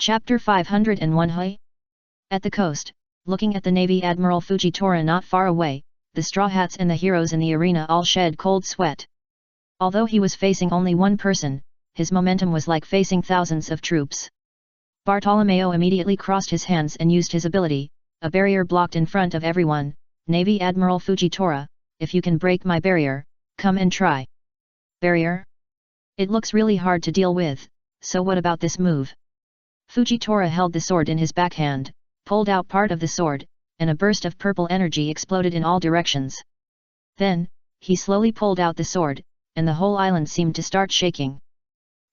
Chapter 501 Hui. At the coast, looking at the Navy Admiral Fujitora not far away, the Straw Hats and the heroes in the arena all shed cold sweat. Although he was facing only one person, his momentum was like facing thousands of troops. Bartolomeo immediately crossed his hands and used his ability, a barrier blocked in front of everyone. Navy Admiral Fujitora, if you can break my barrier, come and try. Barrier? It looks really hard to deal with, so what about this move? Fujitora held the sword in his backhand, pulled out part of the sword, and a burst of purple energy exploded in all directions. Then, he slowly pulled out the sword, and the whole island seemed to start shaking.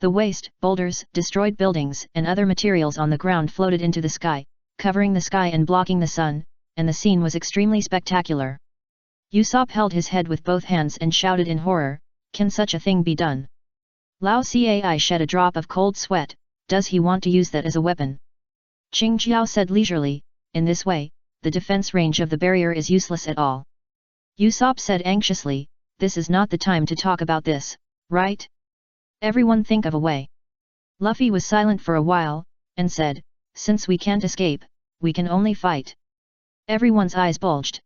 The waste, boulders, destroyed buildings and other materials on the ground floated into the sky, covering the sky and blocking the sun, and the scene was extremely spectacular. Usopp held his head with both hands and shouted in horror, "Can such a thing be done?" Lao Cai shed a drop of cold sweat. Does he want to use that as a weapon? Qing Jiao said leisurely, "In this way, the defense range of the barrier is useless at all." Usopp said anxiously, "This is not the time to talk about this, right? Everyone think of a way." Luffy was silent for a while, and said, "Since we can't escape, we can only fight." Everyone's eyes bulged.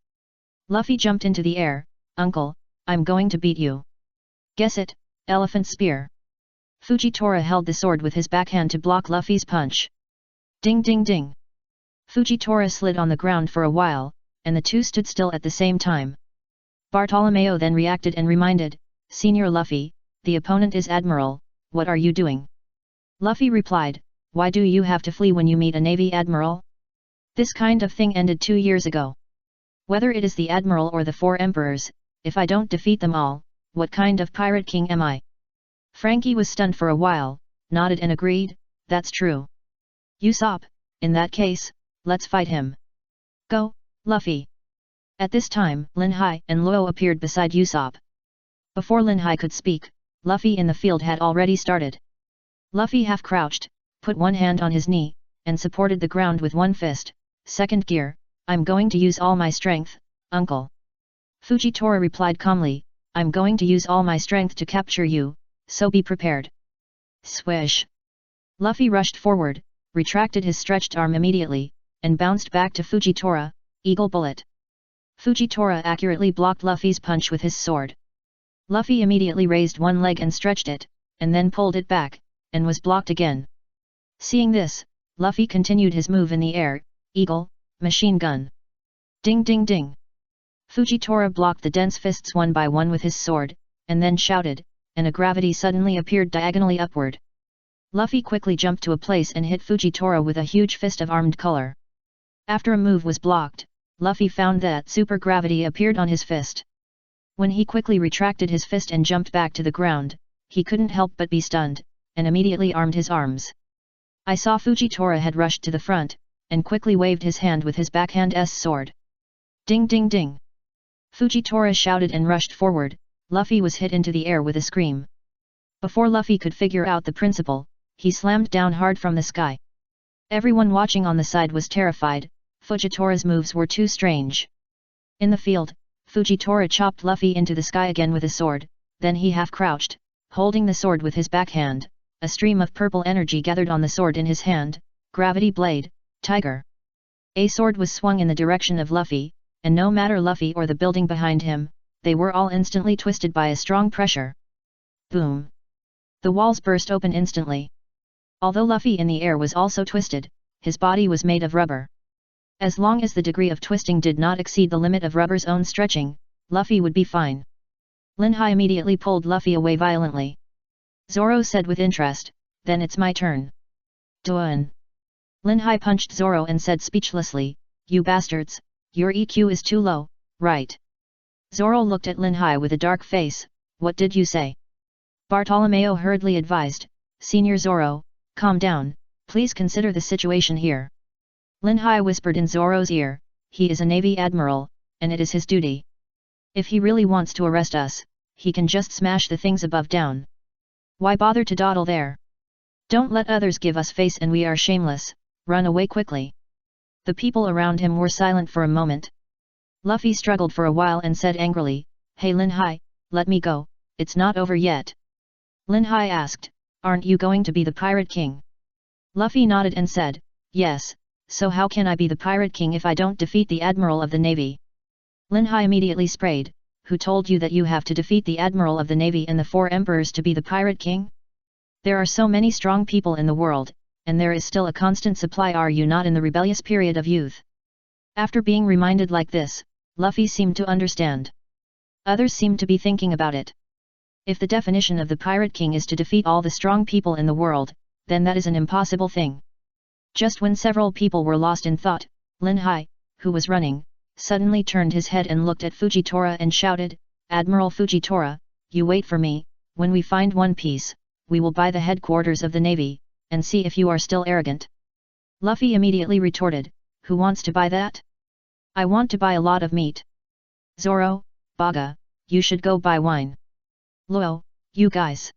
Luffy jumped into the air, "Uncle, I'm going to beat you." "Guess it, elephant spear." Fujitora held the sword with his backhand to block Luffy's punch. Ding ding ding. Fujitora slid on the ground for a while, and the two stood still at the same time. Bartolomeo then reacted and reminded, "Senior Luffy, the opponent is Admiral, what are you doing?" Luffy replied, "Why do you have to flee when you meet a Navy Admiral? This kind of thing ended 2 years ago. Whether it is the Admiral or the 4 Emperors, if I don't defeat them all, what kind of pirate king am I?" Frankie was stunned for a while, nodded and agreed, "That's true. Usopp, in that case, let's fight him. Go, Luffy." At this time, Lin Hai and Luo appeared beside Usopp. Before Lin Hai could speak, Luffy in the field had already started. Luffy half-crouched, put one hand on his knee, and supported the ground with one fist. "Second gear, I'm going to use all my strength, uncle." Fujitora replied calmly, "I'm going to use all my strength to capture you, so be prepared." Swish! Luffy rushed forward, retracted his stretched arm immediately, and bounced back to Fujitora, eagle bullet. Fujitora accurately blocked Luffy's punch with his sword. Luffy immediately raised one leg and stretched it, and then pulled it back, and was blocked again. Seeing this, Luffy continued his move in the air, eagle, machine gun. Ding ding ding. Fujitora blocked the dense fists one by one with his sword, and then shouted, and a gravity suddenly appeared diagonally upward. Luffy quickly jumped to a place and hit Fujitora with a huge fist of armed color. After a move was blocked, Luffy found that super gravity appeared on his fist. When he quickly retracted his fist and jumped back to the ground, he couldn't help but be stunned, and immediately armed his arms. I saw Fujitora had rushed to the front, and quickly waved his hand with his backhand sword. Ding ding ding. Fujitora shouted and rushed forward. Luffy was hit into the air with a scream. Before Luffy could figure out the principle, he slammed down hard from the sky. Everyone watching on the side was terrified. Fujitora's moves were too strange. In the field, Fujitora chopped Luffy into the sky again with a sword, then he half-crouched, holding the sword with his backhand. A stream of purple energy gathered on the sword in his hand. Gravity blade, tiger. A sword was swung in the direction of Luffy, and no matter Luffy or the building behind him, they were all instantly twisted by a strong pressure. Boom! The walls burst open instantly. Although Luffy in the air was also twisted, his body was made of rubber. As long as the degree of twisting did not exceed the limit of rubber's own stretching, Luffy would be fine. Lin Hai immediately pulled Luffy away violently. Zoro said with interest, "Then it's my turn." Done. Lin Hai punched Zoro and said speechlessly, "You bastards, your EQ is too low, right?" Zoro looked at Lin Hai with a dark face. "What did you say?" Bartolomeo hurriedly advised, "Senior Zoro, calm down, please consider the situation here." Lin Hai whispered in Zoro's ear, "He is a Navy Admiral, and it is his duty. If he really wants to arrest us, he can just smash the things above down. Why bother to dawdle there? Don't let others give us face and we are shameless, run away quickly." The people around him were silent for a moment. Luffy struggled for a while and said angrily, "Hey Lin Hai, let me go, it's not over yet." Lin Hai asked, "Aren't you going to be the Pirate King?" Luffy nodded and said, yes, so how can I be the Pirate King if I don't defeat the Admiral of the Navy? Lin Hai immediately sprayed, who told you that you have to defeat the Admiral of the Navy and the 4 Emperors to be the Pirate King? There are so many strong people in the world, and there is still a constant supply. Are you not in the rebellious period of youth? After being reminded like this, Luffy seemed to understand. Others seemed to be thinking about it. If the definition of the Pirate King is to defeat all the strong people in the world, then that is an impossible thing. Just when several people were lost in thought, Lin Hai, who was running, suddenly turned his head and looked at Fujitora and shouted, Admiral Fujitora, you wait for me. When we find One Piece, we will buy the headquarters of the Navy, and see if you are still arrogant. Luffy immediately retorted, who wants to buy that? I want to buy a lot of meat. Zoro, Baga, you should go buy wine. Luo, you guys.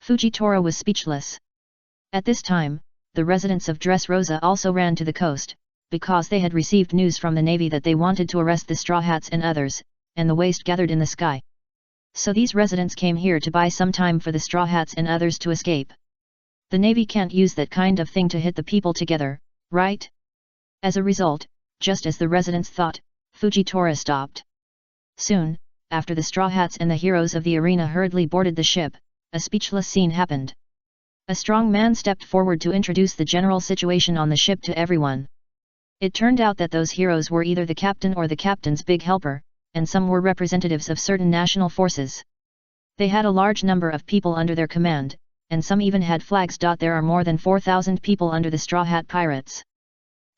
Fujitora was speechless. At this time, the residents of Dressrosa also ran to the coast, because they had received news from the Navy that they wanted to arrest the Straw Hats and others, and the waste gathered in the sky. So these residents came here to buy some time for the Straw Hats and others to escape. The Navy can't use that kind of thing to hit the people together, right? As a result, just as the residents thought, Fujitora stopped. Soon, after the Straw Hats and the heroes of the arena hurriedly boarded the ship, a speechless scene happened. A strong man stepped forward to introduce the general situation on the ship to everyone. It turned out that those heroes were either the captain or the captain's big helper, and some were representatives of certain national forces. They had a large number of people under their command, and some even had flags. There are more than 4,000 people under the Straw Hat Pirates.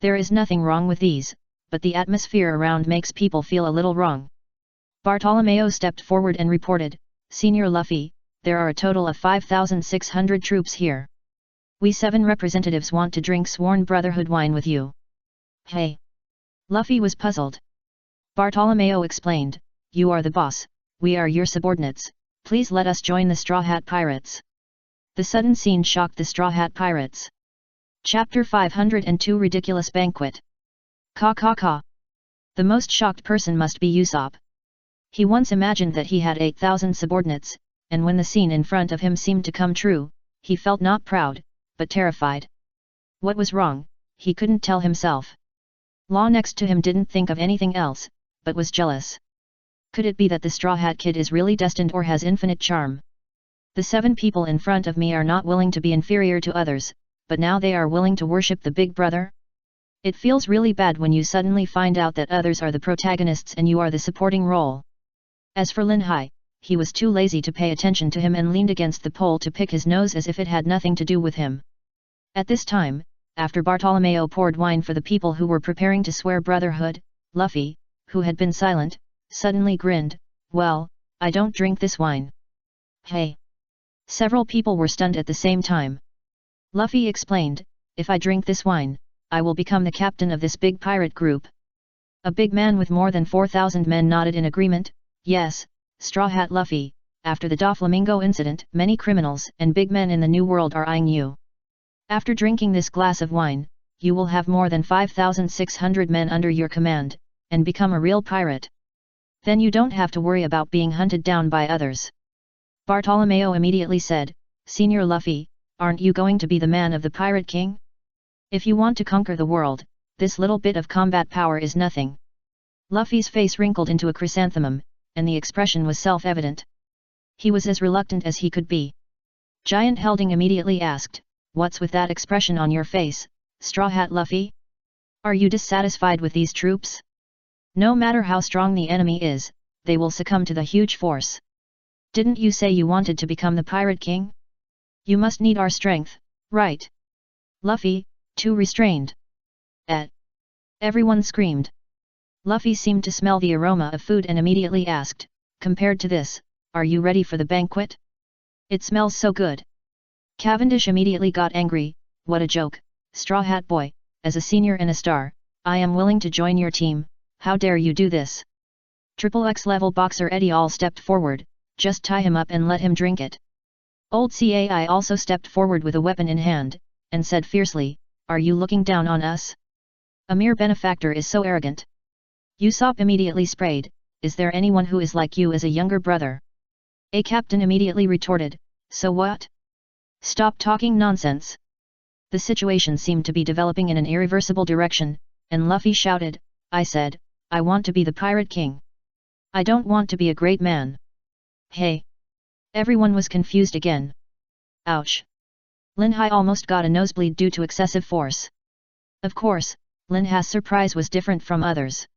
There is nothing wrong with these, but the atmosphere around makes people feel a little wrong. Bartolomeo stepped forward and reported, Senior Luffy, there are a total of 5,600 troops here. We 7 representatives want to drink Sworn Brotherhood wine with you. Hey! Luffy was puzzled. Bartolomeo explained, you are the boss, we are your subordinates, please let us join the Straw Hat Pirates. The sudden scene shocked the Straw Hat Pirates. Chapter 502 Ridiculous Banquet. Ka. The most shocked person must be Usopp. He once imagined that he had 8,000 subordinates, and when the scene in front of him seemed to come true, he felt not proud, but terrified. What was wrong, he couldn't tell himself. Law next to him didn't think of anything else, but was jealous. Could it be that the Straw Hat Kid is really destined or has infinite charm? The 7 people in front of me are not willing to be inferior to others, but now they are willing to worship the big brother? It feels really bad when you suddenly find out that others are the protagonists and you are the supporting role. As for Lin Hai, he was too lazy to pay attention to him and leaned against the pole to pick his nose as if it had nothing to do with him. At this time, after Bartolomeo poured wine for the people who were preparing to swear brotherhood, Luffy, who had been silent, suddenly grinned, well, I don't drink this wine. Hey! Several people were stunned at the same time. Luffy explained, if I drink this wine, I will become the captain of this big pirate group. A big man with more than 4,000 men nodded in agreement, yes, Straw Hat Luffy, after the Doflamingo incident, many criminals and big men in the New World are eyeing you. After drinking this glass of wine, you will have more than 5,600 men under your command, and become a real pirate. Then you don't have to worry about being hunted down by others. Bartolomeo immediately said, Senior Luffy, aren't you going to be the man of the Pirate King? If you want to conquer the world, this little bit of combat power is nothing. Luffy's face wrinkled into a chrysanthemum, and the expression was self-evident. He was as reluctant as he could be. Giant Helding immediately asked, what's with that expression on your face, Straw Hat Luffy? Are you dissatisfied with these troops? No matter how strong the enemy is, they will succumb to the huge force. Didn't you say you wanted to become the Pirate King? You must need our strength, right? Luffy, too restrained. Everyone screamed. Luffy seemed to smell the aroma of food and immediately asked, compared to this, are you ready for the banquet? It smells so good. Cavendish immediately got angry, what a joke, Straw Hat Boy, as a senior and a star, I am willing to join your team, how dare you do this? XXX level boxer Eddie All stepped forward, just tie him up and let him drink it. Old Cai also stepped forward with a weapon in hand, and said fiercely, are you looking down on us? A mere benefactor is so arrogant. Usopp immediately sprayed, is there anyone who is like you as a younger brother? A captain immediately retorted, so what? Stop talking nonsense. The situation seemed to be developing in an irreversible direction, and Luffy shouted, I said, I want to be the Pirate King. I don't want to be a great man. Hey! Everyone was confused again. Ouch! Lin Hai almost got a nosebleed due to excessive force. Of course, Lin Hai's surprise was different from others.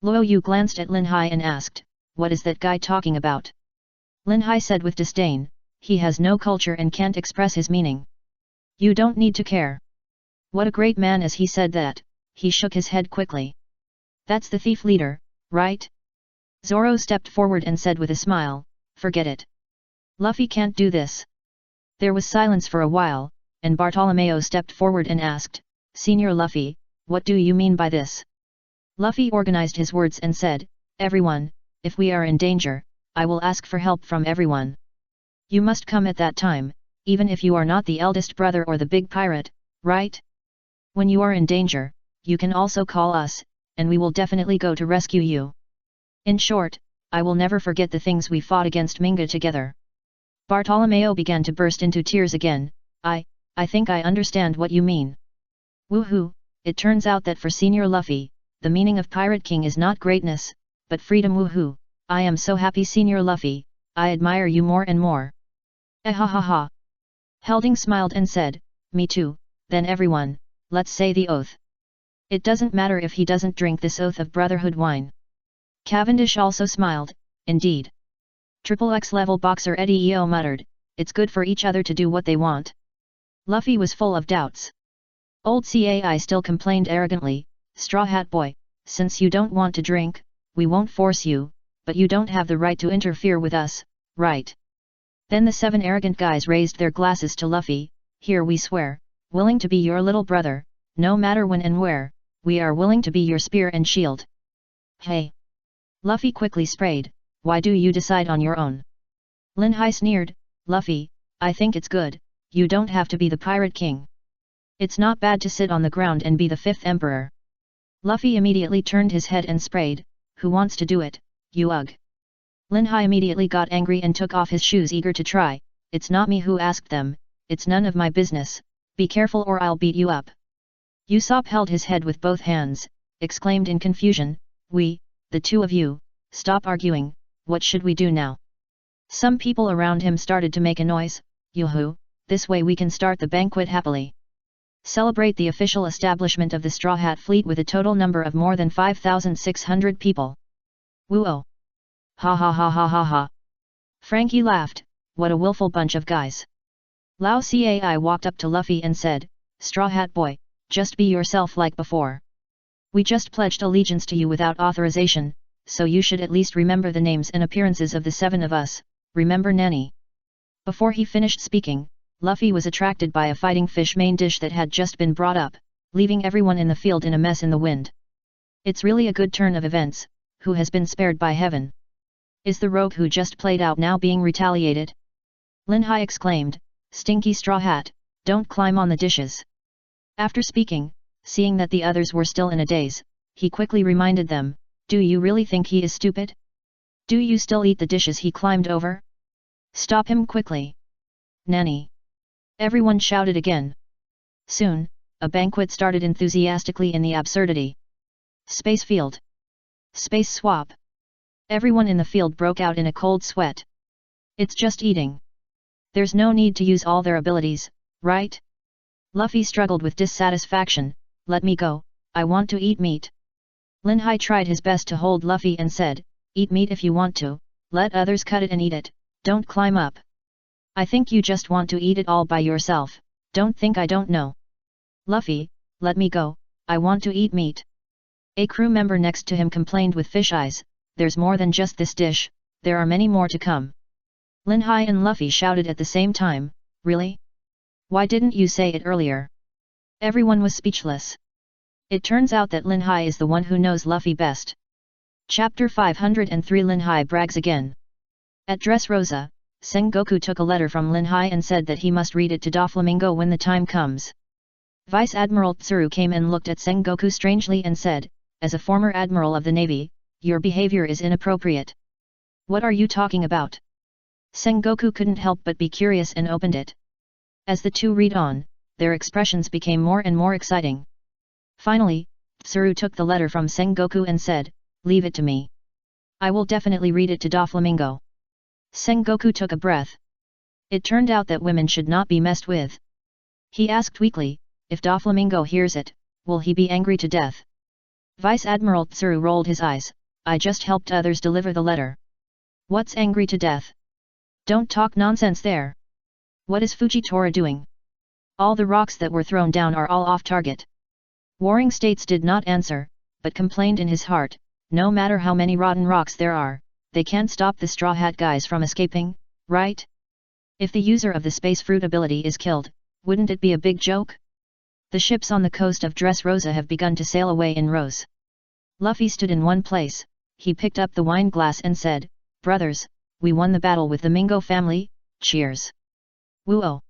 Luo Yu glanced at Lin Hai and asked, what is that guy talking about? Lin Hai said with disdain, he has no culture and can't express his meaning. You don't need to care. What a great man is, he said that. He shook his head quickly. That's the thief leader, right? Zoro stepped forward and said with a smile, forget it. Luffy can't do this. There was silence for a while, and Bartolomeo stepped forward and asked, Senior Luffy, what do you mean by this? Luffy organized his words and said, everyone, if we are in danger, I will ask for help from everyone. You must come at that time, even if you are not the eldest brother or the big pirate, right? When you are in danger, you can also call us, and we will definitely go to rescue you. In short, I will never forget the things we fought against Minga together. Bartolomeo began to burst into tears again. I think I understand what you mean. Woohoo, it turns out that for Senior Luffy, the meaning of Pirate King is not greatness, but freedom. Woohoo, I am so happy, Senior Luffy, I admire you more and more. Ha. Helding smiled and said, me too, then everyone, let's say the oath. It doesn't matter if he doesn't drink this oath of brotherhood wine. Cavendish also smiled, indeed. XXX level boxer Eddie Eo muttered, it's good for each other to do what they want. Luffy was full of doubts. Old Cai still complained arrogantly, Straw Hat Boy, since you don't want to drink, we won't force you, but you don't have the right to interfere with us, right? Then the 7 arrogant guys raised their glasses to Luffy, here we swear, willing to be your little brother, no matter when and where, we are willing to be your spear and shield. Hey! Luffy quickly sprayed, why do you decide on your own? Lin Hai sneered, Luffy, I think it's good, you don't have to be the Pirate King. It's not bad to sit on the ground and be the 5th Emperor. Luffy immediately turned his head and sprayed, who wants to do it, you ugh. Lin Hai immediately got angry and took off his shoes eager to try, it's not me who asked them, it's none of my business, be careful or I'll beat you up. Usopp held his head with both hands, exclaimed in confusion, we, the two of you, stop arguing, what should we do now? Some people around him started to make a noise, yoo-hoo, this way we can start the banquet happily. Celebrate the official establishment of the Straw Hat Fleet with a total number of more than 5,600 people. Woo-oh! Ha. Frankie laughed, what a willful bunch of guys. Lao Cai walked up to Luffy and said, Straw Hat Boy, just be yourself like before. We just pledged allegiance to you without authorization, so you should at least remember the names and appearances of the 7 of us, remember Nanny? Before he finished speaking, Luffy was attracted by a fighting fish main dish that had just been brought up, leaving everyone in the field in a mess in the wind. It's really a good turn of events, who has been spared by heaven? Is the rogue who just played out now being retaliated? Lin Hai exclaimed, Stinky Straw Hat, don't climb on the dishes. After speaking, seeing that the others were still in a daze, he quickly reminded them, do you really think he is stupid? Do you still eat the dishes he climbed over? Stop him quickly. Nanny! Everyone shouted again. Soon, a banquet started enthusiastically in the absurdity. Space field. Space swap. Everyone in the field broke out in a cold sweat. It's just eating. There's no need to use all their abilities, right? Luffy struggled with dissatisfaction, let me go, I want to eat meat. Lin Hai tried his best to hold Luffy and said, eat meat if you want to, let others cut it and eat it, don't climb up. I think you just want to eat it all by yourself, don't think I don't know. Luffy, let me go, I want to eat meat. A crew member next to him complained with fish eyes, there's more than just this dish, there are many more to come. Lin Hai and Luffy shouted at the same time, really? Why didn't you say it earlier? Everyone was speechless. It turns out that Lin Hai is the one who knows Luffy best. Chapter 503 Lin Hai brags again. At Dressrosa, Sengoku took a letter from Lin Hai and said that he must read it to Doflamingo when the time comes. Vice Admiral Tsuru came and looked at Sengoku strangely and said, as a former admiral of the Navy, your behavior is inappropriate. What are you talking about? Sengoku couldn't help but be curious and opened it. As the two read on, their expressions became more and more exciting. Finally, Tsuru took the letter from Sengoku and said, "Leave it to me. I will definitely read it to Doflamingo." Sengoku took a breath. It turned out that women should not be messed with. He asked weakly, if Doflamingo hears it, will he be angry to death? Vice Admiral Tsuru rolled his eyes. "I just helped others deliver the letter. What's angry to death? Don't talk nonsense there. What is Fujitora doing? All the rocks that were thrown down are all off target." Warring States did not answer, but complained in his heart, "No matter how many rotten rocks there are, they can't stop the Straw Hat guys from escaping, right? If the user of the Space Fruit ability is killed, wouldn't it be a big joke? The ships on the coast of Dressrosa have begun to sail away in rows." Luffy stood in one place. He picked up the wine glass and said, "Brothers, we won the battle with the Mingo family, cheers." Woo-oh!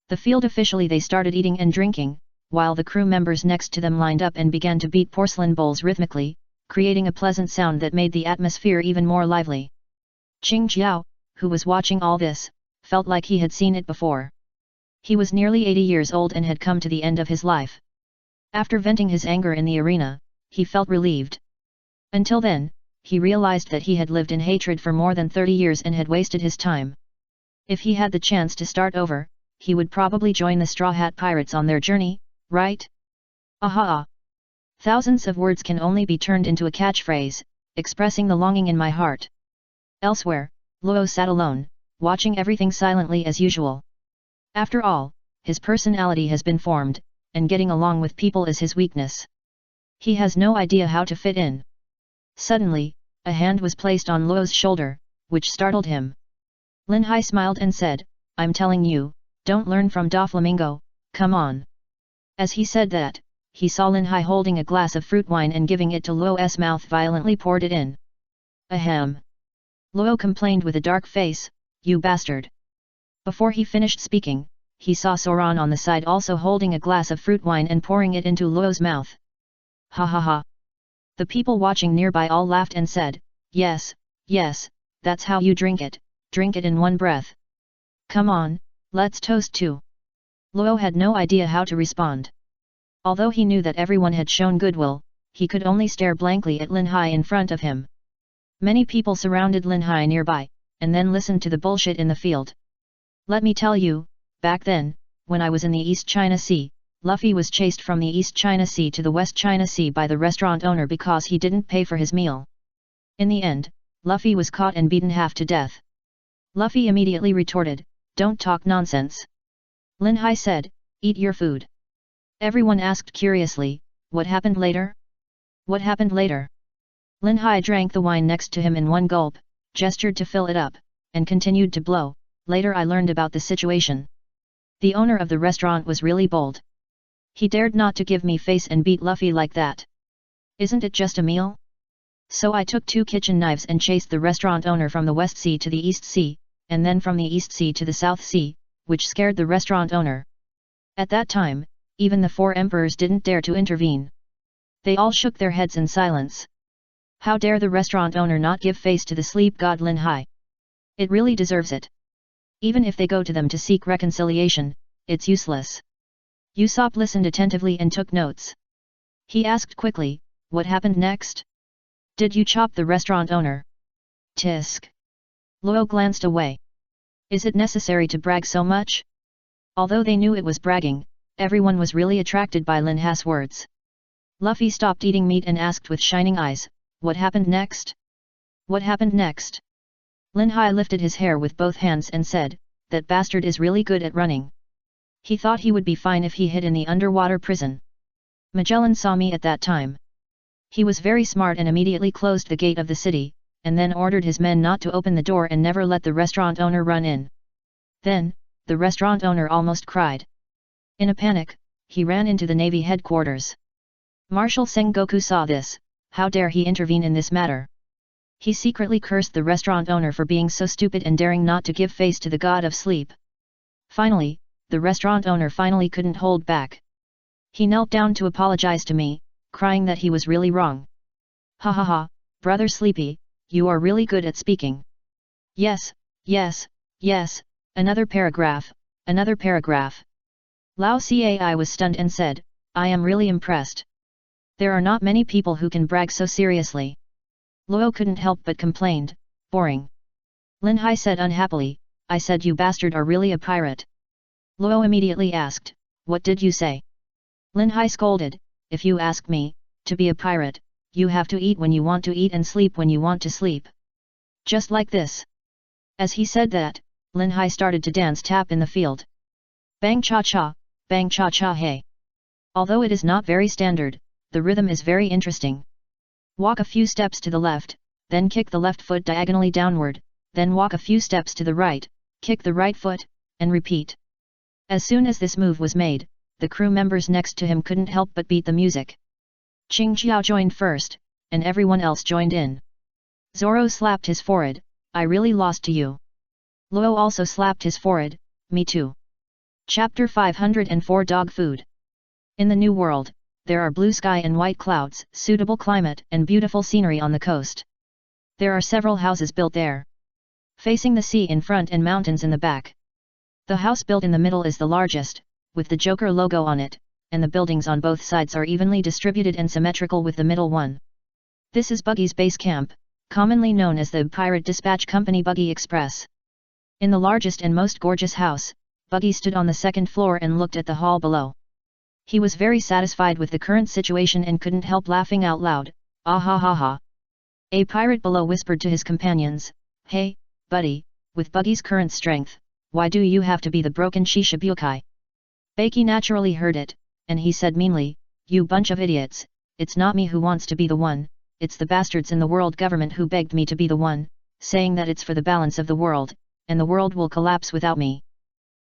The field officially they started eating and drinking, while the crew members next to them lined up and began to beat porcelain bowls rhythmically, creating a pleasant sound that made the atmosphere even more lively. Qing Jiao, who was watching all this, felt like he had seen it before. He was nearly 80 years old and had come to the end of his life. After venting his anger in the arena, he felt relieved. Until then, he realized that he had lived in hatred for more than 30 years and had wasted his time. If he had the chance to start over, he would probably join the Straw Hat Pirates on their journey, right? Aha! Thousands of words can only be turned into a catchphrase, expressing the longing in my heart. Elsewhere, Luo sat alone, watching everything silently as usual. After all, his personality has been formed, and getting along with people is his weakness. He has no idea how to fit in. Suddenly, a hand was placed on Luo's shoulder, which startled him. Lin Hai smiled and said, "I'm telling you, don't learn from Doflamingo, come on." As he said that, he saw Lin Hai holding a glass of fruit wine and giving it to Luo's mouth violently poured it in. "Ahem!" Luo complained with a dark face, "You bastard!" Before he finished speaking, he saw Soran on the side also holding a glass of fruit wine and pouring it into Luo's mouth. Ha ha ha! The people watching nearby all laughed and said, "Yes, yes, that's how you drink it in one breath. Come on, let's toast too." Luo had no idea how to respond. Although he knew that everyone had shown goodwill, he could only stare blankly at Lin Hai in front of him. Many people surrounded Lin Hai nearby, and then listened to the bullshit in the field. "Let me tell you, back then, when I was in the East China Sea, Luffy was chased from the East China Sea to the West China Sea by the restaurant owner because he didn't pay for his meal. In the end, Luffy was caught and beaten half to death." Luffy immediately retorted, "Don't talk nonsense." Lin Hai said, "Eat your food." Everyone asked curiously, "What happened later?" "What happened later?" Lin Hai drank the wine next to him in one gulp, gestured to fill it up, and continued to blow. "Later I learned about the situation. The owner of the restaurant was really bold. He dared not to give me face and beat Luffy like that. Isn't it just a meal? So I took 2 kitchen knives and chased the restaurant owner from the West Sea to the East Sea, and then from the East Sea to the South Sea, which scared the restaurant owner. At that time, even the 4 emperors didn't dare to intervene. They all shook their heads in silence. How dare the restaurant owner not give face to the sleep god Lin Hai? It really deserves it. Even if they go to them to seek reconciliation, it's useless." Usopp listened attentively and took notes. He asked quickly, "What happened next? Did you chop the restaurant owner?" Tisk. Luo glanced away. Is it necessary to brag so much? Although they knew it was bragging, everyone was really attracted by Lin Hai's words. Luffy stopped eating meat and asked with shining eyes, "What happened next? What happened next?" Lin Hai lifted his hair with both hands and said, "That bastard is really good at running. He thought he would be fine if he hid in the underwater prison. Magellan saw me at that time. He was very smart and immediately closed the gate of the city, and then ordered his men not to open the door and never let the restaurant owner run in. Then, the restaurant owner almost cried. In a panic, he ran into the Navy headquarters. Marshal Sengoku saw this. How dare he intervene in this matter? He secretly cursed the restaurant owner for being so stupid and daring not to give face to the god of sleep. Finally, the restaurant owner finally couldn't hold back. He knelt down to apologize to me, crying that he was really wrong. Ha ha ha, Brother Sleepy, you are really good at speaking. Yes, yes, yes, another paragraph, another paragraph. Lao Cai was stunned and said, I am really impressed. There are not many people who can brag so seriously. Luo couldn't help but complained, boring. Lin Hai said unhappily, I said you bastard are really a pirate. Luo immediately asked, what did you say? Lin Hai scolded, if you ask me, to be a pirate, you have to eat when you want to eat and sleep when you want to sleep. Just like this. As he said that, Lin Hai started to dance tap in the field. Bang cha cha, bang cha cha hey. Although it is not very standard, the rhythm is very interesting. Walk a few steps to the left, then kick the left foot diagonally downward, then walk a few steps to the right, kick the right foot, and repeat. As soon as this move was made, the crew members next to him couldn't help but beat the music. Qing Jiao joined first, and everyone else joined in. Zoro slapped his forehead, I really lost to you. Luo also slapped his forehead, me too. Chapter 504 Dog Food. In the New World, there are blue sky and white clouds, suitable climate and beautiful scenery on the coast. There are several houses built there, facing the sea in front and mountains in the back. The house built in the middle is the largest, with the Joker logo on it, and the buildings on both sides are evenly distributed and symmetrical with the middle one. This is Buggy's base camp, commonly known as the Pirate Dispatch Company Buggy Express. In the largest and most gorgeous house, Buggy stood on the second floor and looked at the hall below. He was very satisfied with the current situation and couldn't help laughing out loud, ah ha ha ha. A pirate below whispered to his companions, hey, buddy, with Buggy's current strength, why do you have to be the broken Shishibukai? Baki naturally heard it, and he said meanly, you bunch of idiots, it's not me who wants to be the one, it's the bastards in the world government who begged me to be the one, saying that it's for the balance of the world, and the world will collapse without me.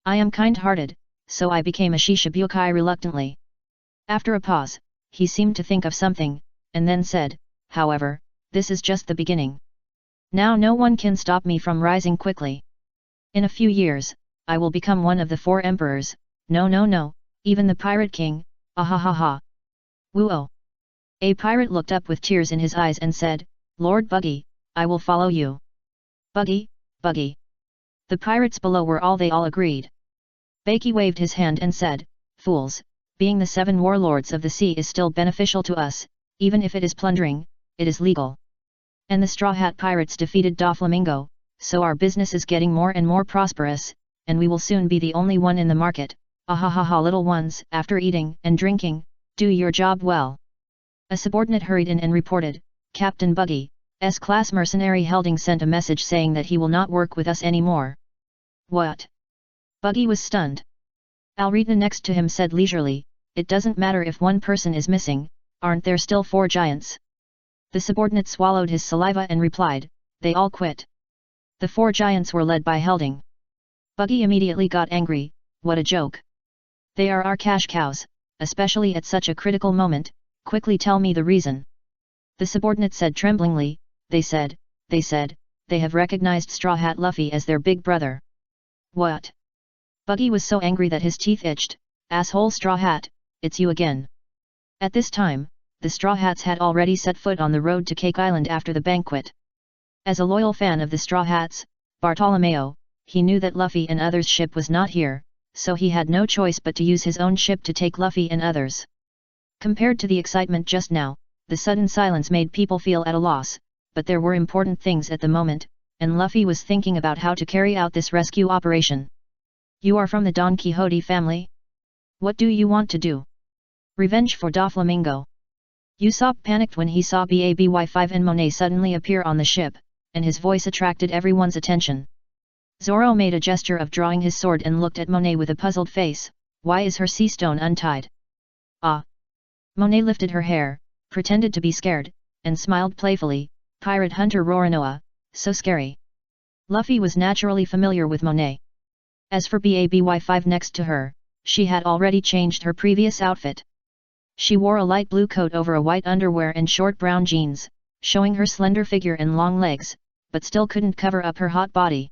I am kind-hearted, so I became a Shishibukai reluctantly. After a pause, he seemed to think of something, and then said, however, this is just the beginning. Now no one can stop me from rising quickly. In a few years, I will become one of the 4 emperors, no, even the Pirate King, ahahaha. Woo-oh. A pirate looked up with tears in his eyes and said, Lord Buggy, I will follow you. Buggy, Buggy. The pirates below were they all agreed. Baki waved his hand and said, fools, being the 7 warlords of the sea is still beneficial to us, even if it is plundering, it is legal. And the Straw Hat Pirates defeated Doflamingo, so our business is getting more and more prosperous, and we will soon be the only one in the market, ahahaha little ones, after eating and drinking, do your job well. A subordinate hurried in and reported, Captain Buggy, S-class mercenary Helding sent a message saying that he will not work with us anymore. What? Buggy was stunned. Alrita next to him said leisurely, it doesn't matter if one person is missing, aren't there still 4 giants? The subordinate swallowed his saliva and replied, they all quit. The 4 giants were led by Helding. Buggy immediately got angry, what a joke. They are our cash cows, especially at such a critical moment, quickly tell me the reason. The subordinate said tremblingly, they said, they have recognized Straw Hat Luffy as their big brother. What? Buggy was so angry that his teeth itched, asshole Straw Hat, it's you again. At this time, the Straw Hats had already set foot on the road to Cake Island after the banquet. As a loyal fan of the Straw Hats, Bartolomeo, he knew that Luffy and others' ship was not here, so he had no choice but to use his own ship to take Luffy and others. Compared to the excitement just now, the sudden silence made people feel at a loss, but there were important things at the moment, and Luffy was thinking about how to carry out this rescue operation. You are from the Don Quixote family? What do you want to do? Revenge for Doflamingo. Usopp panicked when he saw BABY5 and Monet suddenly appear on the ship, and his voice attracted everyone's attention. Zoro made a gesture of drawing his sword and looked at Monet with a puzzled face, why is her sea stone untied? Ah! Monet lifted her hair, pretended to be scared, and smiled playfully, Pirate Hunter Roronoa, so scary. Luffy was naturally familiar with Monet. As for BABY5 next to her, she had already changed her previous outfit. She wore a light blue coat over a white underwear and short brown jeans, showing her slender figure and long legs, but still couldn't cover up her hot body.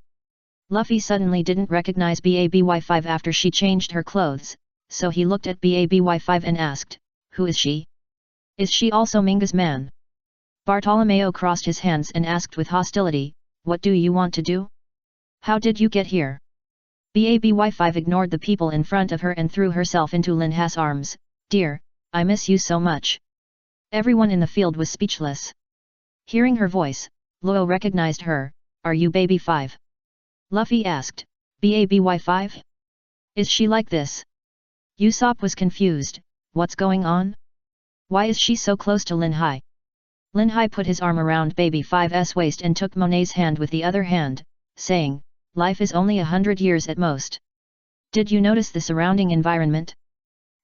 Luffy suddenly didn't recognize BABY5 after she changed her clothes, so he looked at BABY5 and asked, who is she? Is she also Minga's man? Bartolomeo crossed his hands and asked with hostility, what do you want to do? How did you get here? Baby5 ignored the people in front of her and threw herself into Lin Ha's arms. Dear, I miss you so much. Everyone in the field was speechless. Hearing her voice, Luo recognized her. Are you Baby5? Luffy asked. Baby5? Is she like this? Usopp was confused. What's going on? Why is she so close to Lin Hai? Lin Hai put his arm around Baby5's waist and took Monet's hand with the other hand, saying, life is only 100 years at most. Did you notice the surrounding environment?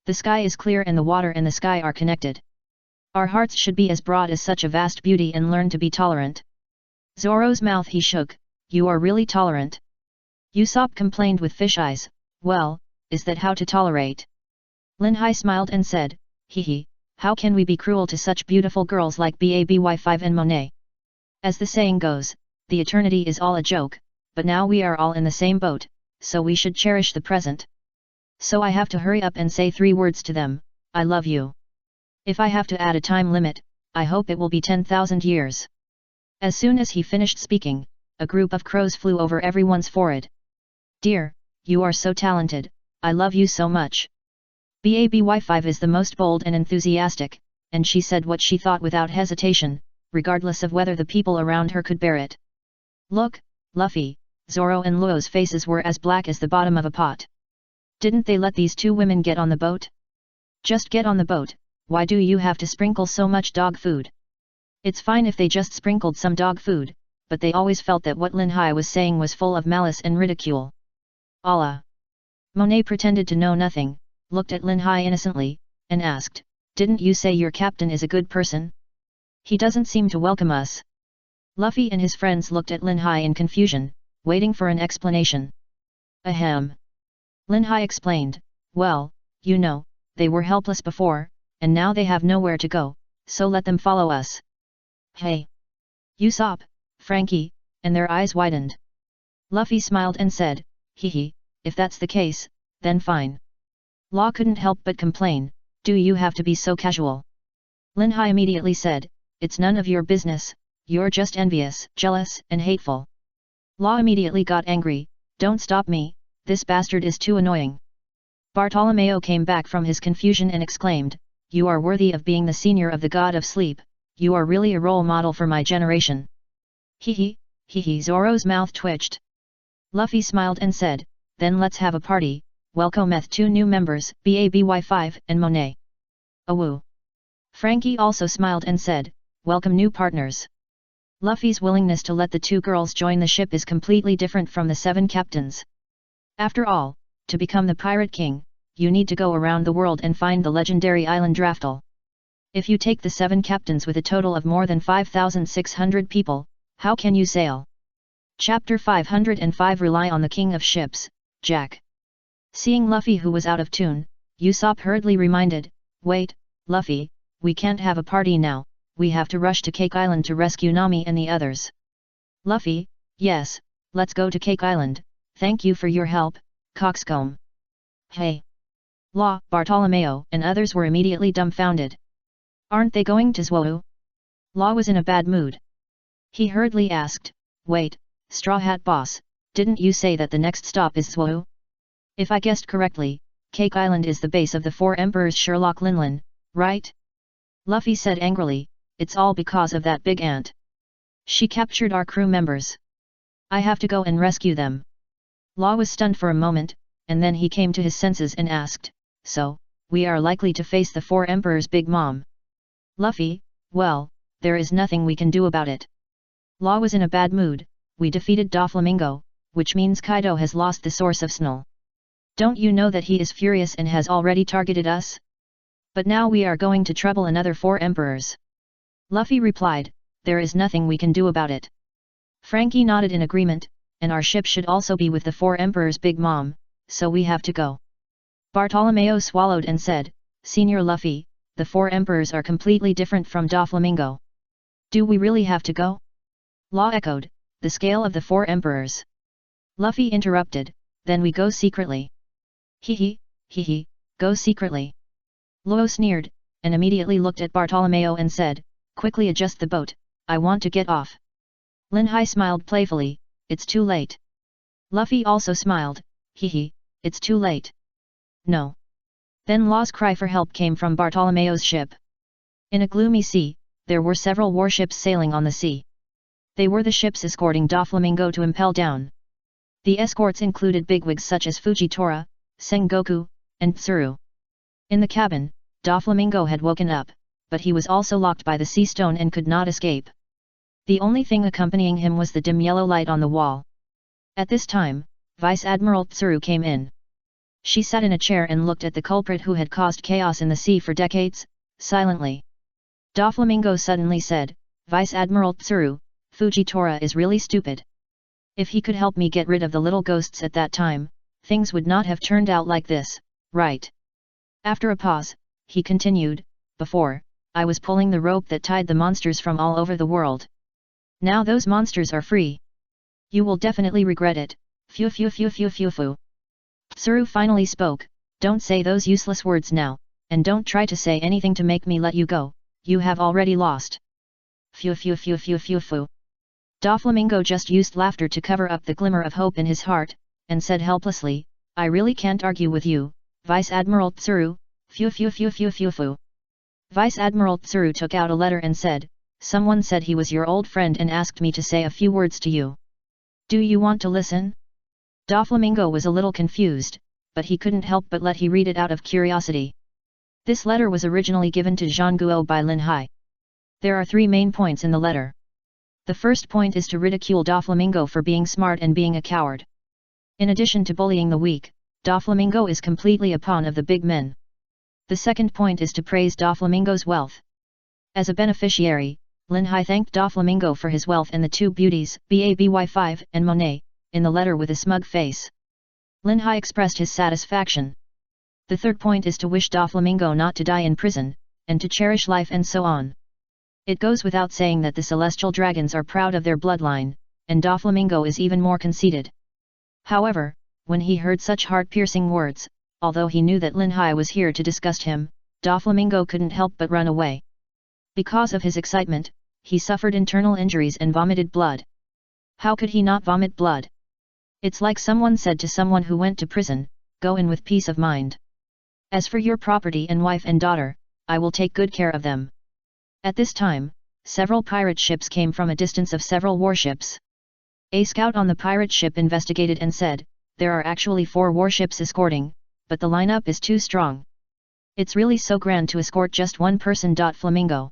The sky is clear and the water and the sky are connected. Our hearts should be as broad as such a vast beauty and learn to be tolerant. Zoro's mouth he shook. You are really tolerant. Usopp complained with fish eyes. Well, is that how to tolerate? Lin Hai smiled and said, hee, how can we be cruel to such beautiful girls like Baby5 and Monet? As the saying goes, the eternity is all a joke, but now we are all in the same boat, so we should cherish the present. So I have to hurry up and say 3 words to them, I love you. If I have to add a time limit, I hope it will be 10,000 years. As soon as he finished speaking, a group of crows flew over everyone's forehead. Dear, you are so talented, I love you so much. Baby5 is the most bold and enthusiastic, and she said what she thought without hesitation, regardless of whether the people around her could bear it. Look, Luffy, Zoro and Luo's faces were as black as the bottom of a pot. Didn't they let these 2 women get on the boat? Just get on the boat, why do you have to sprinkle so much dog food? It's fine if they just sprinkled some dog food, but they always felt that what Lin Hai was saying was full of malice and ridicule. Allah! Monet pretended to know nothing, looked at Lin Hai innocently, and asked, didn't you say your captain is a good person? He doesn't seem to welcome us. Luffy and his friends looked at Lin Hai in confusion, waiting for an explanation. Ahem. Lin Hai explained, well, you know, they were helpless before, and now they have nowhere to go, so let them follow us. Hey! Usopp, Frankie, and their eyes widened. Luffy smiled and said, hee, if that's the case, then fine. Law couldn't help but complain, do you have to be so casual? Lin Hai immediately said, it's none of your business, you're just envious, jealous, and hateful. Law immediately got angry, don't stop me, this bastard is too annoying. Bartolomeo came back from his confusion and exclaimed, you are worthy of being the senior of the god of sleep, you are really a role model for my generation. Hee, Zoro's mouth twitched. Luffy smiled and said, then let's have a party, welcometh 2 new members, Baby5 and Monet. Awoo. Frankie also smiled and said, welcome new partners. Luffy's willingness to let the 2 girls join the ship is completely different from the 7 captains. After all, to become the Pirate King, you need to go around the world and find the legendary island Draftel. If you take the 7 captains with a total of more than 5,600 people, how can you sail? Chapter 505 Rely on the King of Ships, Jack. Seeing Luffy who was out of tune, Usopp hurriedly reminded, wait, Luffy, we can't have a party now, we have to rush to Cake Island to rescue Nami and the others. Luffy, yes, let's go to Cake Island, thank you for your help, Coxcomb. Hey! Law, Bartolomeo and others were immediately dumbfounded. Aren't they going to Zwowu? Law was in a bad mood. He hurriedly asked, wait, Straw Hat Boss, didn't you say that the next stop is Zwowu? If I guessed correctly, Cake Island is the base of the 4 Emperors Sherlock Linlin, right? Luffy said angrily, it's all because of that big ant. She captured our crew members. I have to go and rescue them. Law was stunned for a moment, and then he came to his senses and asked, so, we are likely to face the 4 Emperors' Big Mom. Luffy, well, there is nothing we can do about it. Law was in a bad mood, we defeated Doflamingo, which means Kaido has lost the source of Snell. Don't you know that he is furious and has already targeted us? But now we are going to trouble another 4 Emperors. Luffy replied, there is nothing we can do about it. Frankie nodded in agreement, and our ship should also be with the 4 Emperors' Big Mom, so we have to go. Bartolomeo swallowed and said, Senior Luffy, the 4 Emperors are completely different from Doflamingo. Do we really have to go? Law echoed, the scale of the 4 Emperors. Luffy interrupted, then we go secretly. Hee, go secretly. Luo sneered, and immediately looked at Bartolomeo and said, quickly adjust the boat, I want to get off. Lin Hai smiled playfully, it's too late. Luffy also smiled, Hee, it's too late. No. Then Law's cry for help came from Bartolomeo's ship. In a gloomy sea, there were several warships sailing on the sea. They were the ships escorting Doflamingo to impel down. The escorts included bigwigs such as Fujitora, Sengoku, and Tsuru. In the cabin, Doflamingo had woken up, but he was also locked by the sea stone and could not escape. The only thing accompanying him was the dim yellow light on the wall. At this time, Vice Admiral Tsuru came in. She sat in a chair and looked at the culprit who had caused chaos in the sea for decades, silently. Doflamingo suddenly said, "Vice Admiral Tsuru, Fujitora is really stupid. If he could help me get rid of the little ghosts at that time, things would not have turned out like this, right?" After a pause, he continued, "Before, I was pulling the rope that tied the monsters from all over the world. Now those monsters are free. You will definitely regret it, phew phew phew phew phew phew." Tsuru finally spoke, "Don't say those useless words now, and don't try to say anything to make me let you go, you have already lost. Phew phew phew phew phew phew." Doflamingo just used laughter to cover up the glimmer of hope in his heart, and said helplessly, "I really can't argue with you, Vice Admiral Tsuru, phew phew phew phew phew phew." Vice Admiral Tsuru took out a letter and said, "Someone said he was your old friend and asked me to say a few words to you. Do you want to listen?" Doflamingo was a little confused, but he couldn't help but let he read it out of curiosity. This letter was originally given to Zhang Guo by Lin Hai. There are 3 main points in the letter. The first point is to ridicule Doflamingo for being smart and being a coward. In addition to bullying the weak, Doflamingo is completely a pawn of the big men. The second point is to praise Doflamingo's wealth. As a beneficiary, Lin Hai thanked Doflamingo for his wealth and the 2 beauties, Baby5 and Monet, in the letter with a smug face. Lin Hai expressed his satisfaction. The third point is to wish Doflamingo not to die in prison, and to cherish life and so on. It goes without saying that the celestial dragons are proud of their bloodline, and Doflamingo is even more conceited. However, when he heard such heart-piercing words, although he knew that Lin Hai was here to disgust him, Doflamingo couldn't help but run away. Because of his excitement, he suffered internal injuries and vomited blood. How could he not vomit blood? It's like someone said to someone who went to prison, "Go in with peace of mind. As for your property and wife and daughter, I will take good care of them." At this time, several pirate ships came from a distance of several warships. A scout on the pirate ship investigated and said, "There are actually 4 warships escorting, but the lineup is too strong. It's really so grand to escort just one person." Flamingo.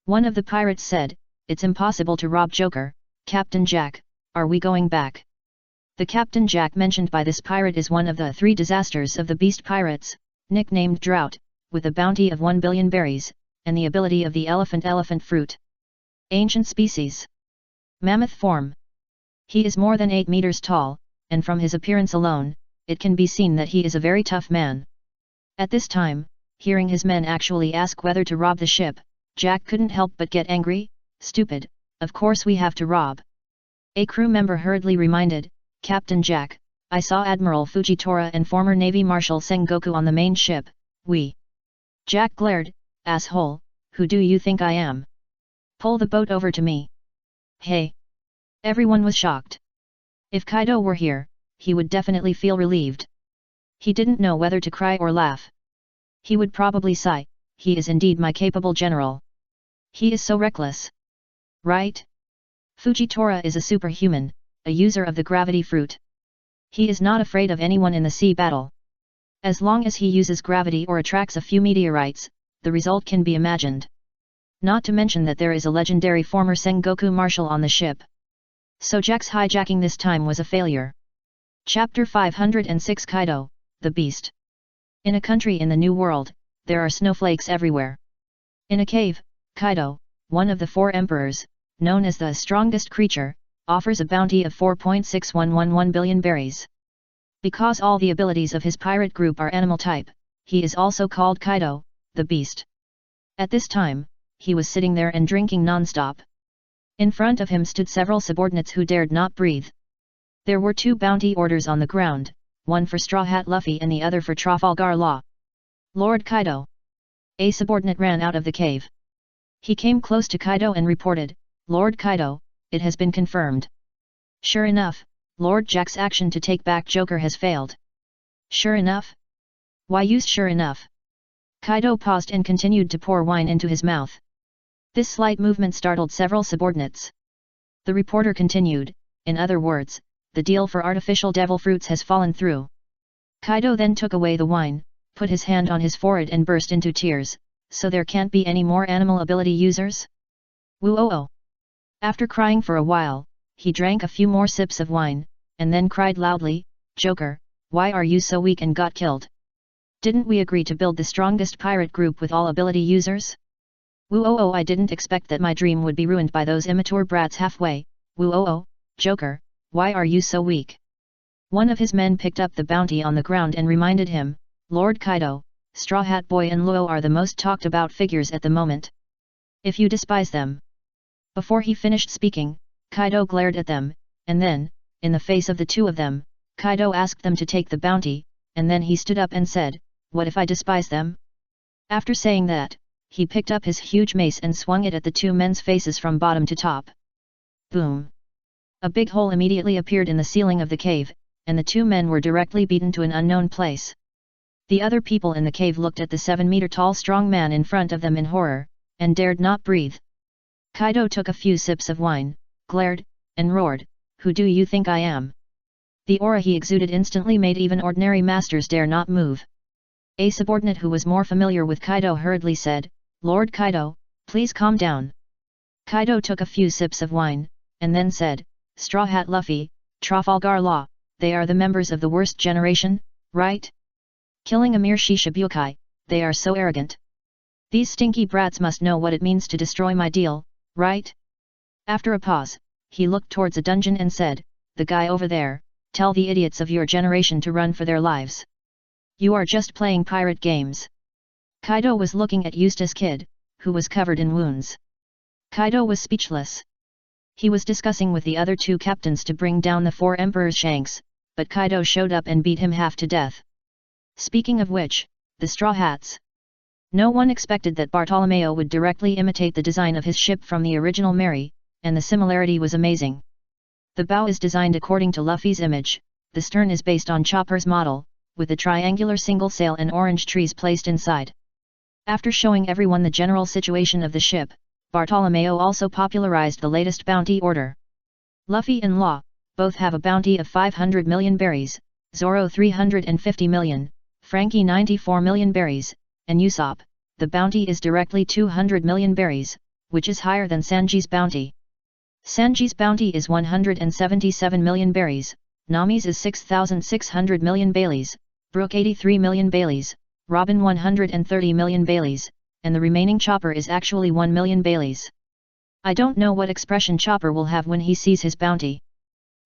One of the pirates said, "It's impossible to rob Joker, Captain Jack, are we going back?" The Captain Jack mentioned by this pirate is one of the 3 disasters of the Beast Pirates, nicknamed Drought, with a bounty of 1 billion berries, and the ability of the elephant fruit. Ancient species. Mammoth form. He is more than 8 meters tall, and from his appearance alone, it can be seen that he is a very tough man. At this time, hearing his men actually ask whether to rob the ship, Jack couldn't help but get angry. "Stupid, of course we have to rob." A crew member hurriedly reminded, "Captain Jack, I saw Admiral Fujitora and former Navy Marshal Sengoku on the main ship, we." Jack glared, "Asshole, who do you think I am? Pull the boat over to me." "Hey!" Everyone was shocked. If Kaido were here, he would definitely feel relieved. He didn't know whether to cry or laugh. He would probably sigh, "He is indeed my capable general. He is so reckless. Right? Fujitora is a superhuman, a user of the gravity fruit. He is not afraid of anyone in the sea battle. As long as he uses gravity or attracts a few meteorites, the result can be imagined. Not to mention that there is a legendary former Sengoku marshal on the ship. So Jack's hijacking this time was a failure. Chapter 506 Kaido, the Beast. In a country in the New World, there are snowflakes everywhere. In a cave, Kaido, one of the 4 emperors, known as the strongest creature, offers a bounty of 4.6111 billion berries. Because all the abilities of his pirate group are animal type, he is also called Kaido, the Beast. At this time, he was sitting there and drinking non-stop. In front of him stood several subordinates who dared not breathe. There were 2 bounty orders on the ground, one for Straw Hat Luffy and the other for Trafalgar Law. "Lord Kaido." A subordinate ran out of the cave. He came close to Kaido and reported, "Lord Kaido, it has been confirmed." Sure enough, Lord Jack's action to take back Joker has failed. Sure enough? Why use sure enough? Kaido paused and continued to pour wine into his mouth. This slight movement startled several subordinates. The reporter continued, in other words, the deal for artificial devil fruits has fallen through. Kaido then took away the wine, put his hand on his forehead and burst into tears, so there can't be any more animal ability users? Woo-oh-oh. After crying for a while, he drank a few more sips of wine, and then cried loudly, Joker, why are you so weak and got killed? Didn't we agree to build the strongest pirate group with all ability users? Woo-oh-oh, I didn't expect that my dream would be ruined by those immature brats halfway. Woo-oh-oh, Joker, why are you so weak? One of his men picked up the bounty on the ground and reminded him, Lord Kaido, Straw Hat Boy and Luo are the most talked about figures at the moment. If you despise them. Before he finished speaking, Kaido glared at them, and then, in the face of the two of them, Kaido asked them to take the bounty, and then he stood up and said, what if I despise them? After saying that, he picked up his huge mace and swung it at the two men's faces from bottom to top. Boom! A big hole immediately appeared in the ceiling of the cave, and the two men were directly beaten to an unknown place. The other people in the cave looked at the 7-meter-tall strong man in front of them in horror, and dared not breathe. Kaido took a few sips of wine, glared, and roared, who do you think I am? The aura he exuded instantly made even ordinary masters dare not move. A subordinate who was more familiar with Kaido hurriedly said, Lord Kaido, please calm down. Kaido took a few sips of wine, and then said, Straw Hat Luffy, Trafalgar Law, they are the members of the worst generation, right? Killing a mere Shishibukai, they are so arrogant. These stinky brats must know what it means to destroy my deal, right? After a pause, he looked towards a dungeon and said, the guy over there, tell the idiots of your generation to run for their lives. You are just playing pirate games. Kaido was looking at Eustace Kid, who was covered in wounds. Kaido was speechless. He was discussing with the other two captains to bring down the 4 emperors' shanks, but Kaido showed up and beat him half to death. Speaking of which, the Straw Hats. No one expected that Bartolomeo would directly imitate the design of his ship from the original Mary, and the similarity was amazing. The bow is designed according to Luffy's image, the stern is based on Chopper's model, with a triangular single sail and orange trees placed inside. After showing everyone the general situation of the ship, Bartolomeo also popularized the latest bounty order. Luffy and Law, both have a bounty of 500 million berries, Zoro 350 million, Frankie 94 million berries, and Usopp, the bounty is directly 200 million berries, which is higher than Sanji's bounty. Sanji's bounty is 177 million berries, Nami's is 6,600 million Baileys, Brook 83 million Baileys, Robin 130 million Baileys, and the remaining Chopper is actually 1 million Baileys. I don't know what expression Chopper will have when he sees his bounty.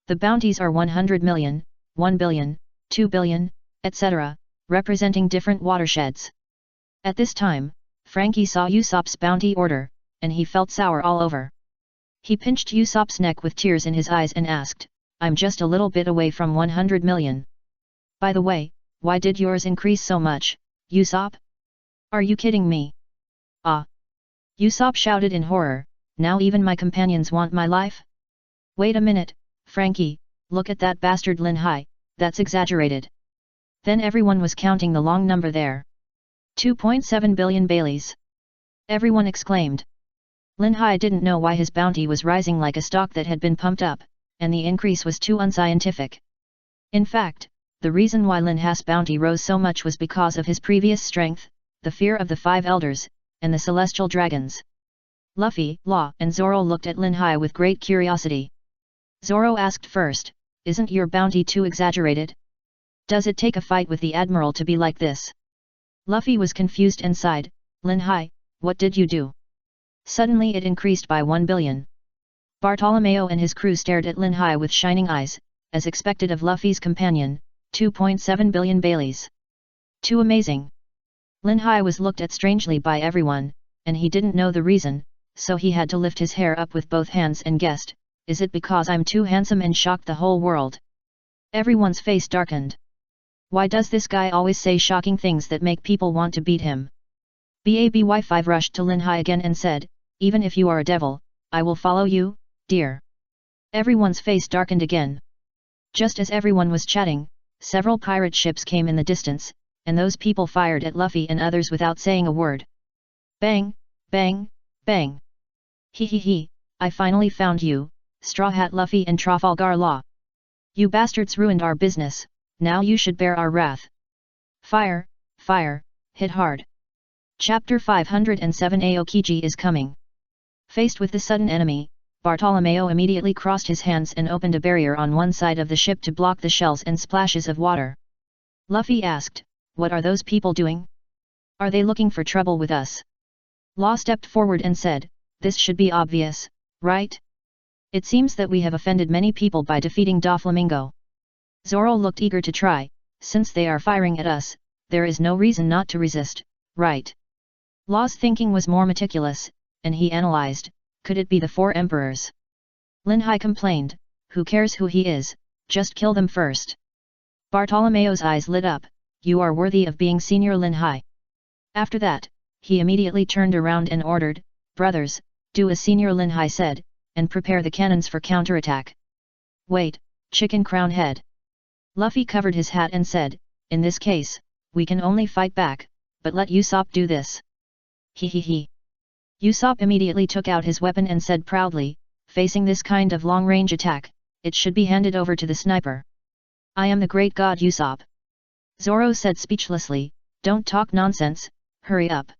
The bounties are 100 million, 1 billion, 2 billion, etc., representing different watersheds. At this time, Frankie saw Usopp's bounty order, and he felt sour all over. He pinched Usopp's neck with tears in his eyes and asked, I'm just a little bit away from 100 million. By the way, why did yours increase so much, Usopp? Are you kidding me? Ah! Usopp shouted in horror, now even my companions want my life? Wait a minute, Frankie, look at that bastard Lin Hai, that's exaggerated. Then everyone was counting the long number there. 2.7 billion Baileys. Everyone exclaimed. Lin Hai didn't know why his bounty was rising like a stock that had been pumped up, and the increase was too unscientific. In fact, the reason why Lin Hai's bounty rose so much was because of his previous strength, the fear of the 5 elders, and the celestial dragons. Luffy, Law, and Zoro looked at Lin Hai with great curiosity. Zoro asked first, isn't your bounty too exaggerated? Does it take a fight with the Admiral to be like this? Luffy was confused and sighed, Lin Hai, what did you do? Suddenly it increased by 1 billion. Bartolomeo and his crew stared at Lin Hai with shining eyes, as expected of Luffy's companion, 2.7 billion Baileys. Too amazing. Lin Hai was looked at strangely by everyone, and he didn't know the reason, so he had to lift his hair up with both hands and guessed, is it because I'm too handsome and shocked the whole world? Everyone's face darkened. Why does this guy always say shocking things that make people want to beat him? BABY5 rushed to Lin Hai again and said, even if you are a devil, I will follow you, dear. Everyone's face darkened again. Just as everyone was chatting, several pirate ships came in the distance, and those people fired at Luffy and others without saying a word. Bang, bang, bang. He, I finally found you, Straw Hat Luffy and Trafalgar Law. You bastards ruined our business, now you should bear our wrath. Fire, fire, hit hard. Chapter 507 Aokiji is coming. Faced with the sudden enemy, Bartolomeo immediately crossed his hands and opened a barrier on one side of the ship to block the shells and splashes of water. Luffy asked, "What are those people doing? Are they looking for trouble with us?" Law stepped forward and said, "This should be obvious, right? It seems that we have offended many people by defeating Doflamingo. Zoro looked eager to try, since they are firing at us, there is no reason not to resist, right?" Law's thinking was more meticulous, and he analyzed, could it be the 4 emperors? Lin Hai complained, "Who cares who he is, just kill them first." Bartolomeo's eyes lit up, "You are worthy of being senior Lin Hai." After that, he immediately turned around and ordered, "Brothers, do as senior Lin Hai said, and prepare the cannons for counterattack." "Wait, Chicken Crown Head." Luffy covered his hat and said, "In this case, we can only fight back, but let Usopp do this." He. Usopp immediately took out his weapon and said proudly, "Facing this kind of long-range attack, it should be handed over to the sniper. I am the great god Usopp." Zoro said speechlessly, "Don't talk nonsense, hurry up."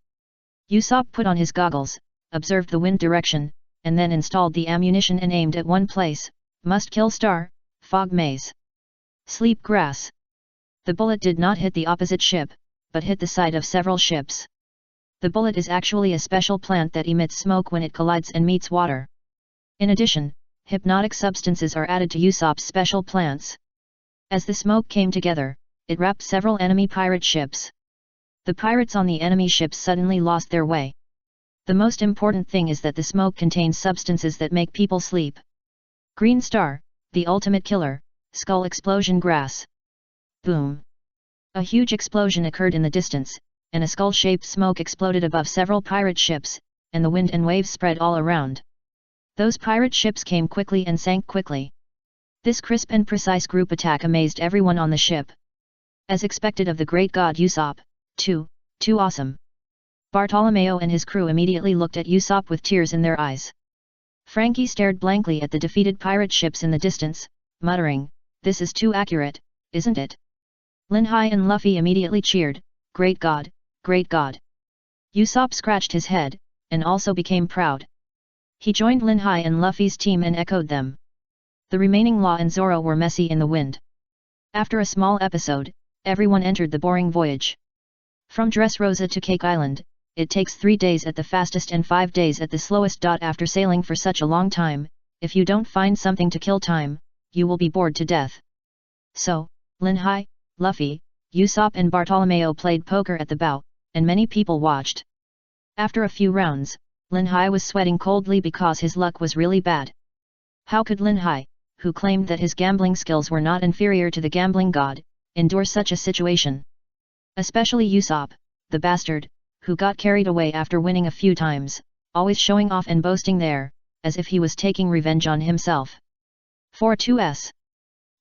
Usopp put on his goggles, observed the wind direction, and then installed the ammunition and aimed at one place, "Must kill star, fog maze. Sleep grass." The bullet did not hit the opposite ship, but hit the side of several ships. The bullet is actually a special plant that emits smoke when it collides and meets water. In addition, hypnotic substances are added to Usopp's special plants. As the smoke came together, it wrapped several enemy pirate ships. The pirates on the enemy ships suddenly lost their way. The most important thing is that the smoke contains substances that make people sleep. Green Star, the ultimate killer, skull explosion grass. Boom! A huge explosion occurred in the distance, and a skull-shaped smoke exploded above several pirate ships, and the wind and waves spread all around. Those pirate ships came quickly and sank quickly. This crisp and precise group attack amazed everyone on the ship. As expected of the great god Usopp, too awesome. Bartolomeo and his crew immediately looked at Usopp with tears in their eyes. Frankie stared blankly at the defeated pirate ships in the distance, muttering, "This is too accurate, isn't it?" Lin Hai and Luffy immediately cheered, "Great god, great god." Usopp scratched his head, and also became proud. He joined Lin Hai and Luffy's team and echoed them. The remaining Law and Zoro were messy in the wind. After a small episode, everyone entered the boring voyage. From Dressrosa to Cake Island, it takes 3 days at the fastest and 5 days at the slowest. After sailing for such a long time, if you don't find something to kill time, you will be bored to death. So, Lin Hai, Luffy, Usopp and Bartolomeo played poker at the bow, and many people watched. After a few rounds, Lin Hai was sweating coldly because his luck was really bad. How could Lin Hai, who claimed that his gambling skills were not inferior to the gambling god, endure such a situation? Especially Usopp, the bastard, who got carried away after winning a few times, always showing off and boasting there, as if he was taking revenge on himself. 4-2s.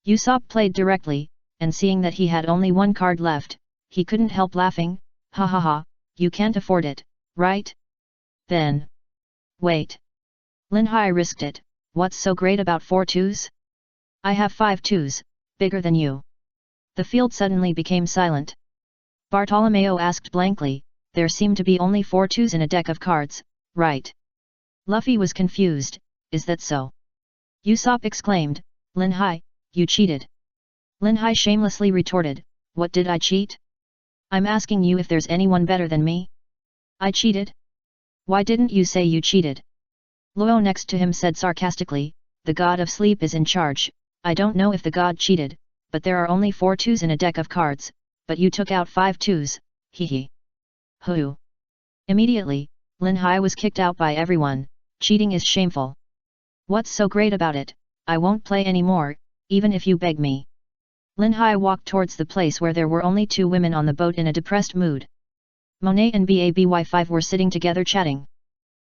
Usopp played directly, and seeing that he had only 1 card left, he couldn't help laughing, "Ha ha ha, you can't afford it, right? Then. Wait. Lin Hai risked it, what's so great about 4-2s? I have 5-2s, bigger than you." The field suddenly became silent. Bartolomeo asked blankly, "There seem to be only 4-2s in a deck of cards, right?" Luffy was confused, "Is that so?" Usopp exclaimed, "Lin Hai, you cheated." Lin Hai shamelessly retorted, "What did I cheat? I'm asking you if there's anyone better than me. I cheated? Why didn't you say you cheated?" Luo next to him said sarcastically, "The god of sleep is in charge. I don't know if the god cheated, but there are only 4-2s in a deck of cards, but you took out 5-2s, hee. Hoo." Immediately, Lin Hai was kicked out by everyone, "Cheating is shameful. What's so great about it? I won't play anymore, even if you beg me." Lin Hai walked towards the place where there were only 2 women on the boat in a depressed mood. Monet and Baby5 were sitting together chatting.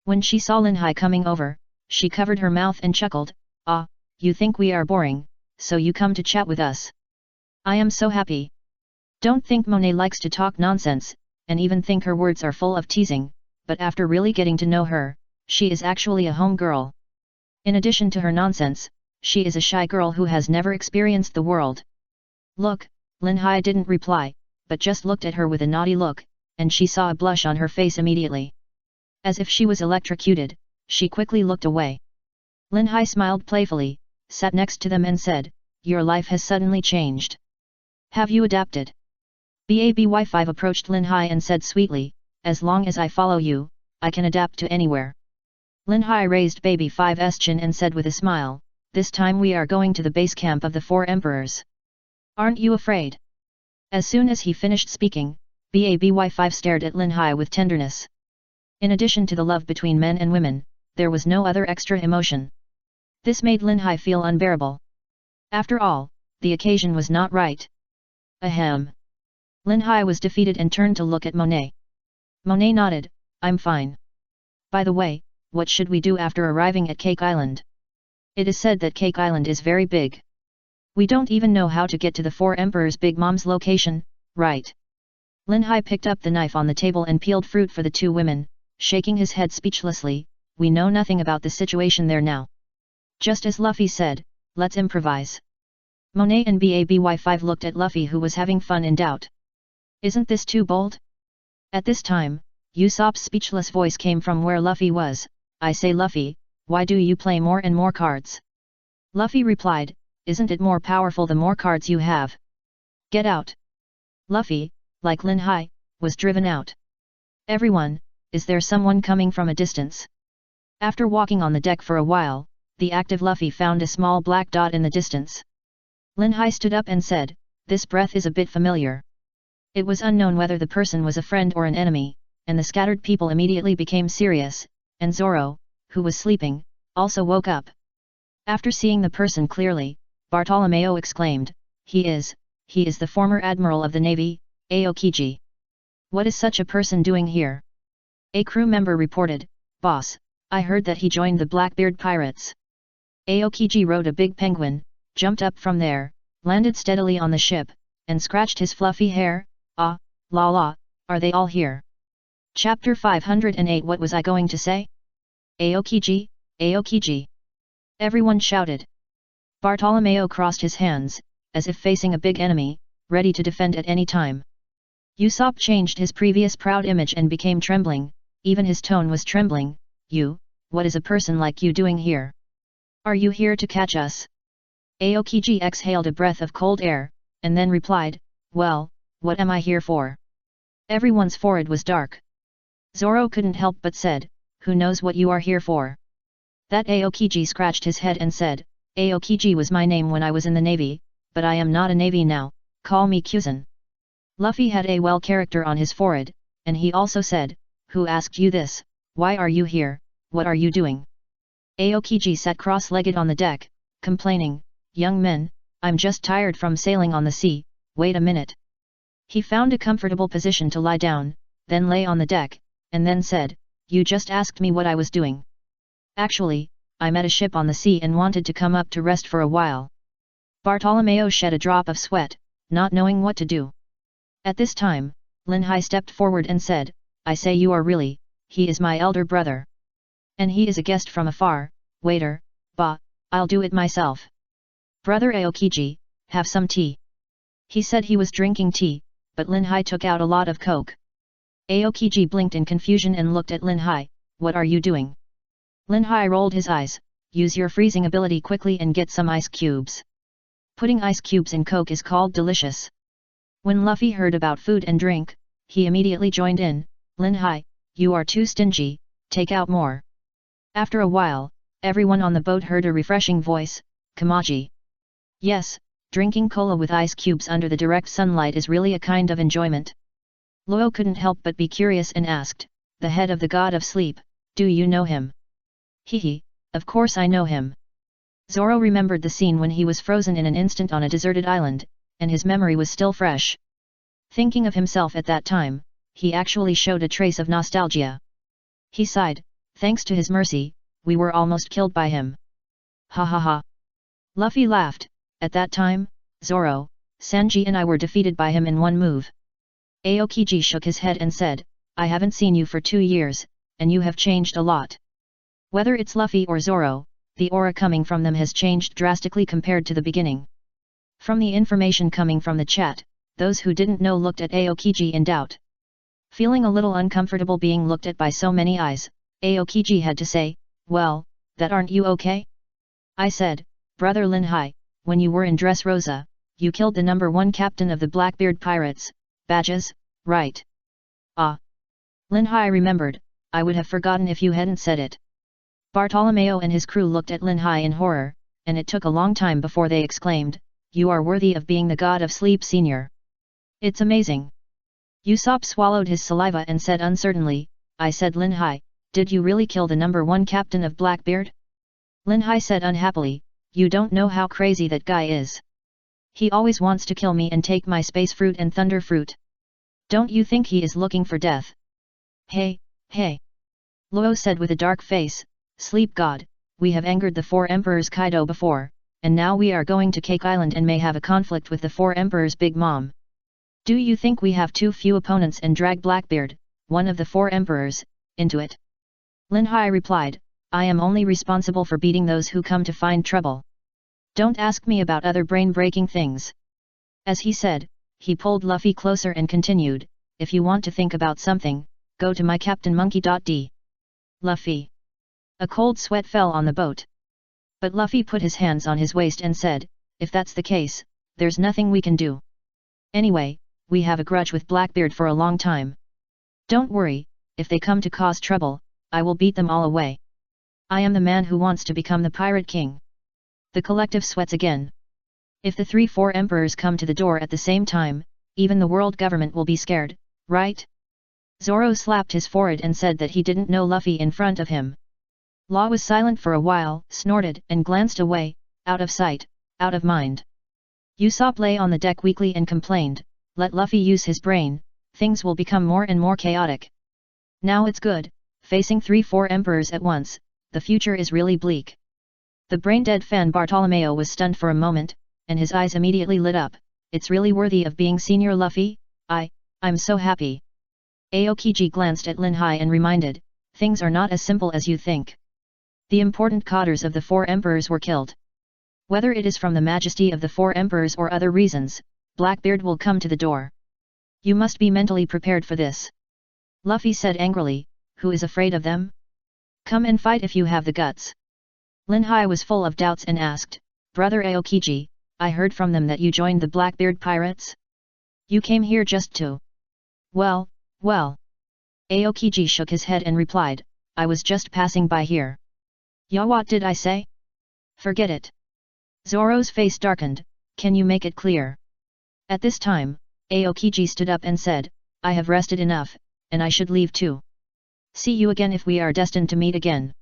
When she saw Lin Hai coming over, she covered her mouth and chuckled, "Ah, you think we are boring, so you come to chat with us. I am so happy. Don't think Monet likes to talk nonsense, and even think her words are full of teasing, but after really getting to know her, she is actually a home girl. In addition to her nonsense, she is a shy girl who has never experienced the world. Look, Lin Hai didn't reply, but just looked at her with a naughty look, and she saw a blush on her face immediately. As if she was electrocuted, she quickly looked away. Lin Hai smiled playfully, sat next to them and said, "Your life has suddenly changed. Have you adapted?" BABY5 approached Lin Hai and said sweetly, "As long as I follow you, I can adapt to anywhere." Lin Hai raised Baby 5's chin and said with a smile, "This time we are going to the base camp of the 4 emperors. Aren't you afraid?" As soon as he finished speaking, BABY5 stared at Lin Hai with tenderness. In addition to the love between men and women, there was no other extra emotion. This made Lin Hai feel unbearable. After all, the occasion was not right. Ahem. Lin Hai was defeated and turned to look at Monet. Monet nodded, "I'm fine. By the way, what should we do after arriving at Cake Island? It is said that Cake Island is very big. We don't even know how to get to the 4 Emperors' Big Mom's location, right?" Lin Hai picked up the knife on the table and peeled fruit for the 2 women, shaking his head speechlessly. "We know nothing about the situation there now. Just as Luffy said, let's improvise." Monet and BABY5 looked at Luffy, who was having fun in doubt. "Isn't this too bold?" At this time, Usopp's speechless voice came from where Luffy was. "I say Luffy, why do you play more and more cards?" Luffy replied, "Isn't it more powerful the more cards you have? Get out." Luffy, like Lin Hai, was driven out. "Everyone, is there someone coming from a distance?" After walking on the deck for a while, the active Luffy found a small black dot in the distance. Lin Hai stood up and said, "This breath is a bit familiar." It was unknown whether the person was a friend or an enemy, and the scattered people immediately became serious, and Zoro, who was sleeping, also woke up. After seeing the person clearly, Bartolomeo exclaimed, he is the former admiral of the navy, Aokiji. What is such a person doing here?" A crew member reported, "Boss, I heard that he joined the Blackbeard pirates." Aokiji rode a big penguin, jumped up from there, landed steadily on the ship, and scratched his fluffy hair. "Ah, la la, are they all here?" Chapter 508. What was I going to say? Aokiji, Aokiji! Everyone shouted. Bartolomeo crossed his hands, as if facing a big enemy, ready to defend at any time. Usopp changed his previous proud image and became trembling, even his tone was trembling. What is a person like you doing here? Are you here to catch us?" Aokiji exhaled a breath of cold air, and then replied, "Well, what am I here for?" Everyone's forehead was dark. Zoro couldn't help but said, "Who knows what you are here for?" That Aokiji scratched his head and said, "Aokiji was my name when I was in the navy, but I am not a navy now, call me Kuzan." Luffy had a well character on his forehead, and he also said, "Who asked you this? Why are you here? What are you doing?" Aokiji sat cross-legged on the deck, complaining, "Young men, I'm just tired from sailing on the sea, wait a minute." He found a comfortable position to lie down, then lay on the deck, and then said, "You just asked me what I was doing. Actually, I met a ship on the sea and wanted to come up to rest for a while." Bartolomeo shed a drop of sweat, not knowing what to do. At this time, Lin Hai stepped forward and said, "I say you are really, he is my elder brother. And he is a guest from afar, waiter, I'll do it myself. Brother Aokiji, have some tea." He said he was drinking tea, but Lin Hai took out a lot of coke. Aokiji blinked in confusion and looked at Lin Hai, "What are you doing?" Lin Hai rolled his eyes, "Use your freezing ability quickly and get some ice cubes. Putting ice cubes in coke is called delicious." When Luffy heard about food and drink, he immediately joined in, "Lin Hai, you are too stingy, take out more." After a while, everyone on the boat heard a refreshing voice, "Kamaji." Yes, drinking cola with ice cubes under the direct sunlight is really a kind of enjoyment. Luo couldn't help but be curious and asked, "The head of the god of sleep, do you know him?" "Hehe, of course I know him." Zoro remembered the scene when he was frozen in an instant on a deserted island, and his memory was still fresh. Thinking of himself at that time, he actually showed a trace of nostalgia. He sighed, "Thanks to his mercy, we were almost killed by him." Ha ha ha. Luffy laughed, at that time, Zoro, Sanji and I were defeated by him in one move. Aokiji shook his head and said, I haven't seen you for 2 years, and you have changed a lot. Whether it's Luffy or Zoro, the aura coming from them has changed drastically compared to the beginning. From the information coming from the chat, those who didn't know looked at Aokiji in doubt. Feeling a little uncomfortable being looked at by so many eyes, Aokiji had to say, well, that aren't you okay? I said, Brother Linhai, when you were in Dressrosa, you killed the #1 captain of the Blackbeard pirates, badges, right? Ah. Linhai remembered, I would have forgotten if you hadn't said it. Bartolomeo and his crew looked at Linhai in horror, and it took a long time before they exclaimed, you are worthy of being the god of sleep senior. It's amazing. Usopp swallowed his saliva and said uncertainly, I said Linhai, did you really kill the #1 captain of Blackbeard? Linhai said unhappily, you don't know how crazy that guy is. He always wants to kill me and take my space fruit and thunder fruit. Don't you think he is looking for death? Hey, hey. Luo said with a dark face, Sleep God, we have angered the 4 Emperors Kaido before, and now we are going to Cake Island and may have a conflict with the 4 Emperors Big Mom. Do you think we have too few opponents and drag Blackbeard, one of the 4 Emperors, into it? Linhai replied, I am only responsible for beating those who come to find trouble. Don't ask me about other brain-breaking things. As he said, he pulled Luffy closer and continued, if you want to think about something, go to my Captain Monkey.d. Luffy. A cold sweat fell on the boat. But Luffy put his hands on his waist and said, if that's the case, there's nothing we can do. Anyway, we have a grudge with Blackbeard for a long time. Don't worry, if they come to cause trouble, I will beat them all away. I am the man who wants to become the Pirate King. The collective sweats again. If the 3-4 emperors come to the door at the same time, even the world government will be scared, right? Zoro slapped his forehead and said that he didn't know Luffy in front of him. Law was silent for a while, snorted and glanced away, out of sight, out of mind. Usopp lay on the deck weakly and complained, let Luffy use his brain, things will become more and more chaotic. Now it's good, facing 3-4 emperors at once, the future is really bleak. The brain-dead fan Bartolomeo was stunned for a moment, and his eyes immediately lit up, it's really worthy of being Senior Luffy, I'm so happy. Aokiji glanced at Linhai and reminded, things are not as simple as you think. The important cadres of the 4 emperors were killed. Whether it is from the majesty of the 4 emperors or other reasons, Blackbeard will come to the door. You must be mentally prepared for this. Luffy said angrily, who is afraid of them? Come and fight if you have the guts. Linhai was full of doubts and asked, Brother Aokiji, I heard from them that you joined the Blackbeard pirates? You came here just to... Well. Aokiji shook his head and replied, I was just passing by here. Yeah, what did I say? Forget it. Zoro's face darkened, can you make it clear? At this time, Aokiji stood up and said, I have rested enough, and I should leave too. See you again if we are destined to meet again.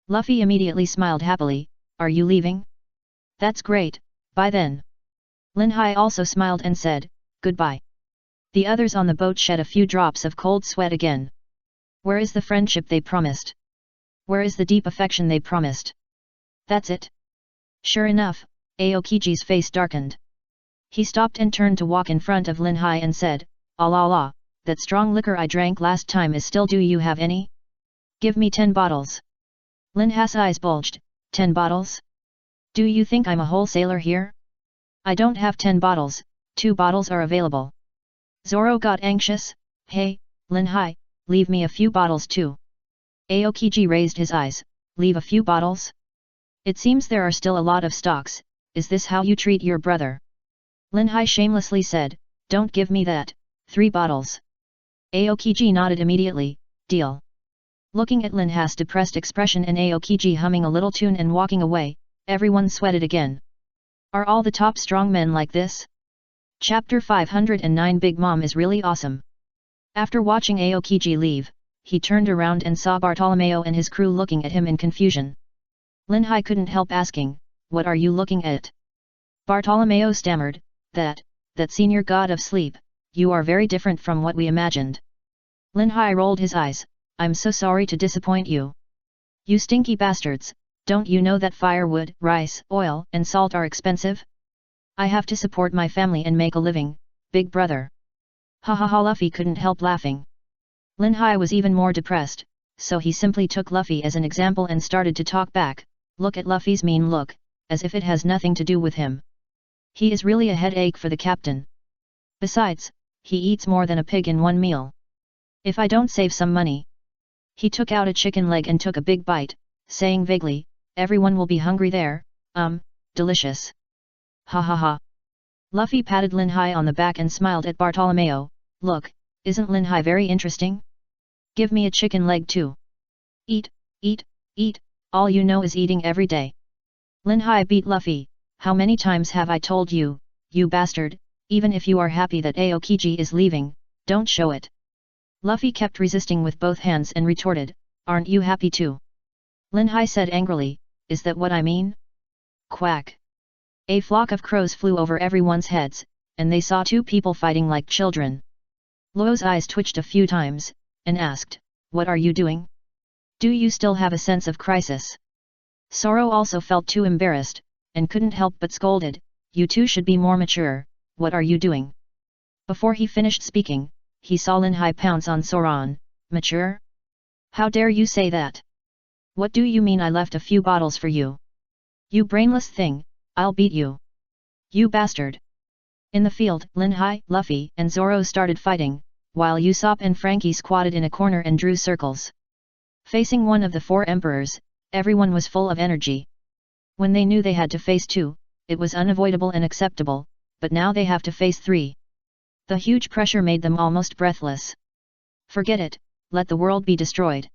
Luffy immediately smiled happily, are you leaving? That's great, bye then. Linhai also smiled and said, goodbye. The others on the boat shed a few drops of cold sweat again. Where is the friendship they promised? Where is the deep affection they promised? That's it. Sure enough, Aokiji's face darkened. He stopped and turned to walk in front of Linhai and said, Allah, that strong liquor I drank last time is still, do you have any? Give me 10 bottles. Linhai's eyes bulged, 10 bottles? Do you think I'm a wholesaler here? I don't have 10 bottles, 2 bottles are available. Zoro got anxious, hey, Linhai, leave me a few bottles too. Aokiji raised his eyes, leave a few bottles? It seems there are still a lot of stocks, is this how you treat your brother? Linhai shamelessly said, don't give me that, 3 bottles. Aokiji nodded immediately, deal. Looking at Linhai's depressed expression and Aokiji humming a little tune and walking away, everyone sweated again. Are all the top strong men like this? Chapter 509 Big Mom is really awesome. After watching Aokiji leave, he turned around and saw Bartolomeo and his crew looking at him in confusion. Linhai couldn't help asking, what are you looking at? Bartolomeo stammered, that senior god of sleep, you are very different from what we imagined. Linhai rolled his eyes, I'm so sorry to disappoint you. You stinky bastards, don't you know that firewood, rice, oil, and salt are expensive? I have to support my family and make a living, big brother. Ha ha ha. Luffy couldn't help laughing. Lin Hai was even more depressed, so he simply took Luffy as an example and started to talk back. Look at Luffy's mean look, as if it has nothing to do with him. He is really a headache for the captain. Besides, he eats more than a pig in one meal. If I don't save some money. He took out a chicken leg and took a big bite, saying vaguely, everyone will be hungry there, delicious. Ha ha ha. Luffy patted Lin Hai on the back and smiled at Bartolomeo. Look, isn't Lin Hai very interesting? Give me a chicken leg too. Eat, eat, eat, all you know is eating every day. Lin Hai beat Luffy. How many times have I told you, you bastard, even if you are happy that Aokiji is leaving, don't show it. Luffy kept resisting with both hands and retorted, aren't you happy too? Lin Hai said angrily, is that what I mean? Quack. A flock of crows flew over everyone's heads, and they saw two people fighting like children. Luo's eyes twitched a few times, and asked, what are you doing? Do you still have a sense of crisis? Zoro also felt too embarrassed, and couldn't help but scolded, you two should be more mature, what are you doing? Before he finished speaking, he saw Lin Hai pounce on Soron, mature? How dare you say that? What do you mean I left a few bottles for you? You brainless thing, I'll beat you. You bastard. In the field, Lin Hai, Luffy, and Zoro started fighting, while Usopp and Frankie squatted in a corner and drew circles. Facing one of the four emperors, everyone was full of energy. When they knew they had to face two, it was unavoidable and acceptable, but now they have to face three. The huge pressure made them almost breathless. Forget it, let the world be destroyed.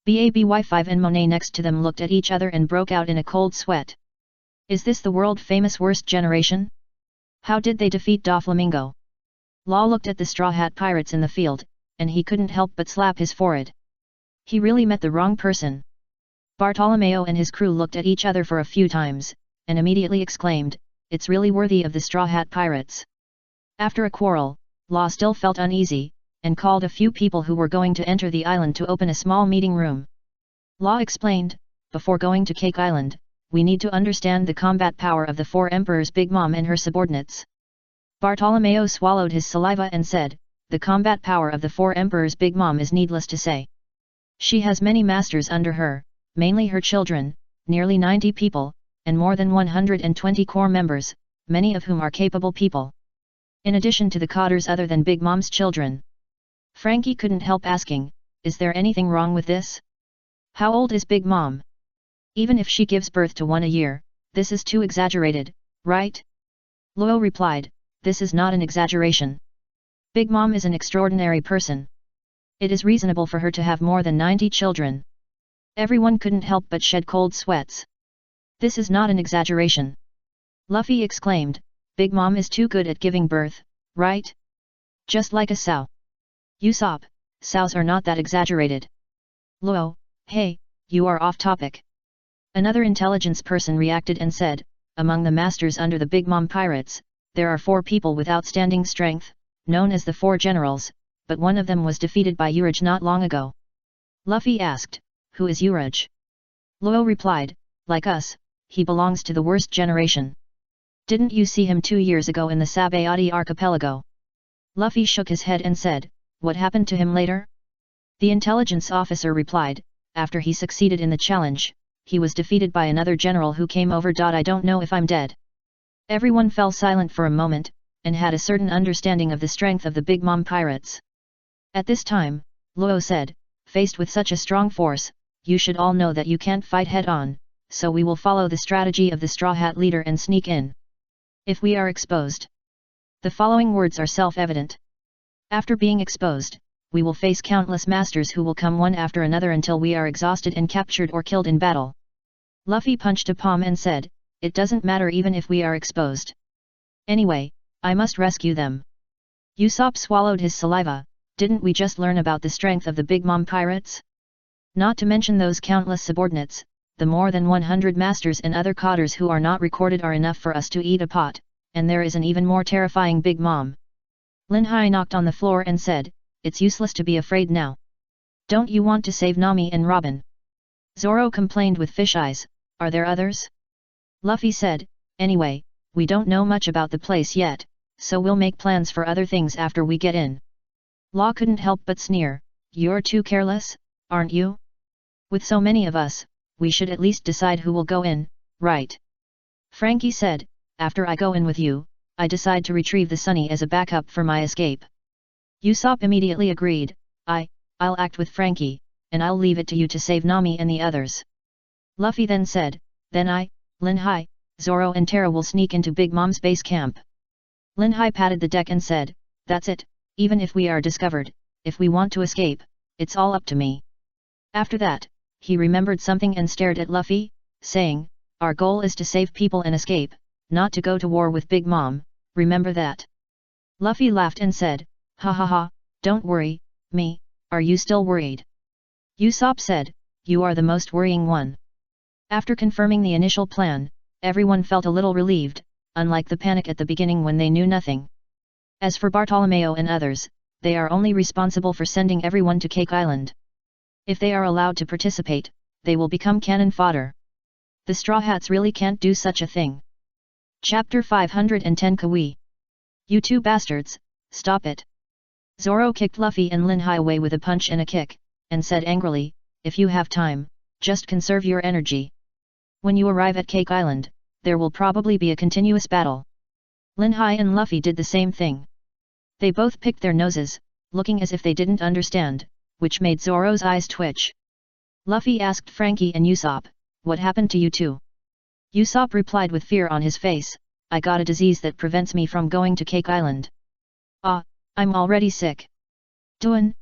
BABY5 and Monet next to them looked at each other and broke out in a cold sweat. Is this the world-famous worst generation? How did they defeat Doflamingo? Law looked at the Straw Hat Pirates in the field, and he couldn't help but slap his forehead. He really met the wrong person. Bartolomeo and his crew looked at each other for a few times, and immediately exclaimed, it's really worthy of the Straw Hat Pirates. After a quarrel, Law still felt uneasy, and called a few people who were going to enter the island to open a small meeting room. Law explained, before going to Cake Island, we need to understand the combat power of the four emperors Big Mom and her subordinates. Bartolomeo swallowed his saliva and said, the combat power of the four emperors Big Mom is needless to say. She has many masters under her, mainly her children, nearly 90 people, and more than 120 core members, many of whom are capable people. In addition to the cotters other than Big Mom's children. Frankie couldn't help asking, is there anything wrong with this? How old is Big Mom? Even if she gives birth to one a year, this is too exaggerated, right? Luo replied, this is not an exaggeration. Big Mom is an extraordinary person. It is reasonable for her to have more than 90 children. Everyone couldn't help but shed cold sweats. This is not an exaggeration. Luffy exclaimed, Big Mom is too good at giving birth, right? Just like a sow. Usopp, sows are not that exaggerated. Luo, hey, you are off topic. Another intelligence person reacted and said, among the masters under the Big Mom pirates, there are 4 people with outstanding strength, known as the 4 generals, but one of them was defeated by Urge not long ago. Luffy asked, who is Urge? Luo replied, like us, he belongs to the worst generation. Didn't you see him 2 years ago in the Sabayati archipelago? Luffy shook his head and said, what happened to him later? The intelligence officer replied, after he succeeded in the challenge, he was defeated by another general who came over. I don't know if I'm dead. Everyone fell silent for a moment, and had a certain understanding of the strength of the Big Mom pirates. At this time, Luo said, faced with such a strong force, you should all know that you can't fight head-on, so we will follow the strategy of the Straw Hat leader and sneak in. If we are exposed. The following words are self-evident. After being exposed, we will face countless masters who will come one after another until we are exhausted and captured or killed in battle. Luffy punched a palm and said, it doesn't matter even if we are exposed. Anyway, I must rescue them. Usopp swallowed his saliva, didn't we just learn about the strength of the Big Mom pirates? Not to mention those countless subordinates, the more than 100 masters and other cotters who are not recorded are enough for us to eat a pot, and there is an even more terrifying Big Mom. Lin Hai knocked on the floor and said, it's useless to be afraid now. Don't you want to save Nami and Robin? Zoro complained with fish eyes, are there others? Luffy said, anyway, we don't know much about the place yet, so we'll make plans for other things after we get in. Law couldn't help but sneer, you're too careless, aren't you? With so many of us, we should at least decide who will go in, right? Frankie said, after I go in with you, I decide to retrieve the Sunny as a backup for my escape. Usopp immediately agreed, I'll act with Frankie, and I'll leave it to you to save Nami and the others. Luffy then said, then Lin Hai, Zoro and Tara will sneak into Big Mom's base camp. Lin Hai patted the deck and said, that's it, even if we are discovered, if we want to escape, it's all up to me. After that, he remembered something and stared at Luffy, saying, our goal is to save people and escape, not to go to war with Big Mom, remember that. Luffy laughed and said, ha ha ha, don't worry, me, are you still worried? Usopp said, you are the most worrying one. After confirming the initial plan, everyone felt a little relieved, unlike the panic at the beginning when they knew nothing. As for Bartolomeo and others, they are only responsible for sending everyone to Cake Island. If they are allowed to participate, they will become cannon fodder. The Straw Hats really can't do such a thing. Chapter 510 Kawi. You two bastards, stop it. Zoro kicked Luffy and Lin Hai away with a punch and a kick, and said angrily, if you have time, just conserve your energy. When you arrive at Cake Island, there will probably be a continuous battle. Lin Hai and Luffy did the same thing. They both picked their noses, looking as if they didn't understand, which made Zoro's eyes twitch. Luffy asked Frankie and Usopp, what happened to you two? Usopp replied with fear on his face, I got a disease that prevents me from going to Cake Island. I'm already sick. Lin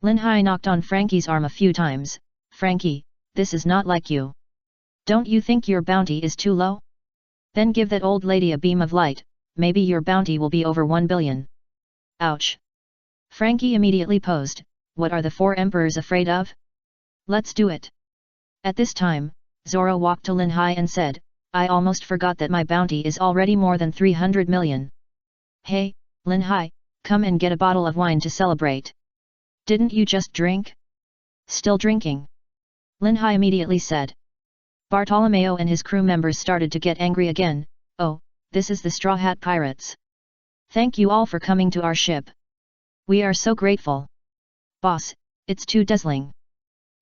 Hai knocked on Frankie's arm a few times, Frankie, this is not like you. Don't you think your bounty is too low? Then give that old lady a beam of light, maybe your bounty will be over 1 billion. Ouch. Frankie immediately posed, what are the four emperors afraid of? Let's do it. At this time, Zoro walked to Lin Hai and said, I almost forgot that my bounty is already more than 300 million. Hey, Lin Hai, come and get a bottle of wine to celebrate. Didn't you just drink? Still drinking? Lin Hai immediately said. Bartolomeo and his crew members started to get angry again, oh, this is the Straw Hat Pirates. Thank you all for coming to our ship. We are so grateful. Boss, it's too dazzling.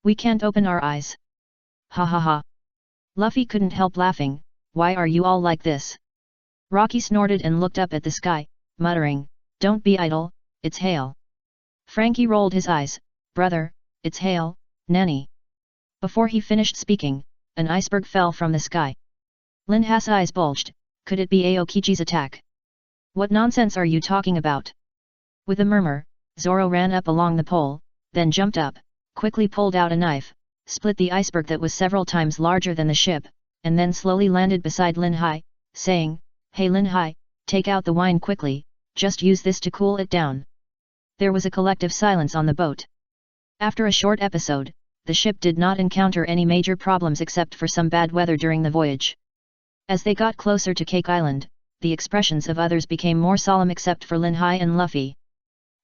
We can't open our eyes. Ha ha ha. Luffy couldn't help laughing, why are you all like this? Rocky snorted and looked up at the sky, muttering, don't be idle, it's hail. Frankie rolled his eyes, brother, it's hail, nanny. Before he finished speaking, an iceberg fell from the sky. Lin Hai's eyes bulged, could it be Aokichi's attack? What nonsense are you talking about? With a murmur, Zoro ran up along the pole, then jumped up, quickly pulled out a knife, split the iceberg that was several times larger than the ship, and then slowly landed beside Lin Hai, saying, hey Lin Hai, take out the wine quickly, just use this to cool it down. There was a collective silence on the boat. After a short episode, the ship did not encounter any major problems except for some bad weather during the voyage. As they got closer to Cake Island, the expressions of others became more solemn except for Lin Hai and Luffy.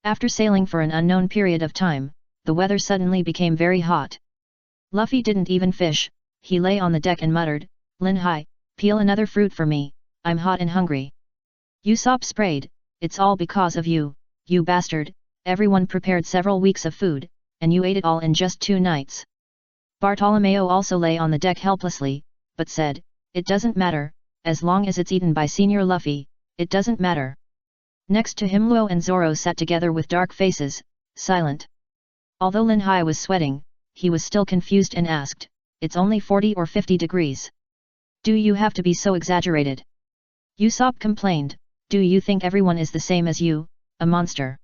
After sailing for an unknown period of time, the weather suddenly became very hot. Luffy didn't even fish, he lay on the deck and muttered, Lin Hai, peel another fruit for me, I'm hot and hungry. Usopp sprayed, it's all because of you, you bastard, everyone prepared several weeks of food, and you ate it all in just 2 nights. Bartolomeo also lay on the deck helplessly, but said, it doesn't matter, as long as it's eaten by Senior Luffy, it doesn't matter. Next to him Luo and Zoro sat together with dark faces, silent. Although Lin Hai was sweating, he was still confused and asked, it's only 40 or 50 degrees. Do you have to be so exaggerated? Usopp complained, do you think everyone is the same as you, a monster?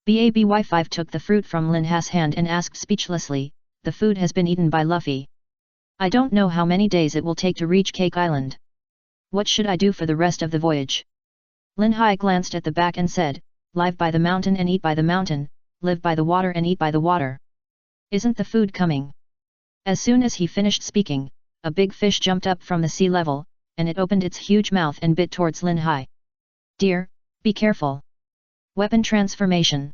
Baby5 took the fruit from Lin Hai's hand and asked speechlessly, the food has been eaten by Luffy. I don't know how many days it will take to reach Cake Island. What should I do for the rest of the voyage? Lin Hai glanced at the back and said, live by the mountain and eat by the mountain, live by the water and eat by the water. Isn't the food coming? As soon as he finished speaking, a big fish jumped up from the sea level, and it opened its huge mouth and bit towards Lin Hai. Dear, be careful. Weapon transformation.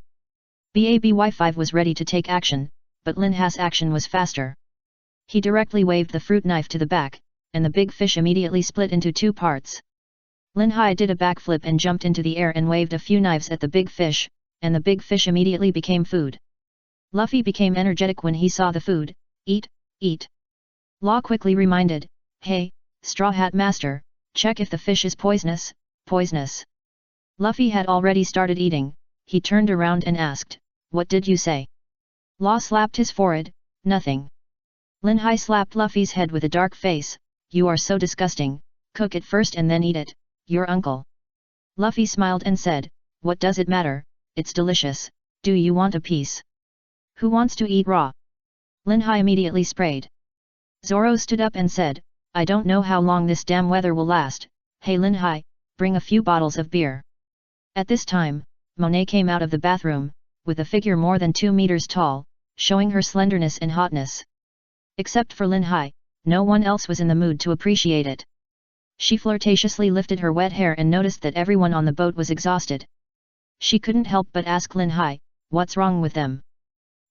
Baby5 was ready to take action, but Lin Hai's action was faster. He directly waved the fruit knife to the back, and the big fish immediately split into two parts. Lin Hai did a backflip and jumped into the air and waved a few knives at the big fish, and the big fish immediately became food. Luffy became energetic when he saw the food. Eat, eat. Law quickly reminded, hey, Straw Hat Master, check if the fish is poisonous, poisonous. Luffy had already started eating. He turned around and asked, what did you say? Law slapped his forehead, nothing. Lin Hai slapped Luffy's head with a dark face, you are so disgusting, cook it first and then eat it, your uncle. Luffy smiled and said, what does it matter, it's delicious, do you want a piece? Who wants to eat raw? Lin Hai immediately sprayed. Zoro stood up and said, I don't know how long this damn weather will last, hey Lin Hai, bring a few bottles of beer. At this time, Monet came out of the bathroom, with a figure more than 2 meters tall, showing her slenderness and hotness. Except for Lin Hai, no one else was in the mood to appreciate it. She flirtatiously lifted her wet hair and noticed that everyone on the boat was exhausted. She couldn't help but ask Lin Hai, what's wrong with them?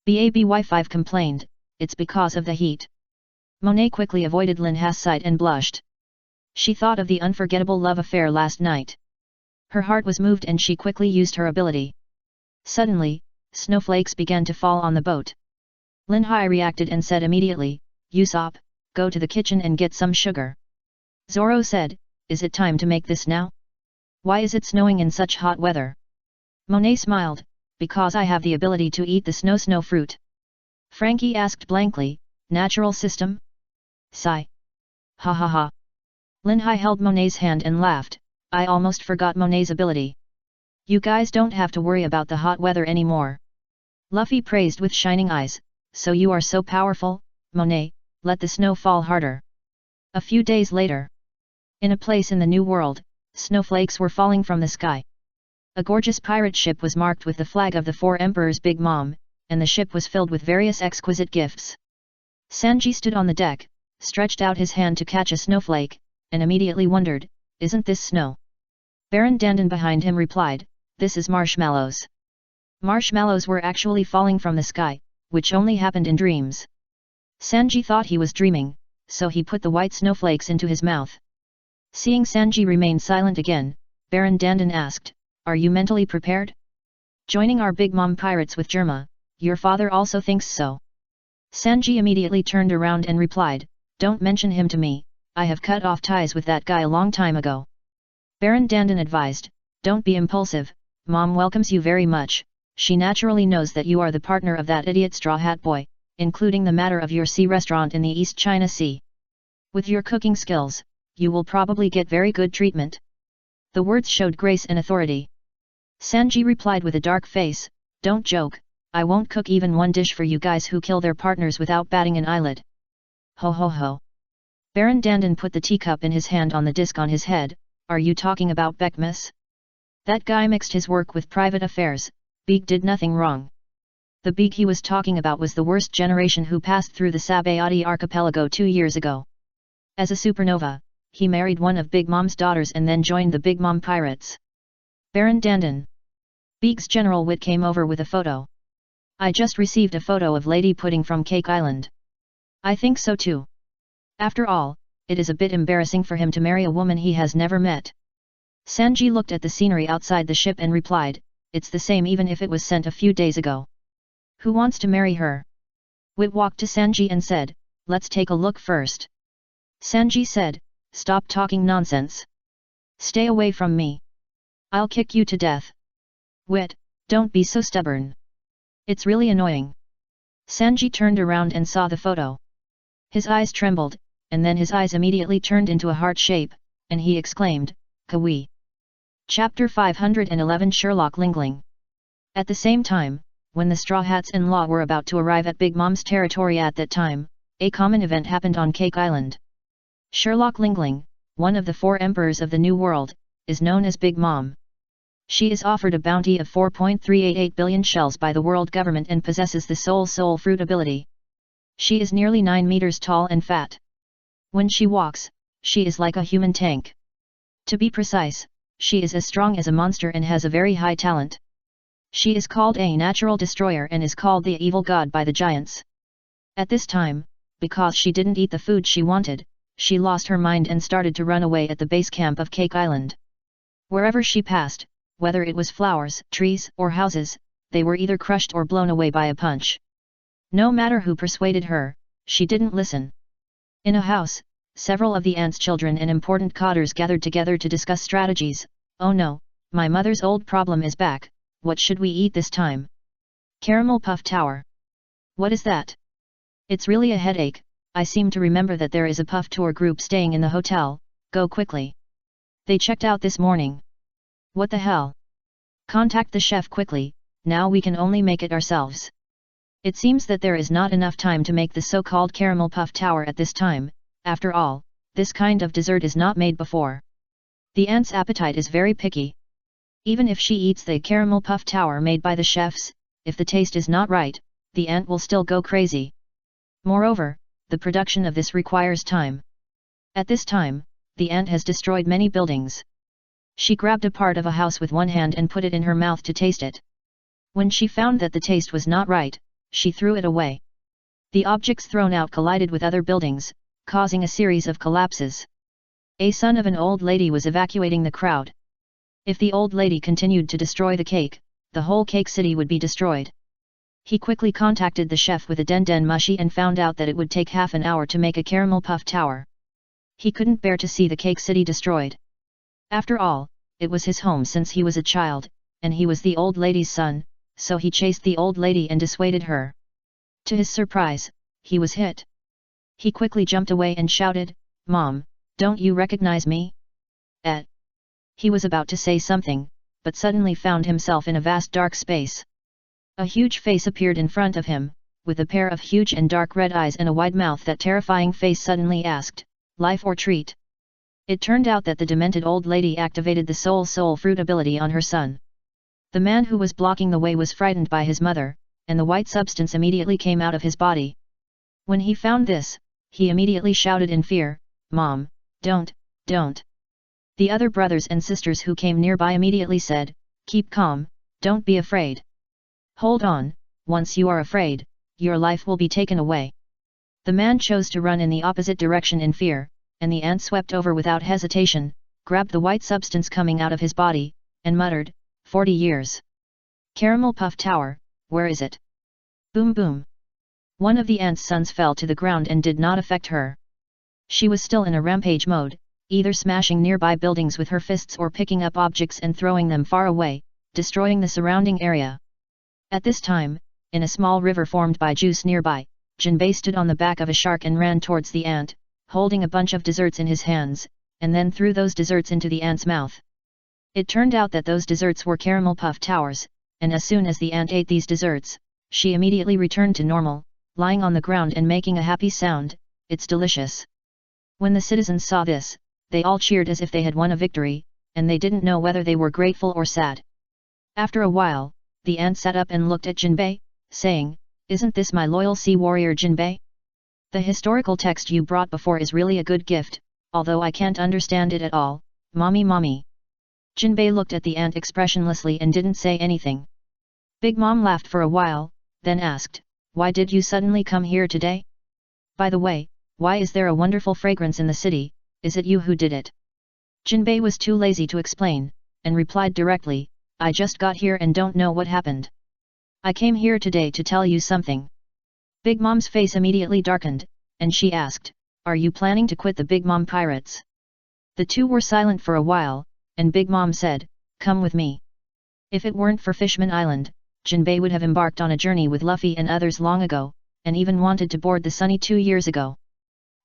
BABY5 complained, it's because of the heat. Monet quickly avoided Lin Hai's sight and blushed. She thought of the unforgettable love affair last night. Her heart was moved and she quickly used her ability. Suddenly, snowflakes began to fall on the boat. Lin Hai reacted and said immediately, Usopp, go to the kitchen and get some sugar. Zoro said, is it time to make this now? Why is it snowing in such hot weather? Monet smiled, because I have the ability to eat the snow fruit. Frankie asked blankly, natural system? Sigh. Ha ha ha. Lin Hai held Monet's hand and laughed, I almost forgot Monet's ability. You guys don't have to worry about the hot weather anymore. Luffy praised with shining eyes, so you are so powerful, Monet, let the snow fall harder. A few days later. In a place in the New World, snowflakes were falling from the sky. A gorgeous pirate ship was marked with the flag of the 4 Emperors Big Mom, and the ship was filled with various exquisite gifts. Sanji stood on the deck, stretched out his hand to catch a snowflake, and immediately wondered, isn't this snow? Baron Dandan behind him replied, this is marshmallows. Marshmallows were actually falling from the sky, which only happened in dreams. Sanji thought he was dreaming, so he put the white snowflakes into his mouth. Seeing Sanji remain silent again, Baron Dandan asked, are you mentally prepared? Joining our Big Mom pirates with Germa, your father also thinks so. Sanji immediately turned around and replied, don't mention him to me, I have cut off ties with that guy a long time ago. Baron Dandan advised, don't be impulsive, Mom welcomes you very much, she naturally knows that you are the partner of that idiot Straw Hat Boy, including the matter of your sea restaurant in the East China Sea. With your cooking skills, you will probably get very good treatment. The words showed grace and authority. Sanji replied with a dark face, don't joke, I won't cook even one dish for you guys who kill their partners without batting an eyelid. Ho ho ho. Baron Dandan put the teacup in his hand on the disc on his head, are you talking about Beckmas? That guy mixed his work with private affairs, Beak did nothing wrong. The Beak he was talking about was the worst generation who passed through the Sabayati archipelago 2 years ago. As a supernova, he married one of Big Mom's daughters and then joined the Big Mom pirates. Baron Dandan. Beak's general wit came over with a photo. I just received a photo of Lady Pudding from Cake Island. I think so too. After all, it is a bit embarrassing for him to marry a woman he has never met. Sanji looked at the scenery outside the ship and replied, it's the same even if it was sent a few days ago. Who wants to marry her? Wit walked to Sanji and said, let's take a look first. Sanji said, stop talking nonsense. Stay away from me. I'll kick you to death. Wit, don't be so stubborn. It's really annoying. Sanji turned around and saw the photo. His eyes trembled, and then his eyes immediately turned into a heart shape, and he exclaimed, Kawi. Chapter 511 Sherlock Lingling. At the same time, when the Straw Hats and Law were about to arrive at Big Mom's territory at that time, a common event happened on Cake Island. Sherlock Lingling, one of the 4 emperors of the New World, is known as Big Mom. She is offered a bounty of 4.388 billion shells by the world government and possesses the soul fruit ability. She is nearly 9 meters tall and fat. When she walks, she is like a human tank. To be precise, she is as strong as a monster and has a very high talent. She is called a natural destroyer and is called the evil god by the giants. At this time, because she didn't eat the food she wanted, she lost her mind and started to run away at the base camp of Cake Island. Wherever she passed, whether it was flowers, trees, or houses, they were either crushed or blown away by a punch. No matter who persuaded her, she didn't listen. In a house, several of the aunt's children and important cotters gathered together to discuss strategies. Oh no, my mother's old problem is back, what should we eat this time? Caramel Puff Tower. What is that? It's really a headache, I seem to remember that there is a puff tour group staying in the hotel, go quickly. They checked out this morning. What the hell? Contact the chef quickly, now we can only make it ourselves. It seems that there is not enough time to make the so-called Caramel Puff Tower at this time, after all, this kind of dessert is not made before. The aunt's appetite is very picky. Even if she eats the Caramel Puff Tower made by the chefs, if the taste is not right, the aunt will still go crazy. Moreover, the production of this requires time. At this time, the aunt has destroyed many buildings. She grabbed a part of a house with one hand and put it in her mouth to taste it. When she found that the taste was not right, she threw it away. The objects thrown out collided with other buildings, causing a series of collapses. A son of an old lady was evacuating the crowd. If the old lady continued to destroy the cake, the whole cake city would be destroyed. He quickly contacted the chef with a den mushi and found out that it would take half an hour to make a caramel puff tower. He couldn't bear to see the cake city destroyed. After all, it was his home since he was a child, and he was the old lady's son, so he chased the old lady and dissuaded her. To his surprise, he was hit. He quickly jumped away and shouted, "Mom, don't you recognize me?" He was about to say something, but suddenly found himself in a vast dark space. A huge face appeared in front of him, with a pair of huge and dark red eyes and a wide mouth. That terrifying face suddenly asked, "Life or treat?" It turned out that the demented old lady activated the soul fruit ability on her son. The man who was blocking the way was frightened by his mother, and the white substance immediately came out of his body. When he found this, he immediately shouted in fear, "Mom, don't!" The other brothers and sisters who came nearby immediately said, "Keep calm, don't be afraid. Hold on, once you are afraid, your life will be taken away." The man chose to run in the opposite direction in fear, and the ant swept over without hesitation, grabbed the white substance coming out of his body, and muttered, 40 years. Caramel Puff Tower, where is it? Boom boom. One of the ant's sons fell to the ground and did not affect her. She was still in a rampage mode, either smashing nearby buildings with her fists or picking up objects and throwing them far away, destroying the surrounding area. At this time, in a small river formed by juice nearby, Jinbei stood on the back of a shark and ran towards the ant, holding a bunch of desserts in his hands, and then threw those desserts into the ant's mouth. It turned out that those desserts were caramel puff towers, and as soon as the ant ate these desserts, she immediately returned to normal, lying on the ground and making a happy sound, "It's delicious." When the citizens saw this, they all cheered as if they had won a victory, and they didn't know whether they were grateful or sad. After a while, the ant sat up and looked at Jinbei, saying, "Isn't this my loyal sea warrior Jinbei? The historical text you brought before is really a good gift, although I can't understand it at all, mommy. Jinbei looked at the ant expressionlessly and didn't say anything. Big Mom laughed for a while, then asked, "Why did you suddenly come here today? By the way, why is there a wonderful fragrance in the city, is it you who did it?" Jinbei was too lazy to explain, and replied directly, "I just got here and don't know what happened. I came here today to tell you something." Big Mom's face immediately darkened, and she asked, "Are you planning to quit the Big Mom Pirates?" The two were silent for a while, and Big Mom said, "Come with me." If it weren't for Fishman Island, Jinbei would have embarked on a journey with Luffy and others long ago, and even wanted to board the Sunny 2 years ago.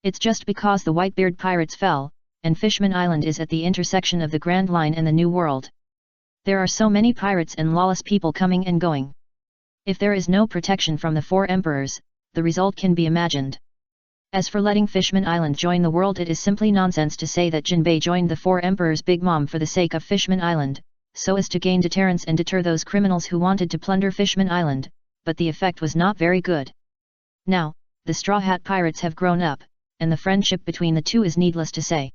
It's just because the Whitebeard pirates fell, and Fishman Island is at the intersection of the Grand Line and the New World. There are so many pirates and lawless people coming and going. If there is no protection from the 4 emperors, the result can be imagined. As for letting Fishman Island join the world, it is simply nonsense to say that Jinbei joined the 4 emperors' Big Mom for the sake of Fishman Island, so as to gain deterrence and deter those criminals who wanted to plunder Fishman Island, but the effect was not very good. Now, the Straw Hat Pirates have grown up, and the friendship between the two is needless to say.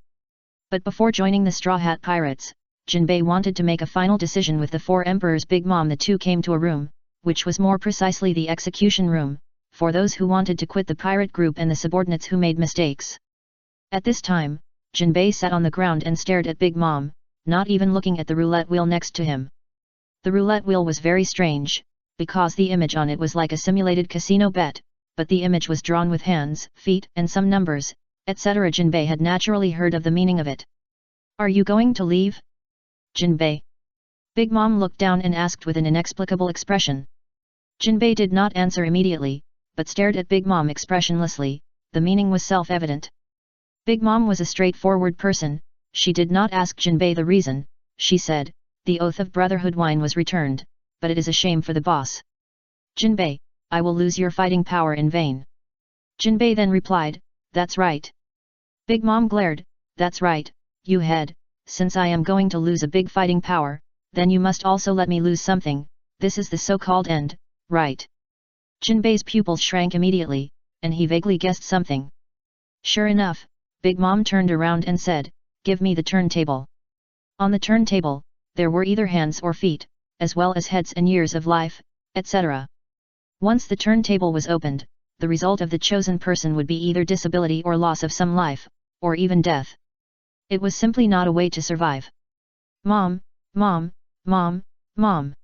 But before joining the Straw Hat Pirates, Jinbei wanted to make a final decision with the 4 emperors' Big Mom. The two came to a room, which was more precisely the execution room, for those who wanted to quit the pirate group and the subordinates who made mistakes. At this time, Jinbei sat on the ground and stared at Big Mom, not even looking at the roulette wheel next to him. The roulette wheel was very strange, because the image on it was like a simulated casino bet, but the image was drawn with hands, feet, and some numbers, etc. Jinbei had naturally heard of the meaning of it. Are you going to leave? Jinbei. Big Mom looked down and asked with an inexplicable expression. Jinbei did not answer immediately, but stared at Big Mom expressionlessly. The meaning was self-evident. Big Mom was a straightforward person, she did not ask Jinbei the reason. She said, the oath of brotherhood wine was returned, but it is a shame for the boss. Jinbei, I will lose your fighting power in vain. Jinbei then replied, that's right. Big Mom glared, that's right, you head, since I am going to lose a big fighting power, then you must also let me lose something, this is the so-called end, right? Jinbei's pupils shrank immediately, and he vaguely guessed something. Sure enough, Big Mom turned around and said, give me the turntable. On the turntable, there were either hands or feet, as well as heads and years of life, etc. Once the turntable was opened, the result of the chosen person would be either disability or loss of some life, or even death. It was simply not a way to survive. Mom, Mom, Mom, Mom.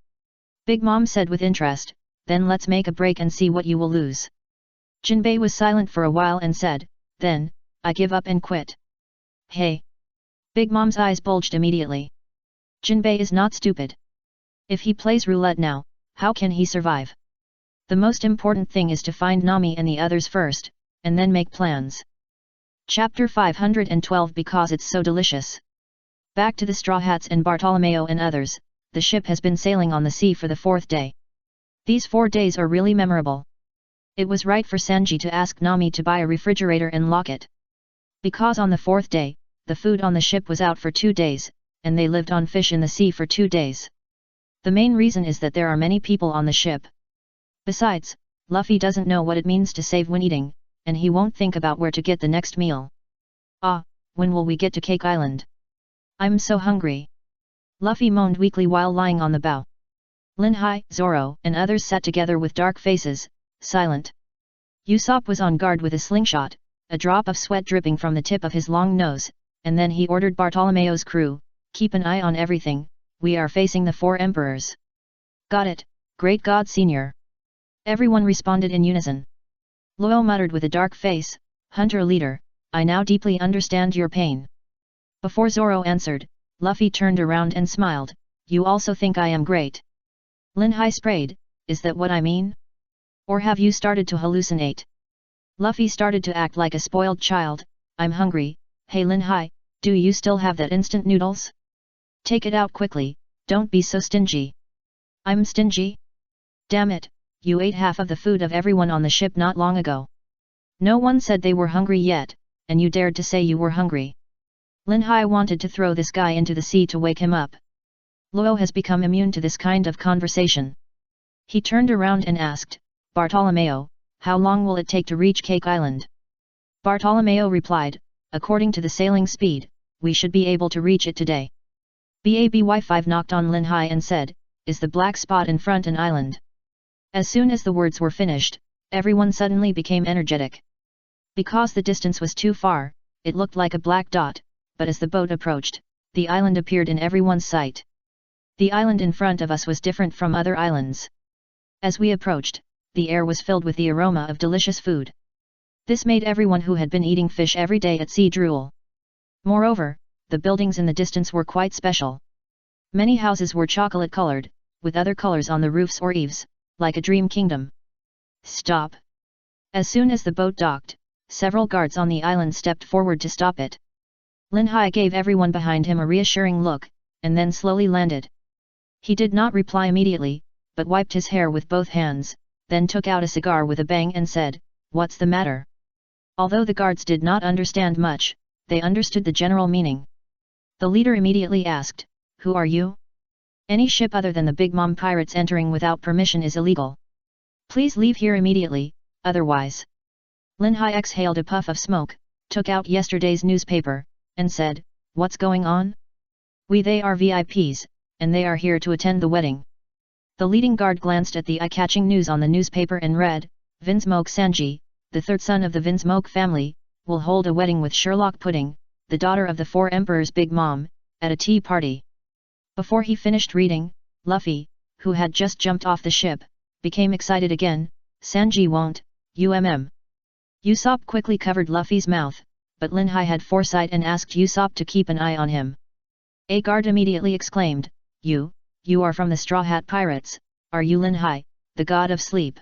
Big Mom said with interest, then let's make a break and see what you will lose. Jinbei was silent for a while and said, then, I give up and quit. Hey! Big Mom's eyes bulged immediately. Jinbei is not stupid. If he plays roulette now, how can he survive? The most important thing is to find Nami and the others first, and then make plans. Chapter 512 Because it's so delicious. Back to the Straw Hats and Bartolomeo and others, the ship has been sailing on the sea for the 4th day. These 4 days are really memorable. It was right for Sanji to ask Nami to buy a refrigerator and lock it. Because on the 4th day, the food on the ship was out for 2 days, and they lived on fish in the sea for 2 days. The main reason is that there are many people on the ship. Besides, Luffy doesn't know what it means to save when eating, and he won't think about where to get the next meal. Ah, when will we get to Cake Island? I'm so hungry. Luffy moaned weakly while lying on the bow. Linhai, Zoro, and others sat together with dark faces, silent. Usopp was on guard with a slingshot, a drop of sweat dripping from the tip of his long nose, and then he ordered Bartolomeo's crew, keep an eye on everything, we are facing the 4 emperors. Got it, great god senior. Everyone responded in unison. Luo muttered with a dark face, Hunter leader, I now deeply understand your pain. Before Zoro answered, Luffy turned around and smiled, you also think I am great. Linhai sprayed, is that what I mean? Or have you started to hallucinate? Luffy started to act like a spoiled child, I'm hungry, hey Linhai, do you still have that instant noodles? Take it out quickly, don't be so stingy. I'm stingy? Damn it, you ate half of the food of everyone on the ship not long ago. No one said they were hungry yet, and you dared to say you were hungry. Linhai wanted to throw this guy into the sea to wake him up. Luo has become immune to this kind of conversation. He turned around and asked, Bartolomeo, how long will it take to reach Cake Island? Bartolomeo replied, according to the sailing speed, we should be able to reach it today. BABY5 knocked on Linhai and said, is the black spot in front an island? As soon as the words were finished, everyone suddenly became energetic. Because the distance was too far, it looked like a black dot, but as the boat approached, the island appeared in everyone's sight. The island in front of us was different from other islands. As we approached, the air was filled with the aroma of delicious food. This made everyone who had been eating fish every day at sea drool. Moreover, the buildings in the distance were quite special. Many houses were chocolate-colored, with other colors on the roofs or eaves, like a dream kingdom. Stop! As soon as the boat docked, several guards on the island stepped forward to stop it. Linhai gave everyone behind him a reassuring look, and then slowly landed. He did not reply immediately, but wiped his hair with both hands, then took out a cigar with a bang and said, what's the matter? Although the guards did not understand much, they understood the general meaning. The leader immediately asked, who are you? Any ship other than the Big Mom pirates entering without permission is illegal. Please leave here immediately, otherwise. Linhai exhaled a puff of smoke, took out yesterday's newspaper, and said, what's going on? They are VIPs, and they are here to attend the wedding. The leading guard glanced at the eye-catching news on the newspaper and read, Vinsmoke Sanji, the third son of the Vinsmoke family, will hold a wedding with Sherlock Pudding, the daughter of the 4 Emperors' Big Mom, at a tea party. Before he finished reading, Luffy, who had just jumped off the ship, became excited again. Sanji won't, Usopp quickly covered Luffy's mouth, but Lin Hai had foresight and asked Usopp to keep an eye on him. A guard immediately exclaimed, You are from the Straw Hat Pirates, are you Lin Hai, the god of sleep?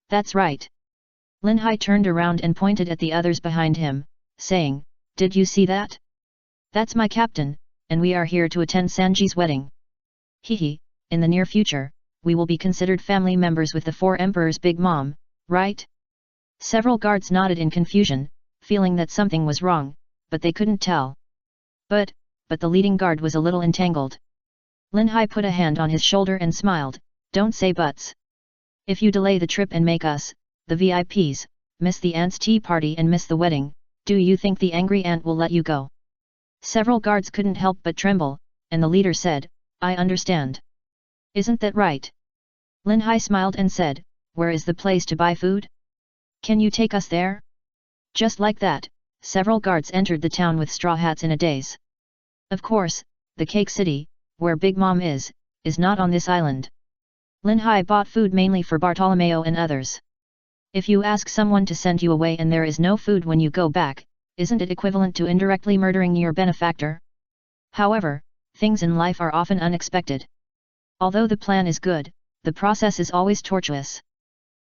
That's right. Lin Hai turned around and pointed at the others behind him, saying, Did you see that? That's my captain, and we are here to attend Sanji's wedding. Hehe, in the near future, we will be considered family members with the 4 Emperors' Big Mom, right? Several guards nodded in confusion, feeling that something was wrong, but they couldn't tell. But the leading guard was a little entangled. Lin Hai put a hand on his shoulder and smiled, Don't say buts. If you delay the trip and make us, the VIPs, miss the ant's tea party and miss the wedding, do you think the angry ant will let you go? Several guards couldn't help but tremble, and the leader said, I understand. Isn't that right? Lin Hai smiled and said, Where is the place to buy food? Can you take us there? Just like that, several guards entered the town with straw hats in a daze. Of course, the Cake City, where Big Mom is not on this island. Lin Hai bought food mainly for Bartolomeo and others. If you ask someone to send you away and there is no food when you go back, isn't it equivalent to indirectly murdering your benefactor? However, things in life are often unexpected. Although the plan is good, the process is always tortuous.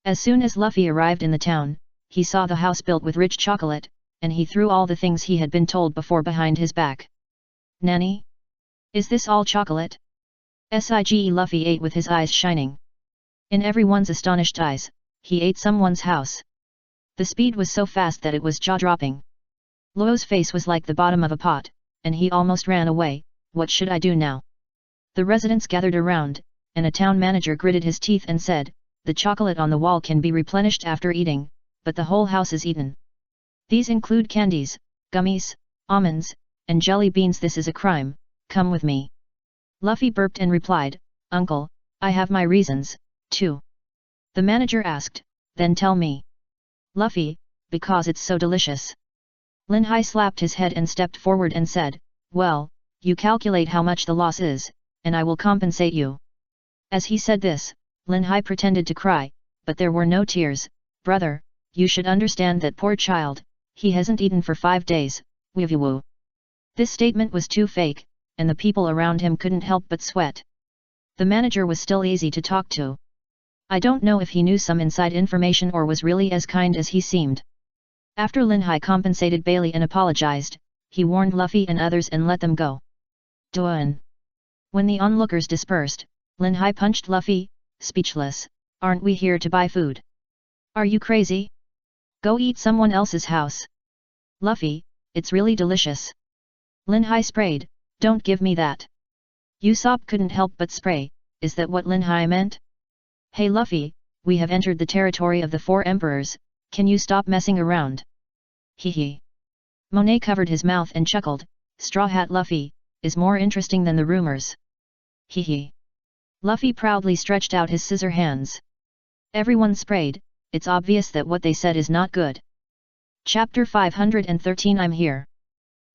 As soon as Luffy arrived in the town, he saw the house built with rich chocolate, and he threw all the things he had been told before behind his back. Nanny? Is this all chocolate? Sige Luffy ate with his eyes shining. In everyone's astonished eyes, he ate someone's house. The speed was so fast that it was jaw-dropping. Luo's face was like the bottom of a pot, and he almost ran away. What should I do now? The residents gathered around, and a town manager gritted his teeth and said, The chocolate on the wall can be replenished after eating, but the whole house is eaten. These include candies, gummies, almonds, and jelly beans. This is a crime, come with me. Luffy burped and replied, Uncle, I have my reasons, too. The manager asked, Then tell me. Luffy, because it's so delicious. Lin Hai slapped his head and stepped forward and said, Well, you calculate how much the loss is, and I will compensate you. As he said this, Lin Hai pretended to cry, but there were no tears. Brother, you should understand that poor child, he hasn't eaten for 5 days, woo. This statement was too fake, and the people around him couldn't help but sweat. The manager was still easy to talk to. I don't know if he knew some inside information or was really as kind as he seemed. After Lin Hai compensated Bailey and apologized, he warned Luffy and others and let them go. Duan. When the onlookers dispersed, Lin Hai punched Luffy, speechless, Aren't we here to buy food? Are you crazy? Go eat someone else's house. Luffy, it's really delicious. Lin Hai sprayed, Don't give me that. Usopp couldn't help but spray, Is that what Lin Hai meant? Hey Luffy, we have entered the territory of the 4 Emperors, can you stop messing around? Hehe. Monet covered his mouth and chuckled, Straw Hat Luffy, is more interesting than the rumors. Hehe. Luffy proudly stretched out his scissor hands. Everyone sprayed, it's obvious that what they said is not good. Chapter 513 I'm here.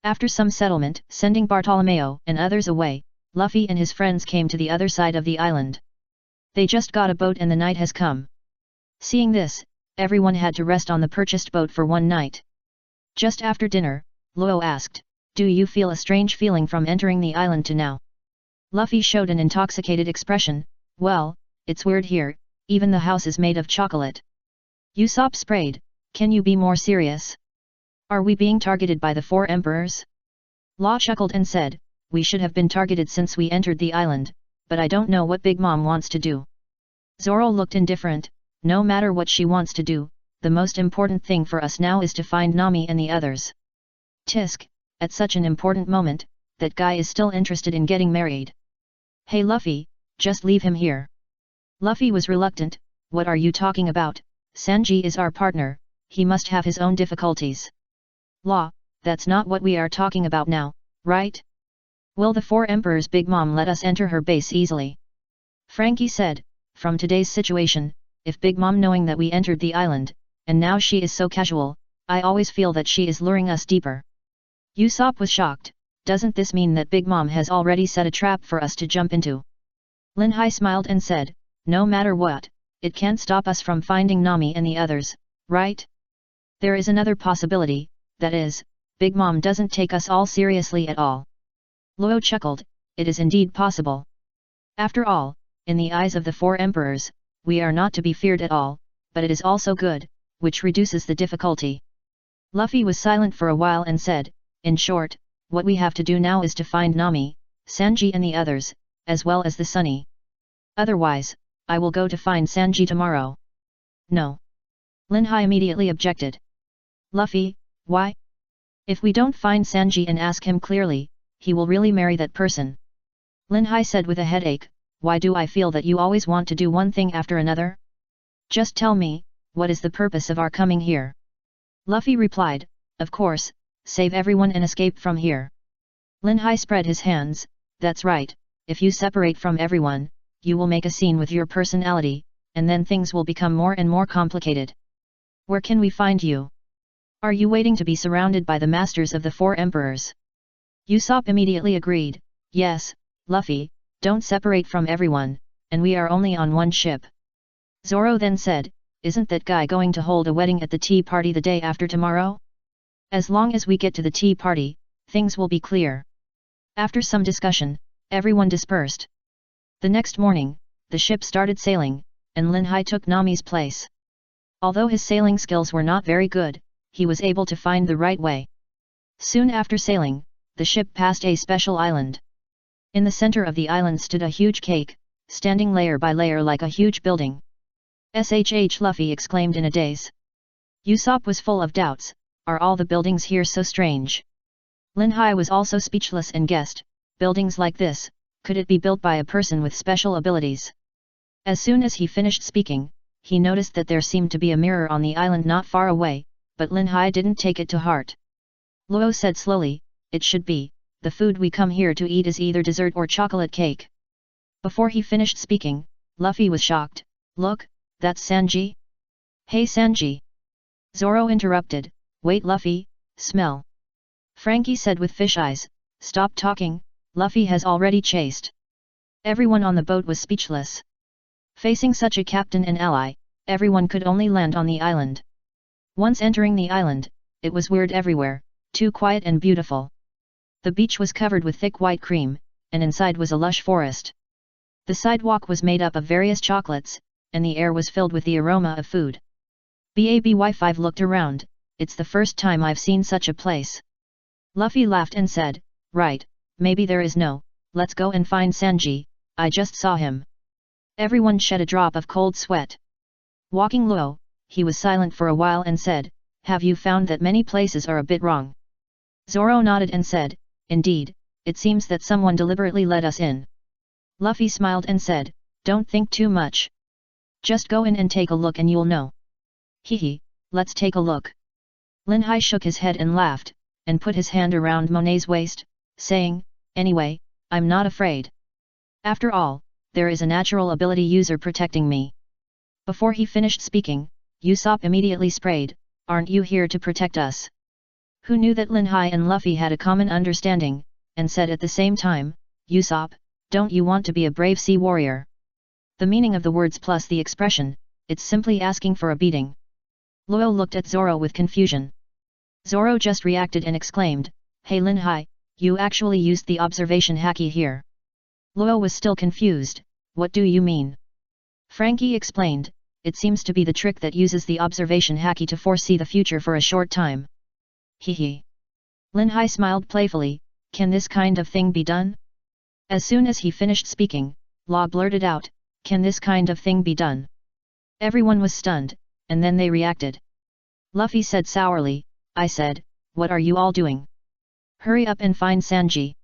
After some settlement, sending Bartolomeo and others away, Luffy and his friends came to the other side of the island. They just got a boat and the night has come. Seeing this, everyone had to rest on the purchased boat for one night. Just after dinner, Luo asked, Do you feel a strange feeling from entering the island to now? Luffy showed an intoxicated expression, Well, it's weird here, even the house is made of chocolate. Usopp sprayed, Can you be more serious? Are we being targeted by the 4 Emperors? Law chuckled and said, We should have been targeted since we entered the island, but I don't know what Big Mom wants to do. Zoro looked indifferent, No matter what she wants to do, the most important thing for us now is to find Nami and the others. Tisk, at such an important moment, that guy is still interested in getting married. Hey Luffy, just leave him here. Luffy was reluctant, What are you talking about? Sanji is our partner, he must have his own difficulties. Law, that's not what we are talking about now, right? Will the 4 Emperors' Big Mom let us enter her base easily? Frankie said, From today's situation, if Big Mom knowing that we entered the island, and now she is so casual, I always feel that she is luring us deeper. Usopp was shocked. Doesn't this mean that Big Mom has already set a trap for us to jump into? Lin Hai smiled and said, no matter what, it can't stop us from finding Nami and the others, right? There is another possibility, that is, Big Mom doesn't take us all seriously at all. Luo chuckled, it is indeed possible. After all, in the eyes of the four emperors, we are not to be feared at all, but it is also good, which reduces the difficulty. Luffy was silent for a while and said, in short, what we have to do now is to find Nami, Sanji and the others, as well as the Sunny. Otherwise, I will go to find Sanji tomorrow. No. Lin Hai immediately objected. Luffy, why? If we don't find Sanji and ask him clearly, he will really marry that person. Lin Hai said with a headache, why do I feel that you always want to do one thing after another? Just tell me, what is the purpose of our coming here? Luffy replied, of course, save everyone and escape from here. Lin Hai spread his hands, that's right, if you separate from everyone, you will make a scene with your personality, and then things will become more and more complicated. Where can we find you? Are you waiting to be surrounded by the masters of the four emperors? Usopp immediately agreed, yes, Luffy, don't separate from everyone, and we are only on one ship. Zoro then said, isn't that guy going to hold a wedding at the tea party the day after tomorrow? As long as we get to the tea party, things will be clear. After some discussion, everyone dispersed. The next morning, the ship started sailing, and Lin Hai took Nami's place. Although his sailing skills were not very good, he was able to find the right way. Soon after sailing, the ship passed a special island. In the center of the island stood a huge cake, standing layer by layer like a huge building. SHH Luffy exclaimed in a daze. Usopp was full of doubts, are all the buildings here so strange? Lin Hai was also speechless and guessed, buildings like this, could it be built by a person with special abilities? As soon as he finished speaking, he noticed that there seemed to be a mirror on the island not far away, but Lin Hai didn't take it to heart. Luo said slowly, it should be, the food we come here to eat is either dessert or chocolate cake. Before he finished speaking, Luffy was shocked, look, that's Sanji? Hey Sanji! Zoro interrupted, wait Luffy, smell. Frankie said with fish eyes, stop talking, Luffy has already chased. Everyone on the boat was speechless. Facing such a captain and ally, everyone could only land on the island. Once entering the island, it was weird everywhere, too quiet and beautiful. The beach was covered with thick white cream, and inside was a lush forest. The sidewalk was made up of various chocolates, and the air was filled with the aroma of food. BABY5 looked around, it's the first time I've seen such a place. Luffy laughed and said, right, maybe there is no, let's go and find Sanji, I just saw him. Everyone shed a drop of cold sweat. Walking low, he was silent for a while and said, have you found that many places are a bit wrong? Zoro nodded and said, indeed, it seems that someone deliberately let us in. Luffy smiled and said, don't think too much. Just go in and take a look and you'll know. Hehe, let's take a look. Lin Hai shook his head and laughed, and put his hand around Monet's waist, saying, anyway, I'm not afraid. After all, there is a natural ability user protecting me. Before he finished speaking, Usopp immediately sprayed, aren't you here to protect us? Who knew that Lin Hai and Luffy had a common understanding, and said at the same time, Usopp, don't you want to be a brave sea warrior? The meaning of the words plus the expression, it's simply asking for a beating. Luo looked at Zoro with confusion. Zoro just reacted and exclaimed, hey Lin Hai, you actually used the observation haki here. Luo was still confused, what do you mean? Frankie explained, it seems to be the trick that uses the observation haki to foresee the future for a short time. Hehe. Lin Hai smiled playfully, can this kind of thing be done? As soon as he finished speaking, Law blurted out, can this kind of thing be done? Everyone was stunned, and then they reacted. Luffy said sourly, I said, what are you all doing? Hurry up and find Sanji.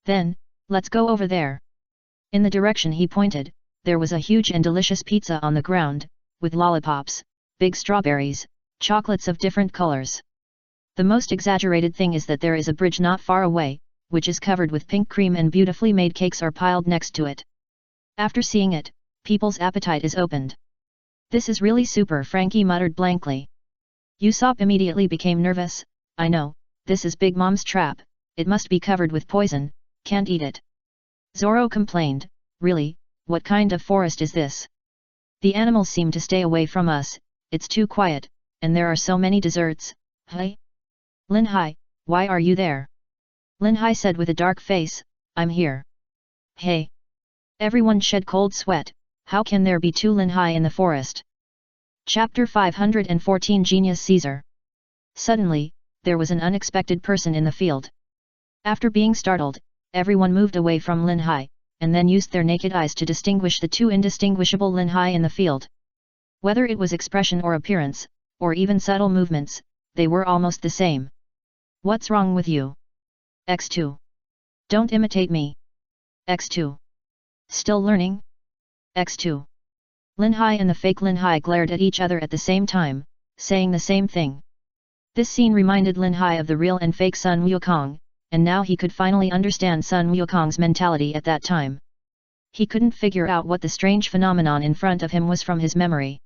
Then, let's go over there. In the direction he pointed, there was a huge and delicious pizza on the ground, with lollipops, big strawberries, chocolates of different colors. The most exaggerated thing is that there is a bridge not far away, which is covered with pink cream and beautifully made cakes are piled next to it. After seeing it, people's appetite is opened. This is really super, Frankie muttered blankly. Usopp immediately became nervous. I know, this is Big Mom's trap, it must be covered with poison, can't eat it. Zoro complained, really, what kind of forest is this? The animals seem to stay away from us, it's too quiet, and there are so many deserts. Hey? Lin Hai, why are you there? Lin Hai said with a dark face, I'm here. Hey! Everyone shed cold sweat, how can there be two Lin Hai in the forest? Chapter 514 Genius Caesar. Suddenly, there was an unexpected person in the field. After being startled, everyone moved away from Lin Hai, and then used their naked eyes to distinguish the two indistinguishable Lin Hai in the field. Whether it was expression or appearance, or even subtle movements, they were almost the same. What's wrong with you? X2. Don't imitate me. X2. Still learning? X2. Lin Hai and the fake Lin Hai glared at each other at the same time, saying the same thing. This scene reminded Lin Hai of the real and fake Sun Wukong, and now he could finally understand Sun Wukong's mentality at that time. He couldn't figure out what the strange phenomenon in front of him was from his memory.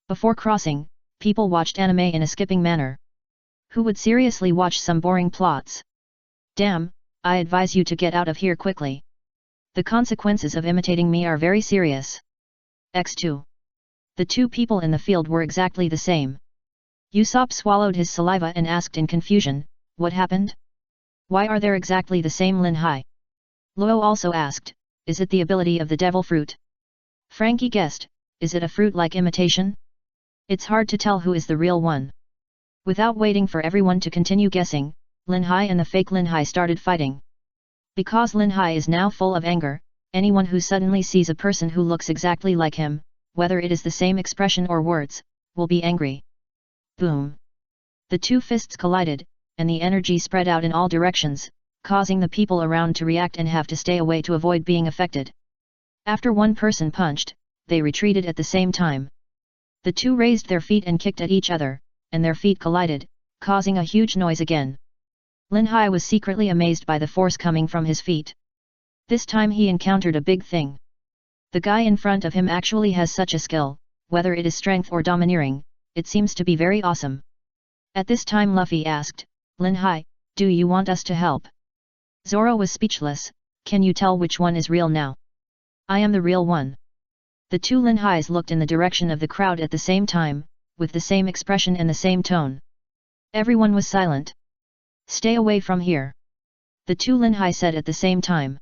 Before crossing, people watched anime in a skipping manner. Who would seriously watch some boring plots? Damn, I advise you to get out of here quickly. The consequences of imitating me are very serious. X2. The two people in the field were exactly the same. Usopp swallowed his saliva and asked in confusion, what happened? Why are there exactly the same Lin Hai? Luo also asked, is it the ability of the devil fruit? Frankie guessed, is it a fruit-like imitation? It's hard to tell who is the real one. Without waiting for everyone to continue guessing, Lin Hai and the fake Lin Hai started fighting. Because Lin Hai is now full of anger, anyone who suddenly sees a person who looks exactly like him, whether it is the same expression or words, will be angry. Boom! The two fists collided, and the energy spread out in all directions, causing the people around to react and have to stay away to avoid being affected. After one person punched, they retreated at the same time. The two raised their feet and kicked at each other, and their feet collided, causing a huge noise again. Lin Hai was secretly amazed by the force coming from his feet. This time he encountered a big thing. The guy in front of him actually has such a skill, whether it is strength or domineering, it seems to be very awesome. At this time Luffy asked, Lin Hai, do you want us to help? Zoro was speechless, can you tell which one is real now? I am the real one. The two Lin Hais looked in the direction of the crowd at the same time, with the same expression and the same tone. Everyone was silent. Stay away from here. The two Lin Hai said at the same time.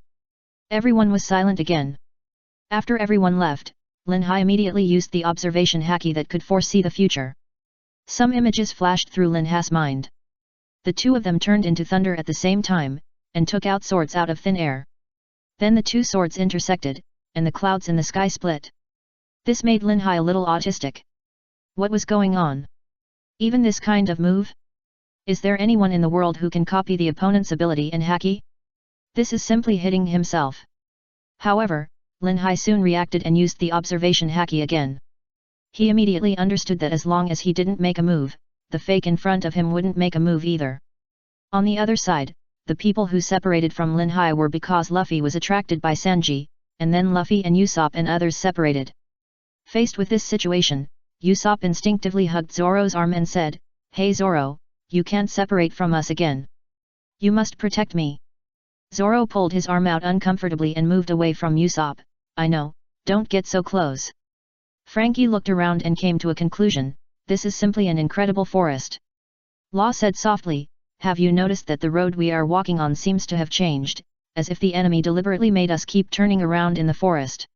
Everyone was silent again. After everyone left, Lin Hai immediately used the observation haki that could foresee the future. Some images flashed through Lin Hai's mind. The two of them turned into thunder at the same time, and took out swords out of thin air. Then the two swords intersected, and the clouds in the sky split. This made Lin Hai a little autistic. What was going on? Even this kind of move? Is there anyone in the world who can copy the opponent's ability and haki? This is simply hitting himself. However, Lin Hai soon reacted and used the observation haki again. He immediately understood that as long as he didn't make a move, the fake in front of him wouldn't make a move either. On the other side, the people who separated from Lin Hai were because Luffy was attracted by Sanji, and then Luffy and Usopp and others separated. Faced with this situation, Usopp instinctively hugged Zoro's arm and said, Hey Zoro, you can't separate from us again. You must protect me. Zoro pulled his arm out uncomfortably and moved away from Usopp. I know, don't get so close. Frankie looked around and came to a conclusion, this is simply an incredible forest. Law said softly, have you noticed that the road we are walking on seems to have changed, as if the enemy deliberately made us keep turning around in the forest?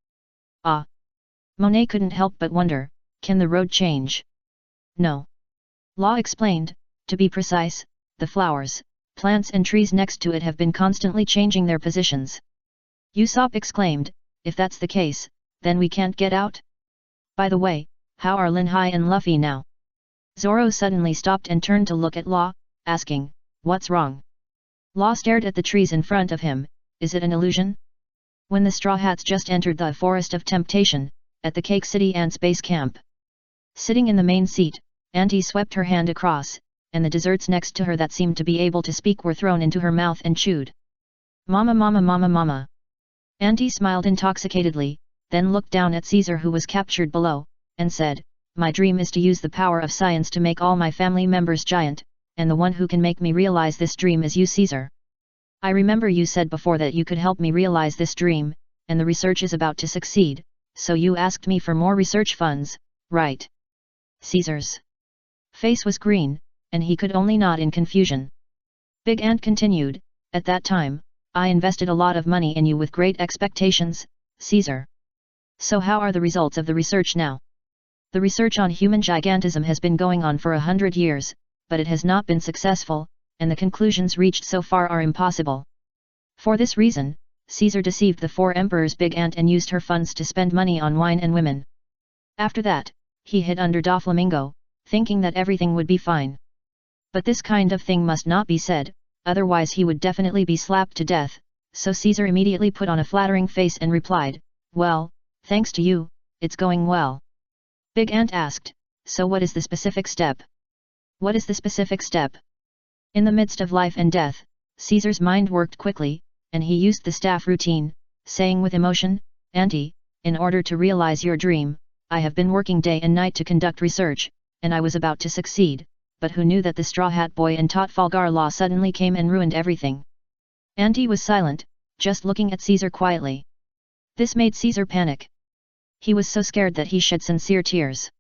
Ah! Monet couldn't help but wonder, can the road change? No. Law explained, to be precise, the flowers, plants and trees next to it have been constantly changing their positions. Usopp exclaimed, if that's the case, then we can't get out? By the way, how are Lin Hai and Luffy now? Zoro suddenly stopped and turned to look at Law, asking, what's wrong? Law stared at the trees in front of him, is it an illusion? When the Straw Hats just entered the Forest of Temptation, at the Cake City Ants base camp. Sitting in the main seat, Auntie swept her hand across, and the desserts next to her that seemed to be able to speak were thrown into her mouth and chewed. Mama mama mama mama. Auntie smiled intoxicatedly, then looked down at Caesar who was captured below, and said, my dream is to use the power of science to make all my family members giant, and the one who can make me realize this dream is you, Caesar. I remember you said before that you could help me realize this dream, and the research is about to succeed, so you asked me for more research funds, right? Caesar's face was green, and he could only nod in confusion. Big Ant continued, at that time, I invested a lot of money in you with great expectations, Caesar. So how are the results of the research now? The research on human gigantism has been going on for 100 years, but it has not been successful, and the conclusions reached so far are impossible. For this reason, Caesar deceived the 4 emperors Big Ant and used her funds to spend money on wine and women. After that, he hid under Doflamingo, thinking that everything would be fine. But this kind of thing must not be said, otherwise he would definitely be slapped to death, so Caesar immediately put on a flattering face and replied, well, thanks to you, it's going well. Big Ant asked, so what is the specific step? What is the specific step? In the midst of life and death, Caesar's mind worked quickly, and he used the staff routine, saying with emotion, Auntie, in order to realize your dream, I have been working day and night to conduct research, and I was about to succeed, but who knew that the Straw Hat Boy and Trafalgar Law suddenly came and ruined everything? Auntie was silent, just looking at Caesar quietly. This made Caesar panic. He was so scared that he shed sincere tears.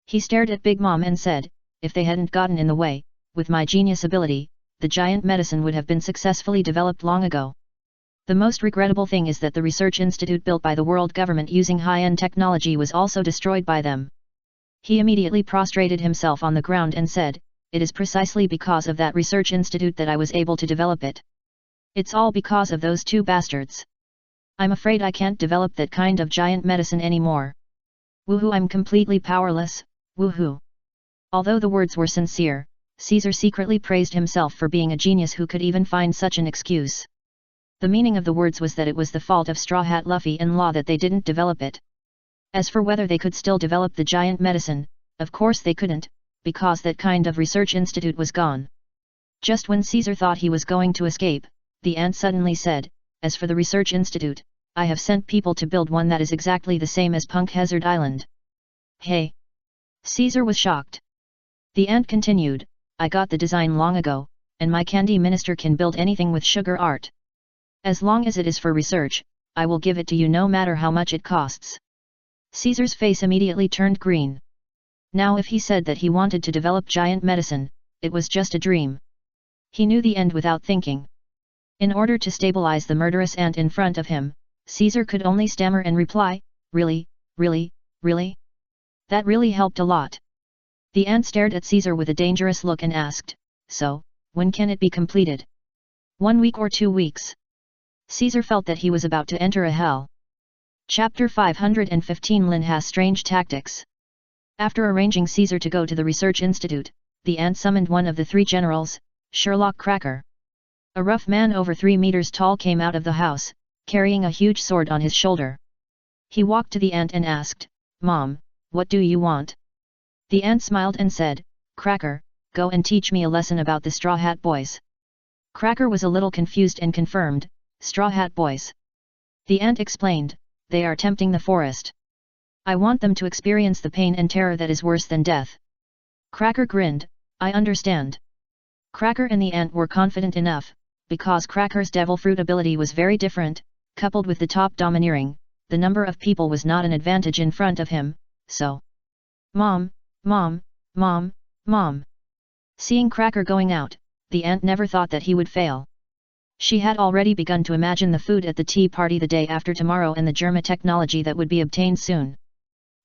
He stared at Big Mom and said, if they hadn't gotten in the way, with my genius ability, the giant medicine would have been successfully developed long ago. The most regrettable thing is that the research institute built by the world government using high-end technology was also destroyed by them. He immediately prostrated himself on the ground and said, it is precisely because of that research institute that I was able to develop it. It's all because of those 2 bastards. I'm afraid I can't develop that kind of giant medicine anymore. Woohoo, I'm completely powerless, woohoo. Although the words were sincere, Caesar secretly praised himself for being a genius who could even find such an excuse. The meaning of the words was that it was the fault of Straw Hat Luffy and Law that they didn't develop it. As for whether they could still develop the giant medicine, of course they couldn't, because that kind of research institute was gone. Just when Caesar thought he was going to escape, the ant suddenly said, as for the research institute, I have sent people to build one that is exactly the same as Punk Hazard Island. Hey! Caesar was shocked. The ant continued, I got the design long ago, and my candy minister can build anything with sugar art. As long as it is for research, I will give it to you no matter how much it costs. Caesar's face immediately turned green. Now if he said that he wanted to develop giant medicine, it was just a dream. He knew the end without thinking. In order to stabilize the murderous ant in front of him, Caesar could only stammer and reply, really, really, really? That really helped a lot. The ant stared at Caesar with a dangerous look and asked, so, when can it be completed? 1 week or 2 weeks? Caesar felt that he was about to enter a hell. Chapter 515 Lin has strange tactics. After arranging Caesar to go to the research institute, the ant summoned one of the 3 generals, Sherlock Cracker. A rough man over 3 meters tall came out of the house, carrying a huge sword on his shoulder. He walked to the ant and asked, Mom, what do you want? The ant smiled and said, Cracker, go and teach me a lesson about the Straw Hat Boys. Cracker was a little confused and confirmed, Straw Hat Boys. The ant explained, they are tempting the forest. I want them to experience the pain and terror that is worse than death. Cracker grinned, I understand. Cracker and the ant were confident enough, because Cracker's devil fruit ability was very different, coupled with the top domineering, the number of people was not an advantage in front of him, so. Mom, Mom, Mom, Mom. Seeing Cracker going out, the ant never thought that he would fail. She had already begun to imagine the food at the tea party the day after tomorrow and the Germa technology that would be obtained soon.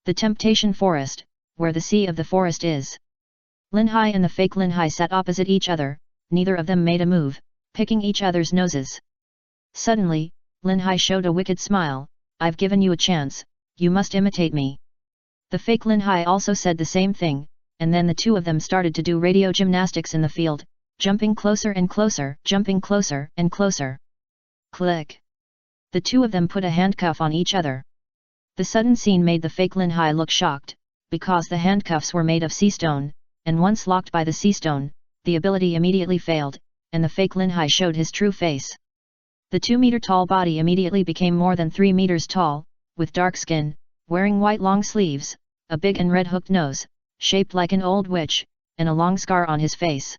The Temptation Forest, where the sea of the forest is. Lin Hai and the fake Lin Hai sat opposite each other, neither of them made a move, picking each other's noses. Suddenly, Lin Hai showed a wicked smile, I've given you a chance, you must imitate me. The fake Lin Hai also said the same thing, and then the 2 of them started to do radio gymnastics in the field, jumping closer and closer, jumping closer and closer. Click! The 2 of them put a handcuff on each other. The sudden scene made the fake Lin Hai look shocked, because the handcuffs were made of sea stone, and once locked by the sea stone, the ability immediately failed, and the fake Lin Hai showed his true face. The 2-meter-tall body immediately became more than 3 meters tall, with dark skin, wearing white long sleeves, a big and red hooked nose, shaped like an old witch, and a long scar on his face.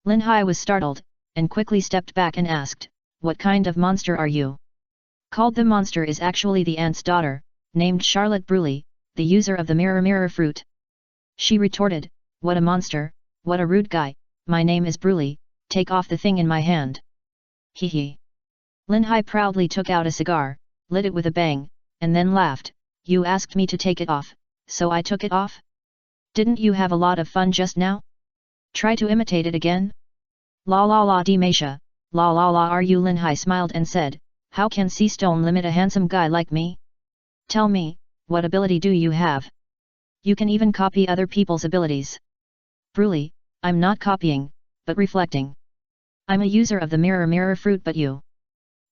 Lin Hai was startled, and quickly stepped back and asked, "What kind of monster are you?" Called the monster is actually the aunt's daughter, named Charlotte Bruley, the user of the mirror fruit. She retorted, "What a monster, what a rude guy, my name is Bruley, take off the thing in my hand." Hee hee. Lin Hai proudly took out a cigar, lit it with a bang, and then laughed, "You asked me to take it off, so I took it off? Didn't you have a lot of fun just now? Try to imitate it again? La la la Demasha, la la la are you?" Lin Hai smiled and said, "How can sea stone limit a handsome guy like me? Tell me, what ability do you have? You can even copy other people's abilities." "Bruley, I'm not copying, but reflecting. I'm a user of the mirror fruit but you."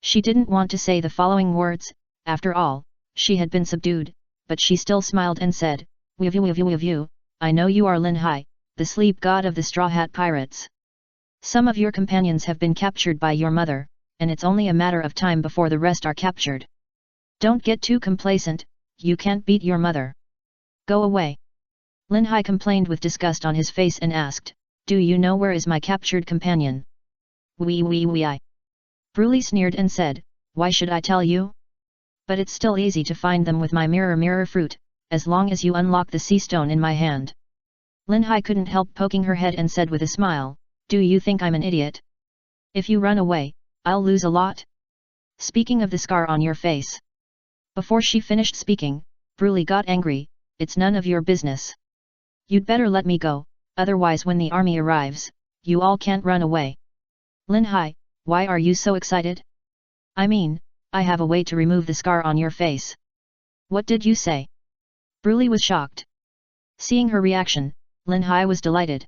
She didn't want to say the following words, after all, she had been subdued, but she still smiled and said, "With you, I know you are Lin Hai, the sleep god of the Straw Hat Pirates. Some of your companions have been captured by your mother, and it's only a matter of time before the rest are captured. Don't get too complacent, you can't beat your mother. Go away." Lin Hai complained with disgust on his face and asked, "Do you know where is my captured companion?" "I." Bruley sneered and said, "Why should I tell you? But it's still easy to find them with my mirror fruit, as long as you unlock the sea stone in my hand." Lin Hai couldn't help poking her head and said with a smile, "Do you think I'm an idiot? If you run away, I'll lose a lot. Speaking of the scar on your face." Before she finished speaking, Bruley got angry, "It's none of your business. You'd better let me go, otherwise when the army arrives, you all can't run away." "Lin Hai, why are you so excited? I mean, I have a way to remove the scar on your face." "What did you say?" Bruley was shocked. Seeing her reaction, Lin Hai was delighted.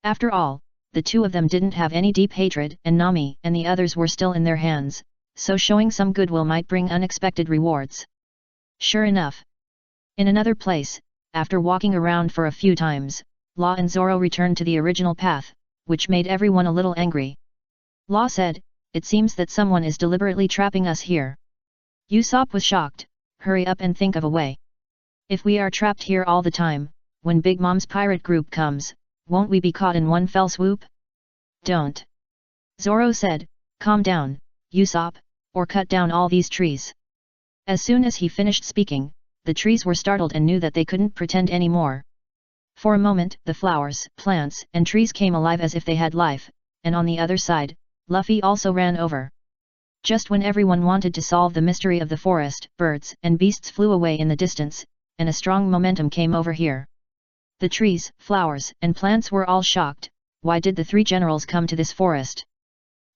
After all, the two of them didn't have any deep hatred and Nami and the others were still in their hands, so showing some goodwill might bring unexpected rewards. Sure enough. In another place, after walking around for a few times, Law and Zoro returned to the original path, which made everyone a little angry. Law said, "It seems that someone is deliberately trapping us here." Usopp was shocked, "Hurry up and think of a way. If we are trapped here all the time, when Big Mom's pirate group comes, won't we be caught in one fell swoop?" "Don't." Zoro said, "Calm down, Usopp, or cut down all these trees." As soon as he finished speaking, the trees were startled and knew that they couldn't pretend anymore. For a moment the flowers, plants and trees came alive as if they had life, and on the other side, Luffy also ran over. Just when everyone wanted to solve the mystery of the forest, birds and beasts flew away in the distance, and a strong momentum came over here. The trees, flowers and plants were all shocked. Why did the three generals come to this forest?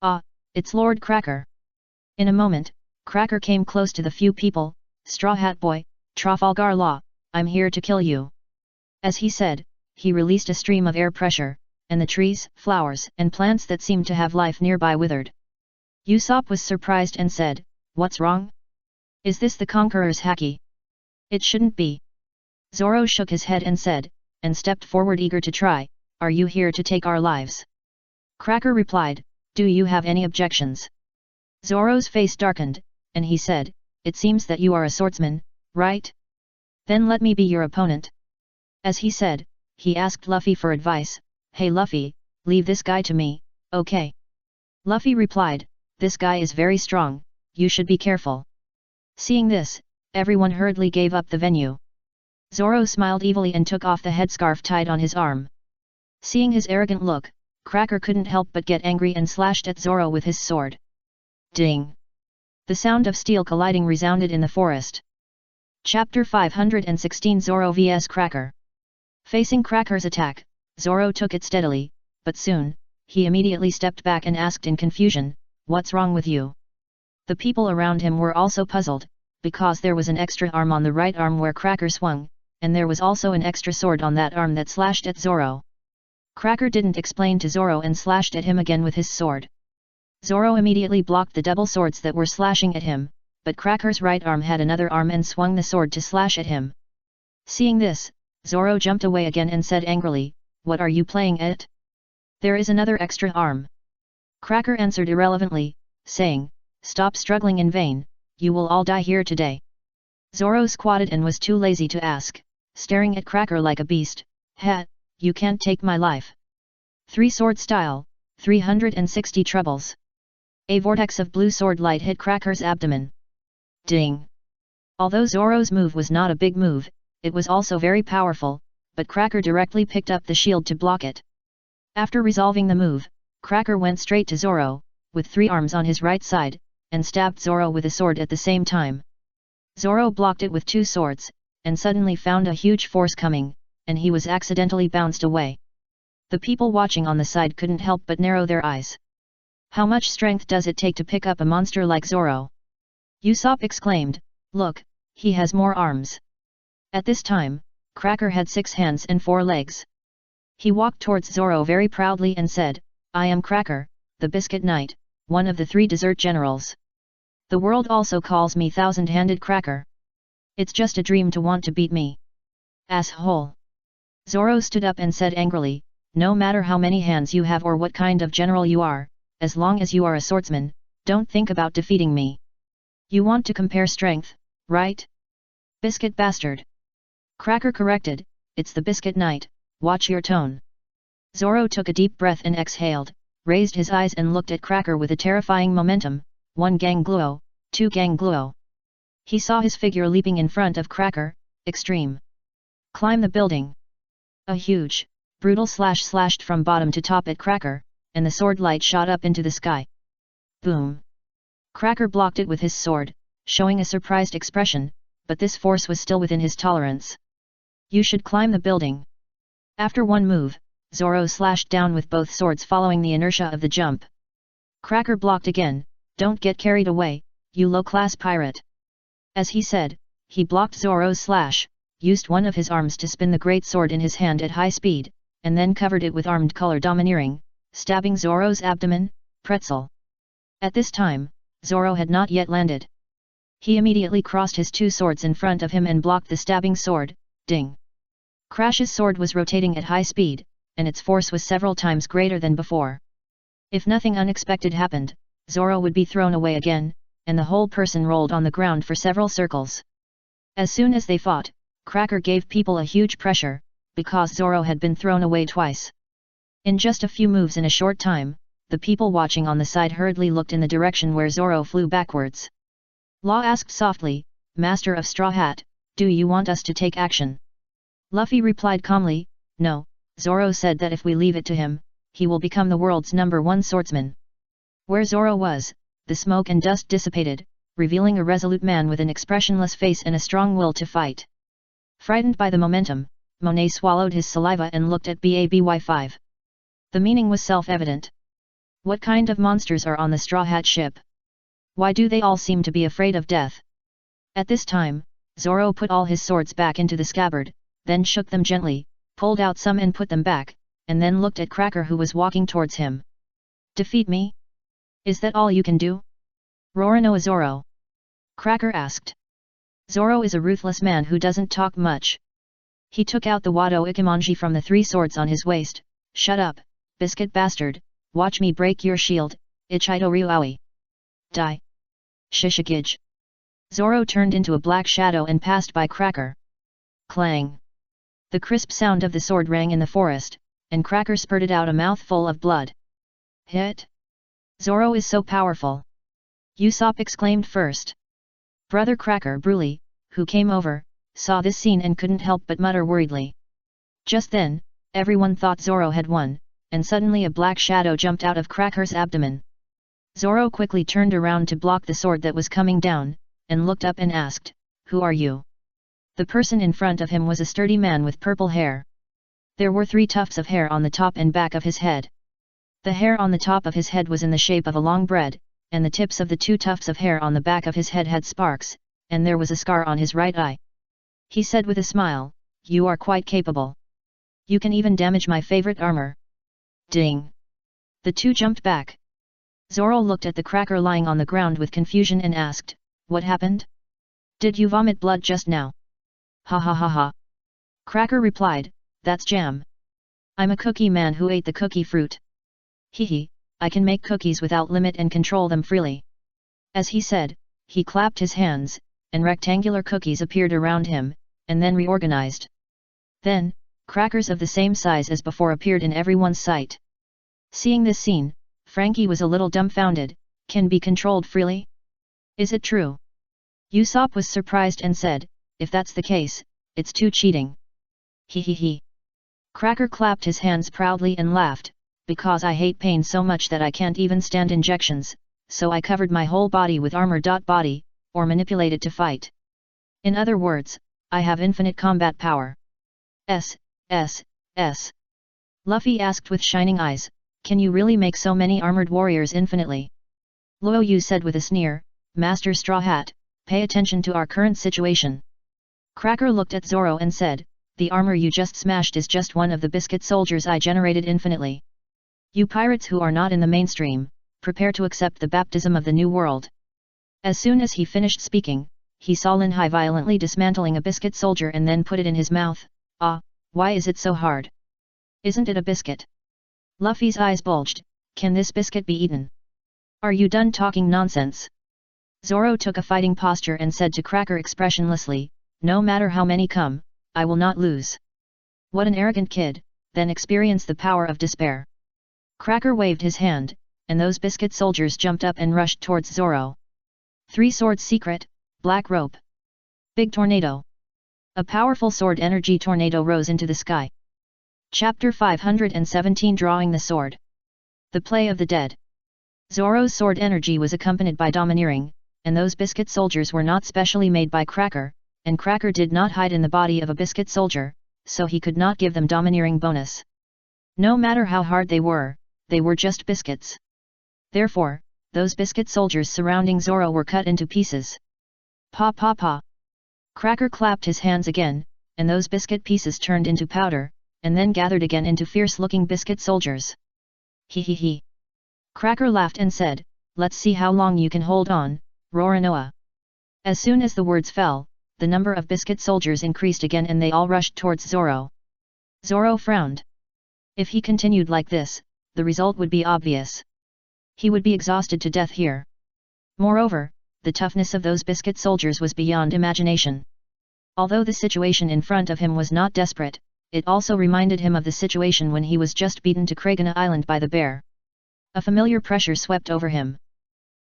"Ah, it's Lord Cracker." In a moment, Cracker came close to the few people. "Straw Hat Boy, Trafalgar Law, I'm here to kill you." As he said, he released a stream of air pressure, and the trees, flowers and plants that seemed to have life nearby withered. Usopp was surprised and said, "What's wrong? Is this the Conqueror's haki? It shouldn't be." Zoro shook his head and said, and stepped forward eager to try, "Are you here to take our lives?" Cracker replied, "Do you have any objections?" Zoro's face darkened, and he said, "It seems that you are a swordsman, right? Then let me be your opponent." As he said, he asked Luffy for advice. "Hey Luffy, leave this guy to me, okay?" Luffy replied, "This guy is very strong, you should be careful." Seeing this, everyone hurriedly gave up the venue. Zoro smiled evilly and took off the headscarf tied on his arm. Seeing his arrogant look, Cracker couldn't help but get angry and slashed at Zoro with his sword. Ding! The sound of steel colliding resounded in the forest. Chapter 516 Zoro vs Cracker. Facing Cracker's attack, Zoro took it steadily, but soon, he immediately stepped back and asked in confusion, "What's wrong with you?" The people around him were also puzzled, because there was an extra arm on the right arm where Cracker swung, and there was also an extra sword on that arm that slashed at Zoro. Cracker didn't explain to Zoro and slashed at him again with his sword. Zoro immediately blocked the double swords that were slashing at him, but Cracker's right arm had another arm and swung the sword to slash at him. Seeing this, Zoro jumped away again and said angrily, "What are you playing at? There is another extra arm." Cracker answered irrelevantly, saying, "Stop struggling in vain, you will all die here today." Zoro squatted and was too lazy to ask, staring at Cracker like a beast. "Ha, you can't take my life." 3 sword style, 360 troubles. A vortex of blue sword light hit Cracker's abdomen. Ding! Although Zoro's move was not a big move, it was also very powerful, but Cracker directly picked up the shield to block it. After resolving the move, Cracker went straight to Zoro, with 3 arms on his right side, and stabbed Zoro with a sword at the same time. Zoro blocked it with 2 swords, and suddenly found a huge force coming, and he was accidentally bounced away. The people watching on the side couldn't help but narrow their eyes. How much strength does it take to pick up a monster like Zoro? Usopp exclaimed, "Look, he has more arms." At this time, Cracker had 6 hands and 4 legs. He walked towards Zoro very proudly and said, "I am Cracker, the Biscuit Knight, one of the 3 desert generals. The world also calls me Thousand-Handed Cracker. It's just a dream to want to beat me. Asshole." Zoro stood up and said angrily, "No matter how many hands you have or what kind of general you are, as long as you are a swordsman, don't think about defeating me. You want to compare strength, right? Biscuit bastard." Cracker corrected, "It's the Biscuit Knight, watch your tone." Zoro took a deep breath and exhaled, raised his eyes and looked at Cracker with a terrifying momentum. 1 Gangluo, 2 Gangluo. He saw his figure leaping in front of Cracker. Extreme. Climb the building. A huge, brutal slash slashed from bottom to top at Cracker, and the sword light shot up into the sky. Boom! Cracker blocked it with his sword, showing a surprised expression, but this force was still within his tolerance. "You should climb the building." After one move, Zoro slashed down with both swords following the inertia of the jump. Cracker blocked again. "Don't get carried away, you low-class pirate." As he said, he blocked Zoro's slash, used one of his arms to spin the great sword in his hand at high speed, and then covered it with armed color domineering, stabbing Zoro's abdomen. Pretzel. At this time, Zoro had not yet landed. He immediately crossed his 2 swords in front of him and blocked the stabbing sword. Ding! Crash's sword was rotating at high speed, and its force was several times greater than before. If nothing unexpected happened, Zoro would be thrown away again, and the whole person rolled on the ground for several circles. As soon as they fought, Cracker gave people a huge pressure, because Zoro had been thrown away twice. In just a few moves in a short time, the people watching on the side hurriedly looked in the direction where Zoro flew backwards. Law asked softly, "Master of Straw Hat, do you want us to take action?" Luffy replied calmly, "No." Zoro said that if we leave it to him, he will become the world's #1 swordsman. Where Zoro was, the smoke and dust dissipated, revealing a resolute man with an expressionless face and a strong will to fight. Frightened by the momentum, Monet swallowed his saliva and looked at BABY5. The meaning was self-evident. What kind of monsters are on the Straw Hat ship? Why do they all seem to be afraid of death? At this time, Zoro put all his swords back into the scabbard, then shook them gently, pulled out some and put them back, and then looked at Cracker who was walking towards him. "Defeat me? Is that all you can do? Roronoa Zoro?" Cracker asked. Zoro is a ruthless man who doesn't talk much. He took out the Wado Ikimonji from the 3 swords on his waist. "Shut up, biscuit bastard, watch me break your shield, Ichido Ryuaui. Die. Shishigage." Zoro turned into a black shadow and passed by Cracker. Clang! The crisp sound of the sword rang in the forest, and Cracker spurted out a mouthful of blood. Hit! Zoro is so powerful! Usopp exclaimed first. Brother Cracker Broly, who came over, saw this scene and couldn't help but mutter worriedly. Just then, everyone thought Zoro had won, and suddenly a black shadow jumped out of Cracker's abdomen. Zoro quickly turned around to block the sword that was coming down, and looked up and asked, "Who are you?" The person in front of him was a sturdy man with purple hair. There were 3 tufts of hair on the top and back of his head. The hair on the top of his head was in the shape of a long bread, and the tips of the 2 tufts of hair on the back of his head had sparks, and there was a scar on his right eye. He said with a smile, "You are quite capable. You can even damage my favorite armor." Ding! The 2 jumped back. Zoro looked at the Cracker lying on the ground with confusion and asked, "What happened? Did you vomit blood just now?" "Ha ha ha ha." Cracker replied, "That's jam. I'm a cookie man who ate the cookie fruit. Hee, I can make cookies without limit and control them freely." As he said, he clapped his hands, and rectangular cookies appeared around him, and then reorganized. Then, crackers of the same size as before appeared in everyone's sight. Seeing this scene, Frankie was a little dumbfounded. Can be controlled freely? Is it true? Usopp was surprised and said, if that's the case, it's too cheating. He. Cracker clapped his hands proudly and laughed, because I hate pain so much that I can't even stand injections, so I covered my whole body with armor. Body, or manipulated to fight. In other words, I have infinite combat power. S. Luffy asked with shining eyes, can you really make so many armored warriors infinitely? Luo Yu said with a sneer, Master Straw Hat, pay attention to our current situation. Cracker looked at Zoro and said, the armor you just smashed is just one of the biscuit soldiers I generated infinitely. You pirates who are not in the mainstream, prepare to accept the baptism of the new world. As soon as he finished speaking, he saw Lin Hai violently dismantling a biscuit soldier and then put it in his mouth. Ah, why is it so hard? Isn't it a biscuit? Luffy's eyes bulged, can this biscuit be eaten? Are you done talking nonsense? Zoro took a fighting posture and said to Cracker expressionlessly, no matter how many come, I will not lose. What an arrogant kid, then experience the power of despair. Cracker waved his hand, and those biscuit soldiers jumped up and rushed towards Zoro. Three Swords Secret, Black Rope. Big Tornado. A powerful sword energy tornado rose into the sky. Chapter 517 Drawing the Sword. The Play of the Dead. Zoro's sword energy was accompanied by domineering, and those biscuit soldiers were not specially made by Cracker, and Cracker did not hide in the body of a biscuit soldier, so he could not give them domineering bonus. No matter how hard they were just biscuits. Therefore, those biscuit soldiers surrounding Zoro were cut into pieces. Pa. Cracker clapped his hands again, and those biscuit pieces turned into powder, and then gathered again into fierce-looking biscuit soldiers. He. Cracker laughed and said, let's see how long you can hold on, Roronoa. As soon as the words fell, the number of biscuit soldiers increased again and they all rushed towards Zoro. Zoro frowned. If he continued like this, the result would be obvious. He would be exhausted to death here. Moreover, the toughness of those biscuit soldiers was beyond imagination. Although the situation in front of him was not desperate, it also reminded him of the situation when he was just beaten to Kragana Island by the bear. A familiar pressure swept over him.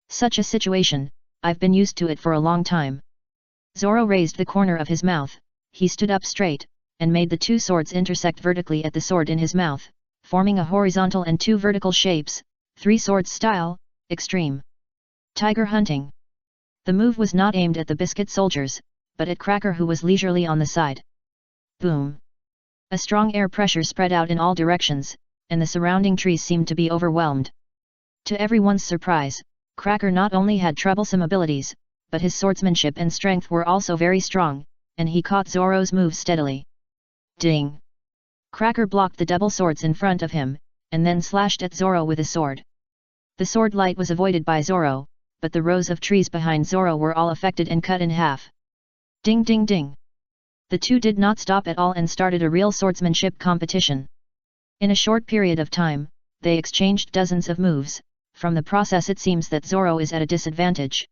Such a situation, I've been used to it for a long time. Zoro raised the corner of his mouth, he stood up straight, and made the two swords intersect vertically at the sword in his mouth, forming a horizontal and two vertical shapes, three swords style, extreme. Tiger hunting. The move was not aimed at the biscuit soldiers, but at Cracker who was leisurely on the side. Boom. A strong air pressure spread out in all directions, and the surrounding trees seemed to be overwhelmed. To everyone's surprise, Cracker not only had troublesome abilities, but his swordsmanship and strength were also very strong, and he caught Zoro's move steadily. Ding! Cracker blocked the double swords in front of him, and then slashed at Zoro with a sword. The sword light was avoided by Zoro, but the rows of trees behind Zoro were all affected and cut in half. Ding ding ding! The two did not stop at all and started a real swordsmanship competition. In a short period of time, they exchanged dozens of moves. From the process it seems that Zoro is at a disadvantage.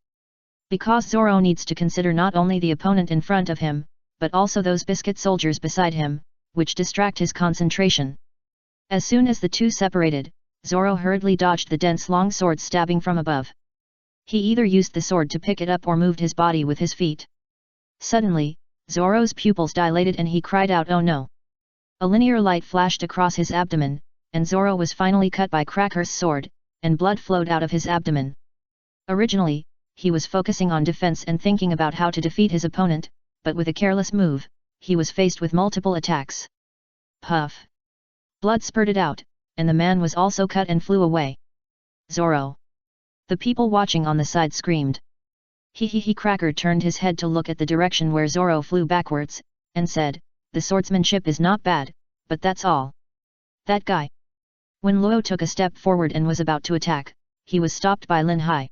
Because Zoro needs to consider not only the opponent in front of him, but also those biscuit soldiers beside him, which distract his concentration. As soon as the two separated, Zoro hurriedly dodged the dense long sword stabbing from above. He either used the sword to pick it up or moved his body with his feet. Suddenly, Zoro's pupils dilated and he cried out, "Oh no!" A linear light flashed across his abdomen, and Zoro was finally cut by Cracker's sword, and blood flowed out of his abdomen. Originally, he was focusing on defense and thinking about how to defeat his opponent, but with a careless move, he was faced with multiple attacks. Puff! Blood spurted out, and the man was also cut and flew away. Zoro! The people watching on the side screamed. Cracker turned his head to look at the direction where Zoro flew backwards, and said, "The swordsmanship is not bad, but that's all." That guy. When Luo took a step forward and was about to attack, he was stopped by Lin Hai.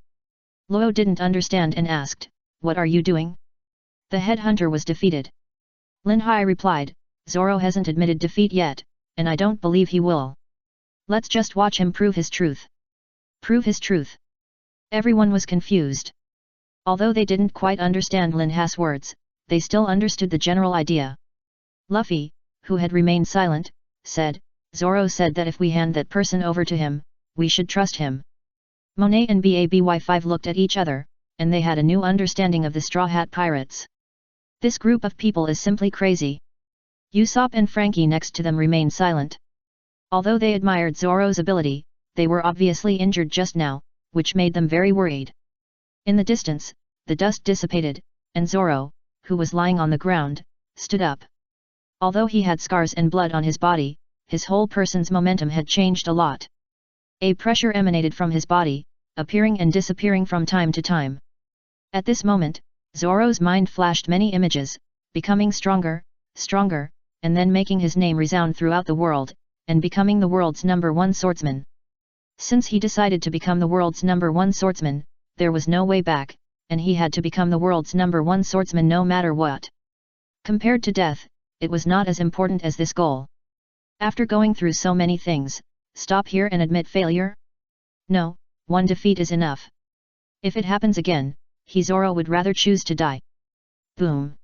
Luo didn't understand and asked, "What are you doing?" The headhunter was defeated. Lin Hai replied, "Zoro hasn't admitted defeat yet, and I don't believe he will. Let's just watch him prove his truth." Prove his truth. Everyone was confused. Although they didn't quite understand Lin Hai's words, they still understood the general idea. Luffy, who had remained silent, said, Zoro said that if we hand that person over to him, we should trust him. Monet and BABY5 looked at each other, and they had a new understanding of the Straw Hat Pirates. This group of people is simply crazy. Usopp and Frankie next to them remained silent. Although they admired Zoro's ability, they were obviously injured just now, which made them very worried. In the distance, the dust dissipated, and Zoro, who was lying on the ground, stood up. Although he had scars and blood on his body, his whole person's momentum had changed a lot. A pressure emanated from his body, appearing and disappearing from time to time. At this moment, Zoro's mind flashed many images, becoming stronger, stronger, and then making his name resound throughout the world, and becoming the world's #1 swordsman. Since he decided to become the world's #1 swordsman, there was no way back, and he had to become the world's #1 swordsman no matter what. Compared to death, it was not as important as this goal. After going through so many things, stop here and admit failure? No, one defeat is enough. If it happens again, Zoro would rather choose to die. Boom!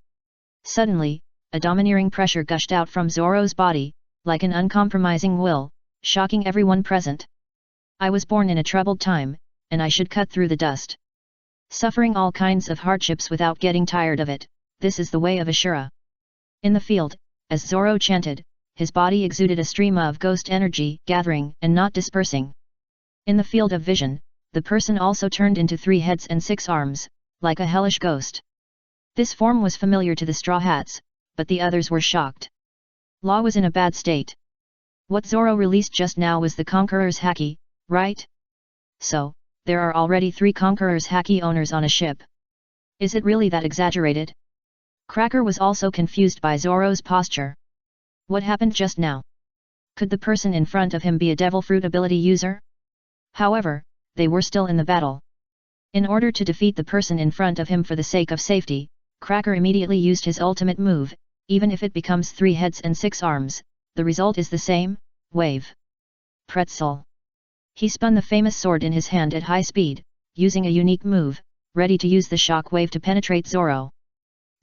Suddenly, a domineering pressure gushed out from Zoro's body, like an uncompromising will, shocking everyone present. I was born in a troubled time, and I should cut through the dust. Suffering all kinds of hardships without getting tired of it, this is the way of Ashura. In the field, as Zoro chanted, his body exuded a stream of ghost energy, gathering and not dispersing. In the field of vision, the person also turned into 3 heads and 6 arms, like a hellish ghost. This form was familiar to the Straw Hats, but the others were shocked. Law was in a bad state. What Zoro released just now was the Conqueror's Haki, right? So, there are already 3 Conqueror's Haki owners on a ship. Is it really that exaggerated? Cracker was also confused by Zoro's posture. What happened just now? Could the person in front of him be a Devil Fruit ability user? However, they were still in the battle. In order to defeat the person in front of him for the sake of safety, Cracker immediately used his ultimate move. Even if it becomes 3 heads and 6 arms, the result is the same, wave. Pretzel. He spun the famous sword in his hand at high speed, using a unique move, ready to use the shock wave to penetrate Zoro.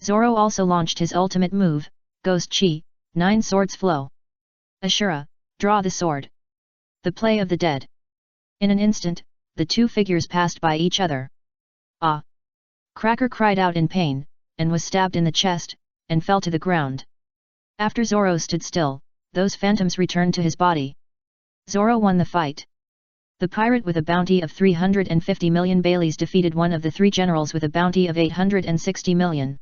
Zoro also launched his ultimate move, Ghost Chi, 9 swords flow. Ashura, draw the sword. The play of the dead. In an instant, the 2 figures passed by each other. Ah! Cracker cried out in pain, and was stabbed in the chest, and fell to the ground. After Zoro stood still, those phantoms returned to his body. Zoro won the fight. The pirate with a bounty of 350 million Baileys defeated one of the 3 generals with a bounty of 860 million.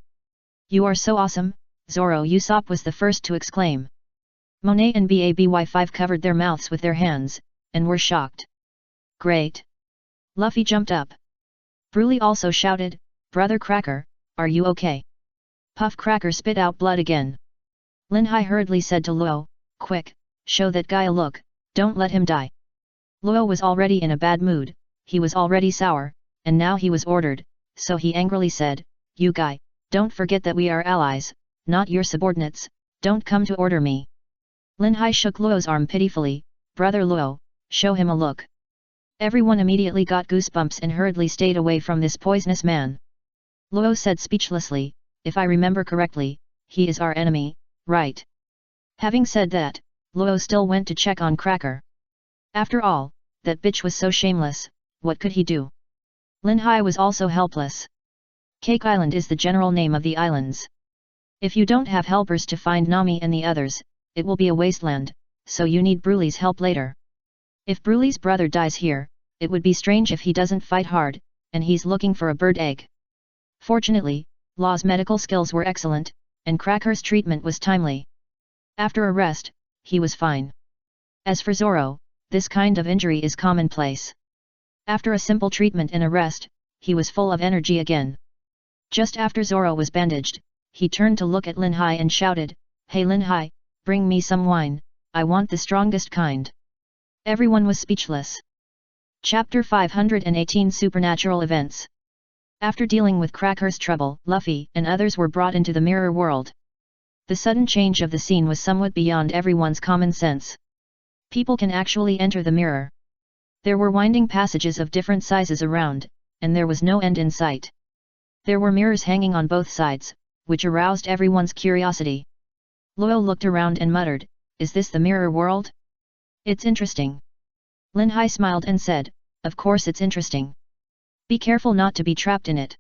You are so awesome, Zoro! Usopp was the first to exclaim. Monet and BABY5 covered their mouths with their hands, and were shocked. Great! Luffy jumped up. Broly also shouted, Brother Cracker, are you okay? Puff Cracker spit out blood again. Linhai hurriedly said to Luo, quick, show that guy a look, don't let him die. Luo was already in a bad mood, he was already sour, and now he was ordered, so he angrily said, you guy, don't forget that we are allies, not your subordinates, don't come to order me. Linhai shook Luo's arm pitifully, Brother Luo, show him a look. Everyone immediately got goosebumps and hurriedly stayed away from this poisonous man. Luo said speechlessly, if I remember correctly, he is our enemy, right? Having said that, Luo still went to check on Cracker. After all, that bitch was so shameless, what could he do? Linhai was also helpless. Cake Island is the general name of the islands. If you don't have helpers to find Nami and the others, it will be a wasteland, so you need Broly's help later. If Broly's brother dies here, it would be strange if he doesn't fight hard, and he's looking for a bird egg. Fortunately, Law's medical skills were excellent, and Cracker's treatment was timely. After a rest, he was fine. As for Zoro, this kind of injury is commonplace. After a simple treatment and a rest, he was full of energy again. Just after Zoro was bandaged, he turned to look at Linhai and shouted, Hey Linhai, bring me some wine, I want the strongest kind. Everyone was speechless. Chapter 518 Supernatural Events. After dealing with Cracker's trouble, Luffy and others were brought into the mirror world. The sudden change of the scene was somewhat beyond everyone's common sense. People can actually enter the mirror. There were winding passages of different sizes around, and there was no end in sight. There were mirrors hanging on both sides, which aroused everyone's curiosity. Luo looked around and muttered, "Is this the mirror world? It's interesting." Lin Hai smiled and said, "Of course it's interesting. Be careful not to be trapped in it.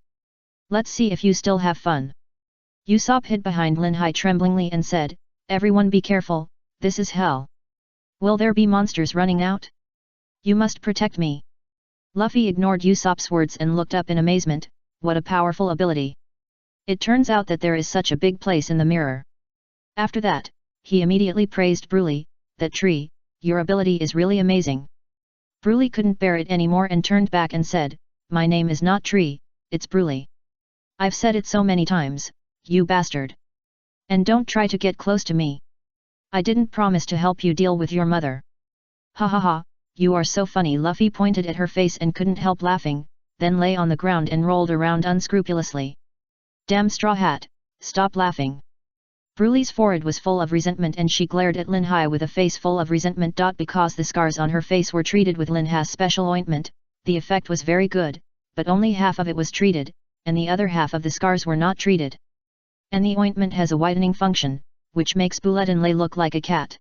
Let's see if you still have fun." Usopp hid behind Lin Hai tremblingly and said, "Everyone be careful, this is hell. Will there be monsters running out? You must protect me." Luffy ignored Usopp's words and looked up in amazement. What a powerful ability. It turns out that there is such a big place in the mirror. After that, he immediately praised Broly, "That tree, your ability is really amazing." Broly couldn't bear it anymore and turned back and said, "My name is not Tree, it's Broly. I've said it so many times, you bastard. And don't try to get close to me. I didn't promise to help you deal with your mother." "Ha ha ha, you are so funny." Luffy pointed at her face and couldn't help laughing, then lay on the ground and rolled around unscrupulously. "Damn Straw Hat, stop laughing." Broly's forehead was full of resentment and she glared at Lin Hai with a face full of resentment. Because the scars on her face were treated with Lin Hai's special ointment, the effect was very good, but only half of it was treated, and the other half of the scars were not treated. And the ointment has a whitening function, which makes Bullet Lay look like a cat.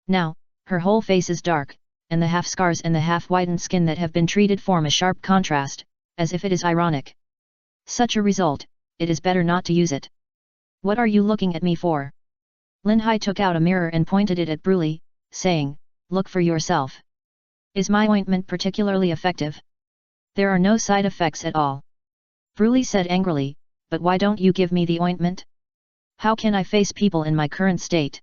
Now, her whole face is dark, and the half scars and the half whitened skin that have been treated form a sharp contrast, as if it is ironic. Such a result, it is better not to use it. "What are you looking at me for?" Lin Hai took out a mirror and pointed it at Broly, saying, "Look for yourself. Is my ointment particularly effective?" "There are no side effects at all." Broly said angrily, "But why don't you give me the ointment? How can I face people in my current state?"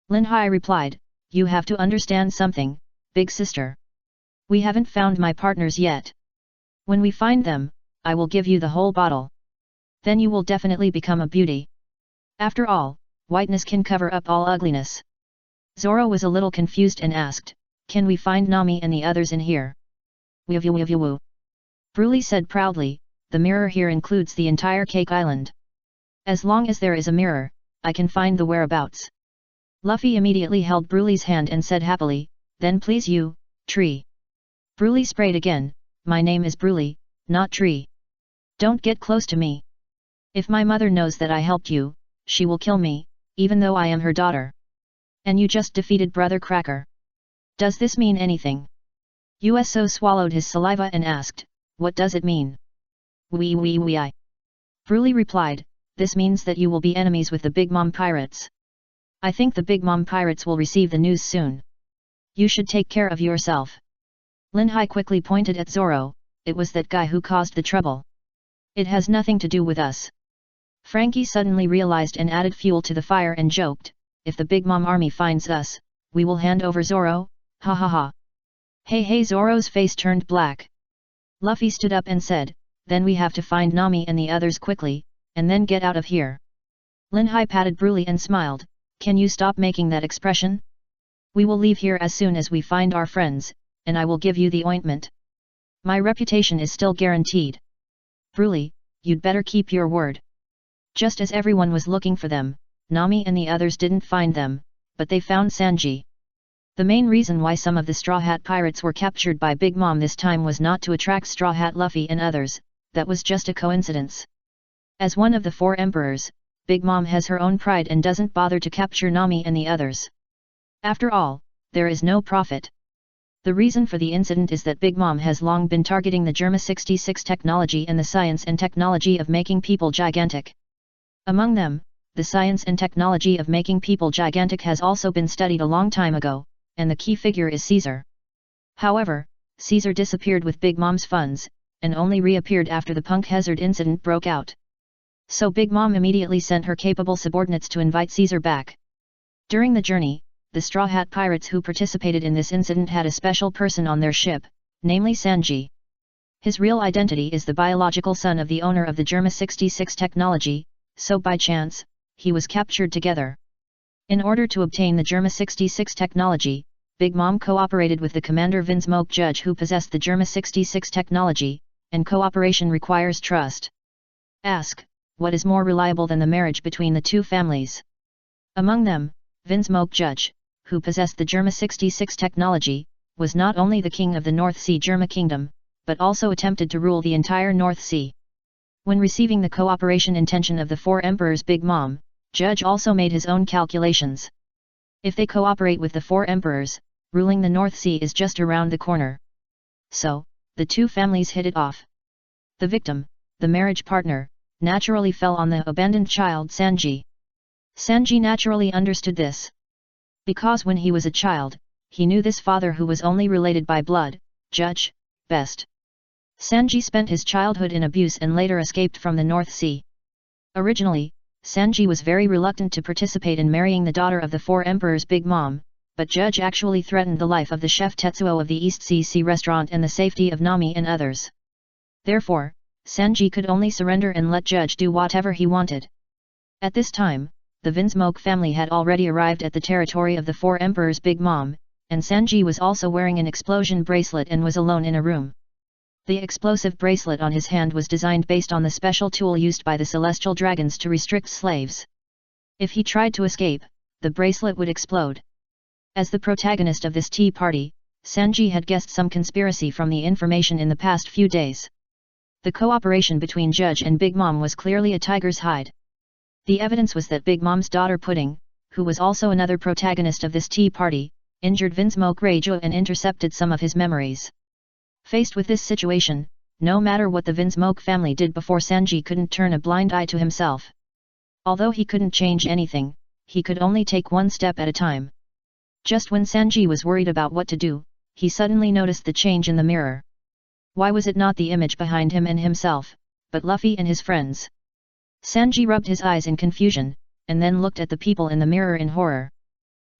Lin Hai replied, "You have to understand something, big sister. We haven't found my partners yet. When we find them, I will give you the whole bottle. Then you will definitely become a beauty. After all, whiteness can cover up all ugliness." Zoro was a little confused and asked, "Can we find Nami and the others in here?" "Woo." Broly said proudly, "The mirror here includes the entire Cake Island. As long as there is a mirror, I can find the whereabouts." Luffy immediately held Broly's hand and said happily, "Then please you, Tree." Broly sprayed again, "My name is Broly, not Tree. Don't get close to me. If my mother knows that I helped you, she will kill me, even though I am her daughter. And you just defeated Brother Cracker. Does this mean anything?" Uso swallowed his saliva and asked, "What does it mean?" "Wee. Broly replied, "This means that you will be enemies with the Big Mom Pirates. I think the Big Mom Pirates will receive the news soon. You should take care of yourself." Lin Hai quickly pointed at Zoro, "It was that guy who caused the trouble. It has nothing to do with us." Frankie suddenly realized and added fuel to the fire and joked, "If the Big Mom army finds us, we will hand over Zoro, ha ha ha." Hey, Zoro's face turned black. Luffy stood up and said, "Then we have to find Nami and the others quickly, and then get out of here." Lin Hai patted Broly and smiled, "Can you stop making that expression? We will leave here as soon as we find our friends, and I will give you the ointment. My reputation is still guaranteed. Broly, you'd better keep your word." Just as everyone was looking for them, Nami and the others didn't find them, but they found Sanji. The main reason why some of the Straw Hat Pirates were captured by Big Mom this time was not to attract Straw Hat Luffy and others, that was just a coincidence. As one of the 4 emperors, Big Mom has her own pride and doesn't bother to capture Nami and the others. After all, there is no profit. The reason for the incident is that Big Mom has long been targeting the Germa 66 technology and the science and technology of making people gigantic. Among them, the science and technology of making people gigantic has also been studied a long time ago, and the key figure is Caesar. However, Caesar disappeared with Big Mom's funds, and only reappeared after the Punk Hazard incident broke out. So Big Mom immediately sent her capable subordinates to invite Caesar back. During the journey, the Straw Hat Pirates who participated in this incident had a special person on their ship, namely Sanji. His real identity is the biological son of the owner of the Germa 66 technology, so by chance, he was captured together. In order to obtain the Germa 66 technology, Big Mom cooperated with the commander Vinsmoke Judge who possessed the Germa 66 technology, and cooperation requires trust. Ask, what is more reliable than the marriage between the two families? Among them, Vinsmoke Judge, who possessed the Germa 66 technology, was not only the king of the North Sea Germa Kingdom, but also attempted to rule the entire North Sea. When receiving the cooperation intention of the 4 emperors Big Mom, Judge also made his own calculations. If they cooperate with the 4 emperors, ruling the North Sea is just around the corner. So, the two families hit it off. The victim, the marriage partner, naturally fell on the abandoned child Sanji. Sanji naturally understood this. Because when he was a child, he knew this father who was only related by blood, Judge, best. Sanji spent his childhood in abuse and later escaped from the North Sea. Originally, Sanji was very reluctant to participate in marrying the daughter of the 4 emperors' Big Mom, but Judge actually threatened the life of the chef Tetsuo of the East Sea restaurant and the safety of Nami and others. Therefore, Sanji could only surrender and let Judge do whatever he wanted. At this time, the Vinsmoke family had already arrived at the territory of the 4 emperors' Big Mom, and Sanji was also wearing an explosion bracelet and was alone in a room. The explosive bracelet on his hand was designed based on the special tool used by the celestial dragons to restrict slaves. If he tried to escape, the bracelet would explode. As the protagonist of this tea party, Sanji had guessed some conspiracy from the information in the past few days. The cooperation between Judge and Big Mom was clearly a tiger's hide. The evidence was that Big Mom's daughter Pudding, who was also another protagonist of this tea party, injured Vinsmoke Reiju and intercepted some of his memories. Faced with this situation, no matter what the Vinsmoke family did before, Sanji couldn't turn a blind eye to himself. Although he couldn't change anything, he could only take one step at a time. Just when Sanji was worried about what to do, he suddenly noticed the change in the mirror. Why was it not the image behind him and himself, but Luffy and his friends? Sanji rubbed his eyes in confusion, and then looked at the people in the mirror in horror.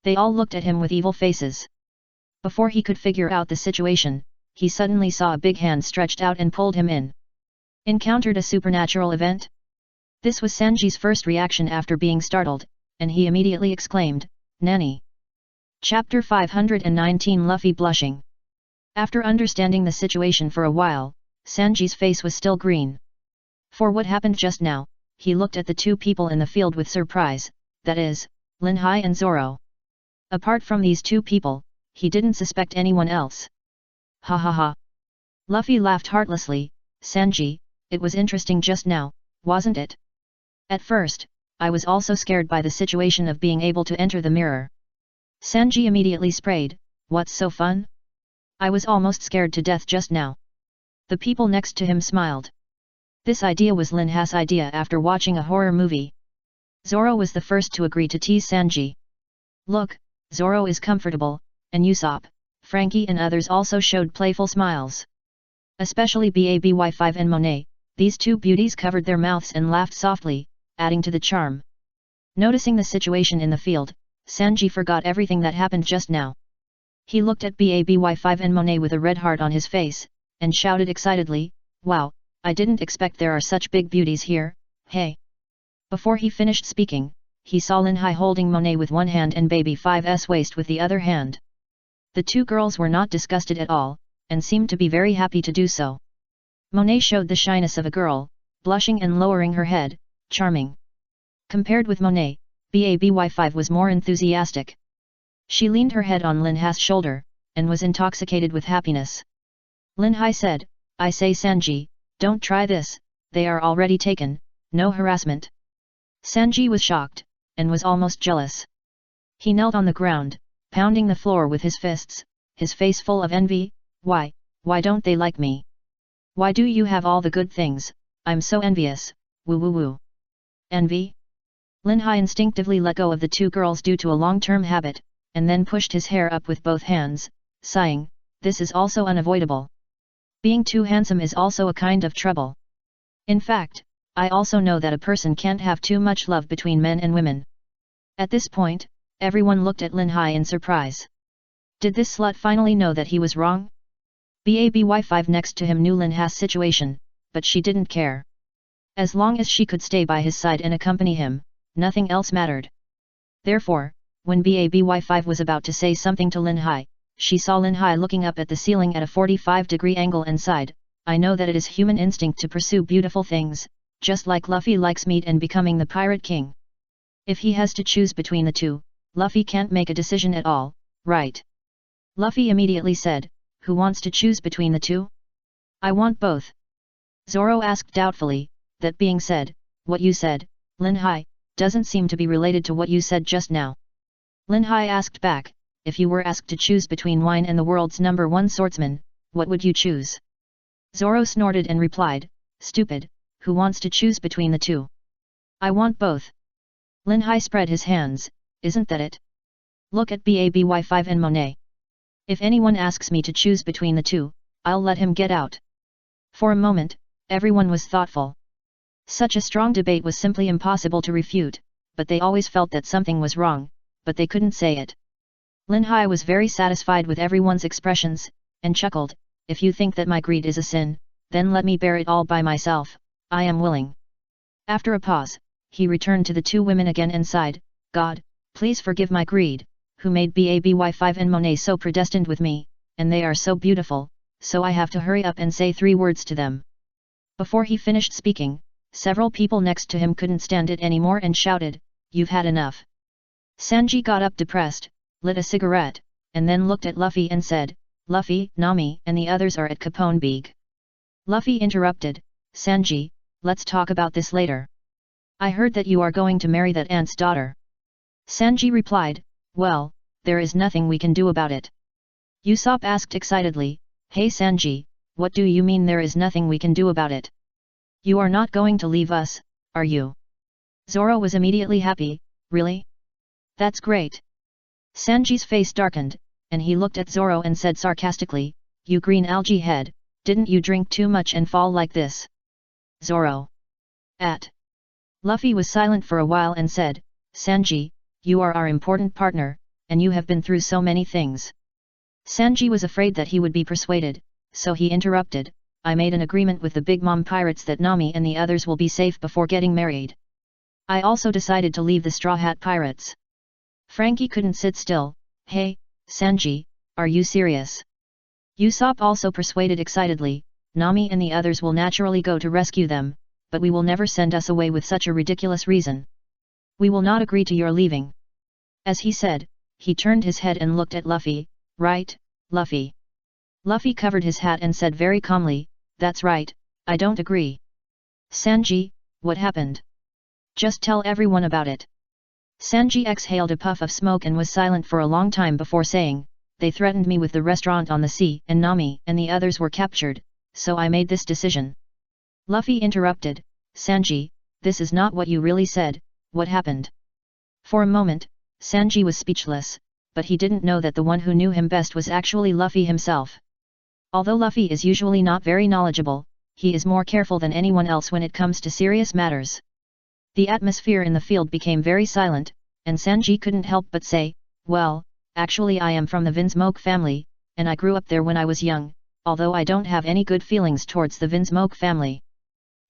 They all looked at him with evil faces. Before he could figure out the situation, he suddenly saw a big hand stretched out and pulled him in. Encountered a supernatural event? This was Sanji's first reaction after being startled, and he immediately exclaimed, "Nani?" Chapter 519 Luffy blushing. After understanding the situation for a while, Sanji's face was still green. For what happened just now, he looked at the two people in the field with surprise, that is, Lin Hai and Zoro. Apart from these two people, he didn't suspect anyone else. Ha ha ha. Luffy laughed heartlessly. Sanji, it was interesting just now, wasn't it? At first, I was also scared by the situation of being able to enter the mirror. Sanji immediately sprayed, "What's so fun? I was almost scared to death just now." The people next to him smiled. This idea was Lin Hai's idea after watching a horror movie. Zoro was the first to agree to tease Sanji. Look, Zoro is comfortable, and Usopp, Frankie and others also showed playful smiles. Especially Baby5 and Monet, these two beauties covered their mouths and laughed softly, adding to the charm. Noticing the situation in the field, Sanji forgot everything that happened just now. He looked at Baby5 and Monet with a red heart on his face, and shouted excitedly, "Wow, I didn't expect there are such big beauties here, hey!" Before he finished speaking, he saw Lin Hai holding Monet with one hand and Baby5's waist with the other hand. The two girls were not disgusted at all, and seemed to be very happy to do so. Monet showed the shyness of a girl, blushing and lowering her head, charming. Compared with Monet, Baby5 was more enthusiastic. She leaned her head on Lin Hai's shoulder, and was intoxicated with happiness. Lin Hai said, "I say Sanji, don't try this, they are already taken, no harassment." Sanji was shocked, and was almost jealous. He knelt on the ground, pounding the floor with his fists, his face full of envy. Why don't they like me? Why do you have all the good things? I'm so envious, woo woo woo. Envy? Lin Hai instinctively let go of the two girls due to a long-term habit, and then pushed his hair up with both hands, sighing, "This is also unavoidable. Being too handsome is also a kind of trouble. In fact, I also know that a person can't have too much love between men and women." At this point, everyone looked at Lin Hai in surprise. Did this slut finally know that he was wrong? Baby5 next to him knew Lin Hai's situation, but she didn't care. As long as she could stay by his side and accompany him, nothing else mattered. Therefore, when Baby5 was about to say something to Lin Hai, she saw Lin Hai looking up at the ceiling at a 45-degree angle and sighed, "I know that it is human instinct to pursue beautiful things, just like Luffy likes meat and becoming the Pirate King. If he has to choose between the two, Luffy can't make a decision at all, right?" Luffy immediately said, "Who wants to choose between the two?" "I want both." Zoro asked doubtfully. That being said, "What you said, Lin Hai, doesn't seem to be related to what you said just now. Lin Hai asked back, if you were asked to choose between wine and the world's #1 swordsman, what would you choose? Zoro snorted and replied, stupid, who wants to choose between the two? I want both. Lin Hai spread his hands, isn't that it? Look at BABY5 and Monet. If anyone asks me to choose between the two, I'll let him get out. For a moment, everyone was thoughtful. Such a strong debate was simply impossible to refute, but they always felt that something was wrong, but they couldn't say it. Lin Hai was very satisfied with everyone's expressions, and chuckled, if you think that my greed is a sin, then let me bear it all by myself, I am willing. After a pause, he returned to the two women again and sighed, God, please forgive my greed, who made BABY5 and Monet so predestined with me, and they are so beautiful, so I have to hurry up and say 3 words to them. Before he finished speaking, several people next to him couldn't stand it anymore and shouted, you've had enough. Sanji got up depressed, lit a cigarette, and then looked at Luffy and said, Luffy, Nami and the others are at Capone Beeg. Luffy interrupted, Sanji, let's talk about this later. I heard that you are going to marry that aunt's daughter. Sanji replied, well, there is nothing we can do about it. Usopp asked excitedly, hey Sanji, what do you mean there is nothing we can do about it? You are not going to leave us, are you? Zoro was immediately happy, really? That's great. Sanji's face darkened, and he looked at Zoro and said sarcastically, you green algae head, didn't you drink too much and fall like this? Zoro. Luffy was silent for a while and said, Sanji, you are our important partner, and you have been through so many things. Sanji was afraid that he would be persuaded, so he interrupted, I made an agreement with the Big Mom pirates that Nami and the others will be safe before getting married. I also decided to leave the Straw Hat pirates. Frankie couldn't sit still, hey, Sanji, are you serious? Usopp also persuaded excitedly, Nami and the others will naturally go to rescue them, but we will never send us away with such a ridiculous reason. We will not agree to your leaving. As he said, he turned his head and looked at Luffy, right, Luffy? Luffy covered his hat and said very calmly, that's right, I don't agree. Sanji, what happened? Just tell everyone about it. Sanji exhaled a puff of smoke and was silent for a long time before saying, they threatened me with the restaurant on the sea and Nami and the others were captured, so I made this decision. Luffy interrupted, Sanji, this is not what you really said, what happened? For a moment, Sanji was speechless, but he didn't know that the one who knew him best was actually Luffy himself. Although Luffy is usually not very knowledgeable, he is more careful than anyone else when it comes to serious matters. The atmosphere in the field became very silent, and Sanji couldn't help but say, well, actually I am from the Vinsmoke family, and I grew up there when I was young, although I don't have any good feelings towards the Vinsmoke family.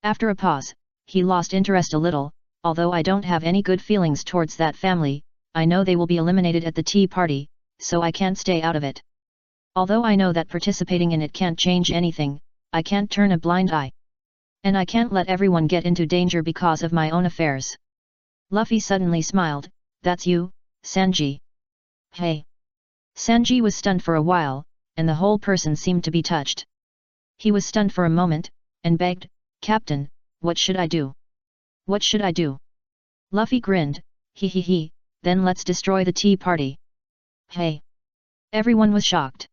After a pause, he lost interest a little, although I don't have any good feelings towards that family, I know they will be eliminated at the tea party, so I can't stay out of it. Although I know that participating in it can't change anything, I can't turn a blind eye. And I can't let everyone get into danger because of my own affairs. Luffy suddenly smiled, that's you, Sanji. Hey. Sanji was stunned for a while, and the whole person seemed to be touched. He was stunned for a moment, and begged, Captain, what should I do? What should I do? Luffy grinned, he, then let's destroy the tea party. Hey. Everyone was shocked.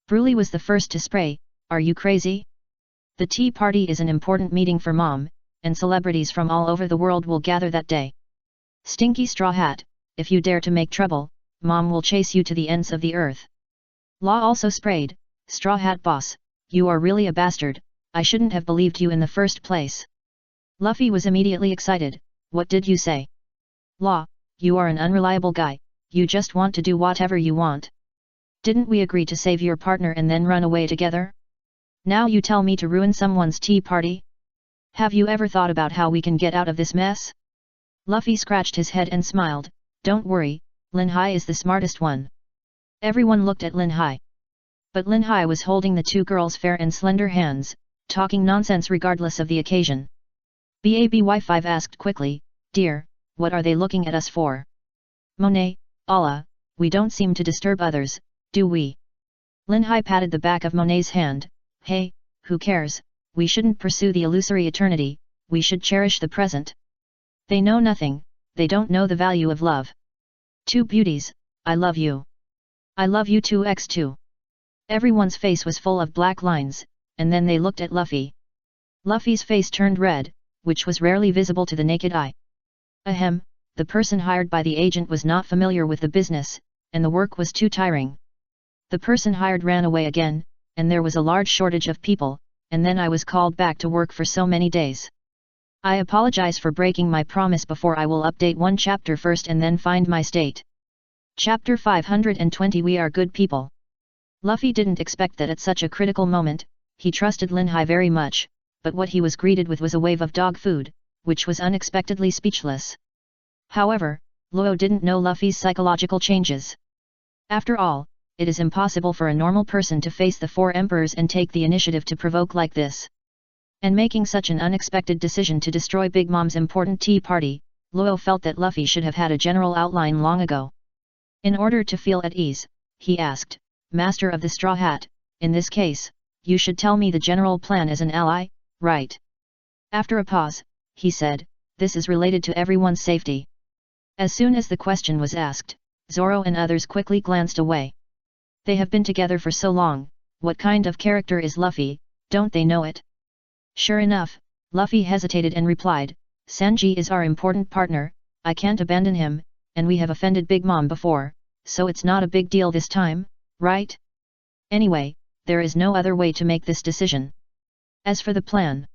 Broly was the first to spray, are you crazy? The tea party is an important meeting for Mom, and celebrities from all over the world will gather that day. Stinky Straw Hat, if you dare to make trouble, Mom will chase you to the ends of the earth. Law also sprayed, Straw Hat boss, you are really a bastard, I shouldn't have believed you in the first place. Luffy was immediately excited, what did you say? Law, you are an unreliable guy, you just want to do whatever you want. Didn't we agree to save your partner and then run away together? Now you tell me to ruin someone's tea party? Have you ever thought about how we can get out of this mess? Luffy scratched his head and smiled, don't worry, Lin Hai is the smartest one. Everyone looked at Lin Hai. But Lin Hai was holding the two girls' fair and slender hands, talking nonsense regardless of the occasion. BABY5 asked quickly, dear, what are they looking at us for? Monet, Allah, we don't seem to disturb others, do we? Lin Hai patted the back of Monet's hand, hey, who cares, we shouldn't pursue the illusory eternity, we should cherish the present. They know nothing, they don't know the value of love. Two beauties, I love you. I love you 2x2. Everyone's face was full of black lines, and then they looked at Luffy. Luffy's face turned red, which was rarely visible to the naked eye. Ahem, the person hired by the agent was not familiar with the business, and the work was too tiring. The person hired ran away again, and there was a large shortage of people, and then I was called back to work for so many days. I apologize for breaking my promise before. I will update one chapter first and then find my state. Chapter 520 We Are Good People. Luffy didn't expect that at such a critical moment. He trusted Lin Hai very much, but what he was greeted with was a wave of dog food, which was unexpectedly speechless. However, Luo didn't know Luffy's psychological changes. After all, it is impossible for a normal person to face the four emperors and take the initiative to provoke like this. And making such an unexpected decision to destroy Big Mom's important tea party, Luo felt that Luffy should have had a general outline long ago. In order to feel at ease, he asked, Master of the Straw Hat, in this case, you should tell me the general plan as an ally, right? After a pause, he said, this is related to everyone's safety. As soon as the question was asked, Zoro and others quickly glanced away. They have been together for so long, what kind of character is Luffy, don't they know it? Sure enough, Luffy hesitated and replied, Sanji is our important partner, I can't abandon him, and we have offended Big Mom before, so it's not a big deal this time, right? Anyway, there is no other way to make this decision. As for the plan,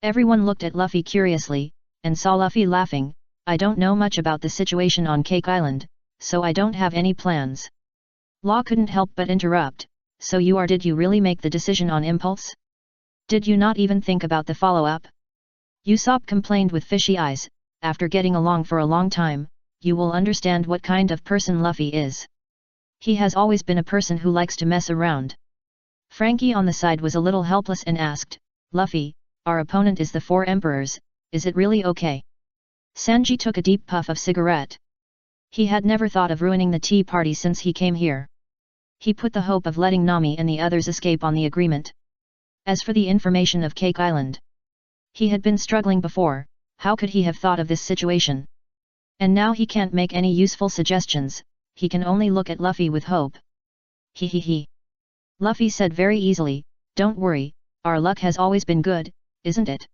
everyone looked at Luffy curiously, and saw Luffy laughing. I don't know much about the situation on Cake Island, so I don't have any plans. Law couldn't help but interrupt, so did you really make the decision on impulse? Did you not even think about the follow-up? Usopp complained with fishy eyes, after getting along for a long time, you will understand what kind of person Luffy is. He has always been a person who likes to mess around. Frankie on the side was a little helpless and asked, Luffy, our opponent is the four emperors, is it really okay? Sanji took a deep puff of cigarette. He had never thought of ruining the tea party since he came here. He put the hope of letting Nami and the others escape on the agreement. As for the information of Cake Island, he had been struggling before, how could he have thought of this situation? And now he can't make any useful suggestions, he can only look at Luffy with hope. He. Luffy said very easily, don't worry, our luck has always been good, isn't it?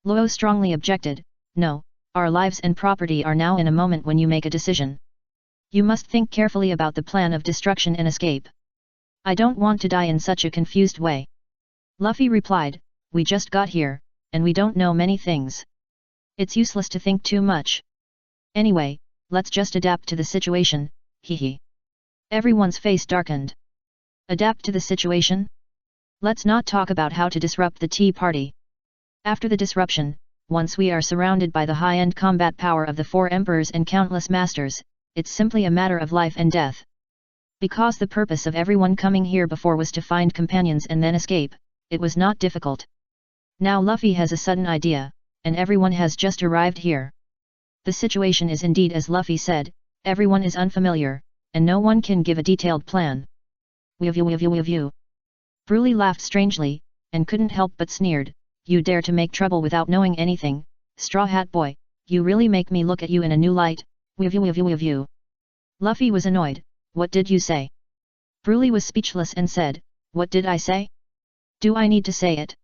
Luo strongly objected, no, our lives and property are now in a moment when you make a decision. You must think carefully about the plan of destruction and escape. I don't want to die in such a confused way. Luffy replied, we just got here, and we don't know many things. It's useless to think too much. Anyway, let's just adapt to the situation, hehe. Everyone's face darkened. Adapt to the situation? Let's not talk about how to disrupt the tea party. After the disruption, once we are surrounded by the high-end combat power of the four emperors and countless masters, it's simply a matter of life and death. Because the purpose of everyone coming here before was to find companions and then escape, it was not difficult. Now Luffy has a sudden idea, and everyone has just arrived here. The situation is indeed as Luffy said, everyone is unfamiliar, and no one can give a detailed plan. Weave. Broly laughed strangely, and couldn't help but sneered, you dare to make trouble without knowing anything, Straw Hat Boy, you really make me look at you in a new light, weave. Luffy was annoyed, what did you say? Broly was speechless and said, what did I say? Do I need to say it?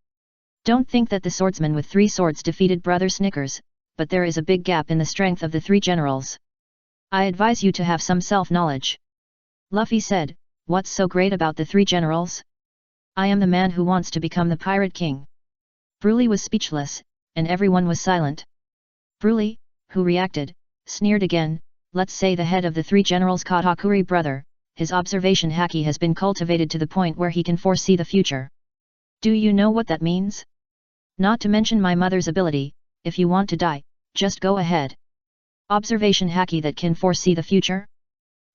Don't think that the swordsman with 3 swords defeated Brother Snickers, but there is a big gap in the strength of the 3 generals. I advise you to have some self-knowledge. Luffy said, what's so great about the 3 generals? I am the man who wants to become the Pirate King. Broly was speechless, and everyone was silent. Broly, who reacted, sneered again, let's say the head of the 3 generals Katakuri brother, his observation haki has been cultivated to the point where he can foresee the future. Do you know what that means? Not to mention my mother's ability, if you want to die, just go ahead. Observation haki that can foresee the future?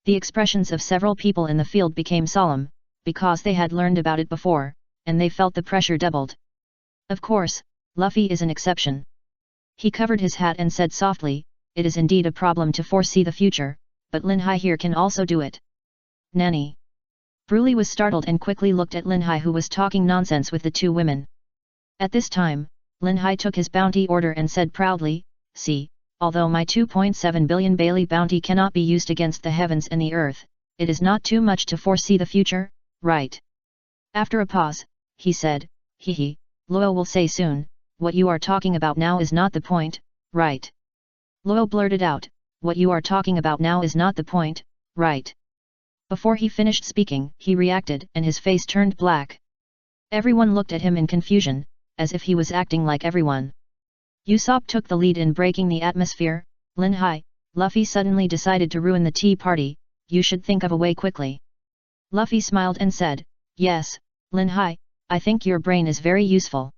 The expressions of several people in the field became solemn, because they had learned about it before, and they felt the pressure doubled. Of course, Luffy is an exception. He covered his hat and said softly, it is indeed a problem to foresee the future, but Lin Hai here can also do it. Nanny. Broly was startled and quickly looked at Lin Hai who was talking nonsense with the 2 women. At this time, Lin Hai took his bounty order and said proudly, see, although my 2.7 billion Bailey bounty cannot be used against the heavens and the earth, it is not too much to foresee the future, right? After a pause, he said, Hehe, Luo will say soon, what you are talking about now is not the point, right? Luo blurted out, what you are talking about now is not the point, right? Before he finished speaking, he reacted and his face turned black. Everyone looked at him in confusion, as if he was acting like everyone. Usopp took the lead in breaking the atmosphere. Lin Hai, Luffy suddenly decided to ruin the tea party, you should think of a way quickly. Luffy smiled and said, yes, Lin Hai, I think your brain is very useful.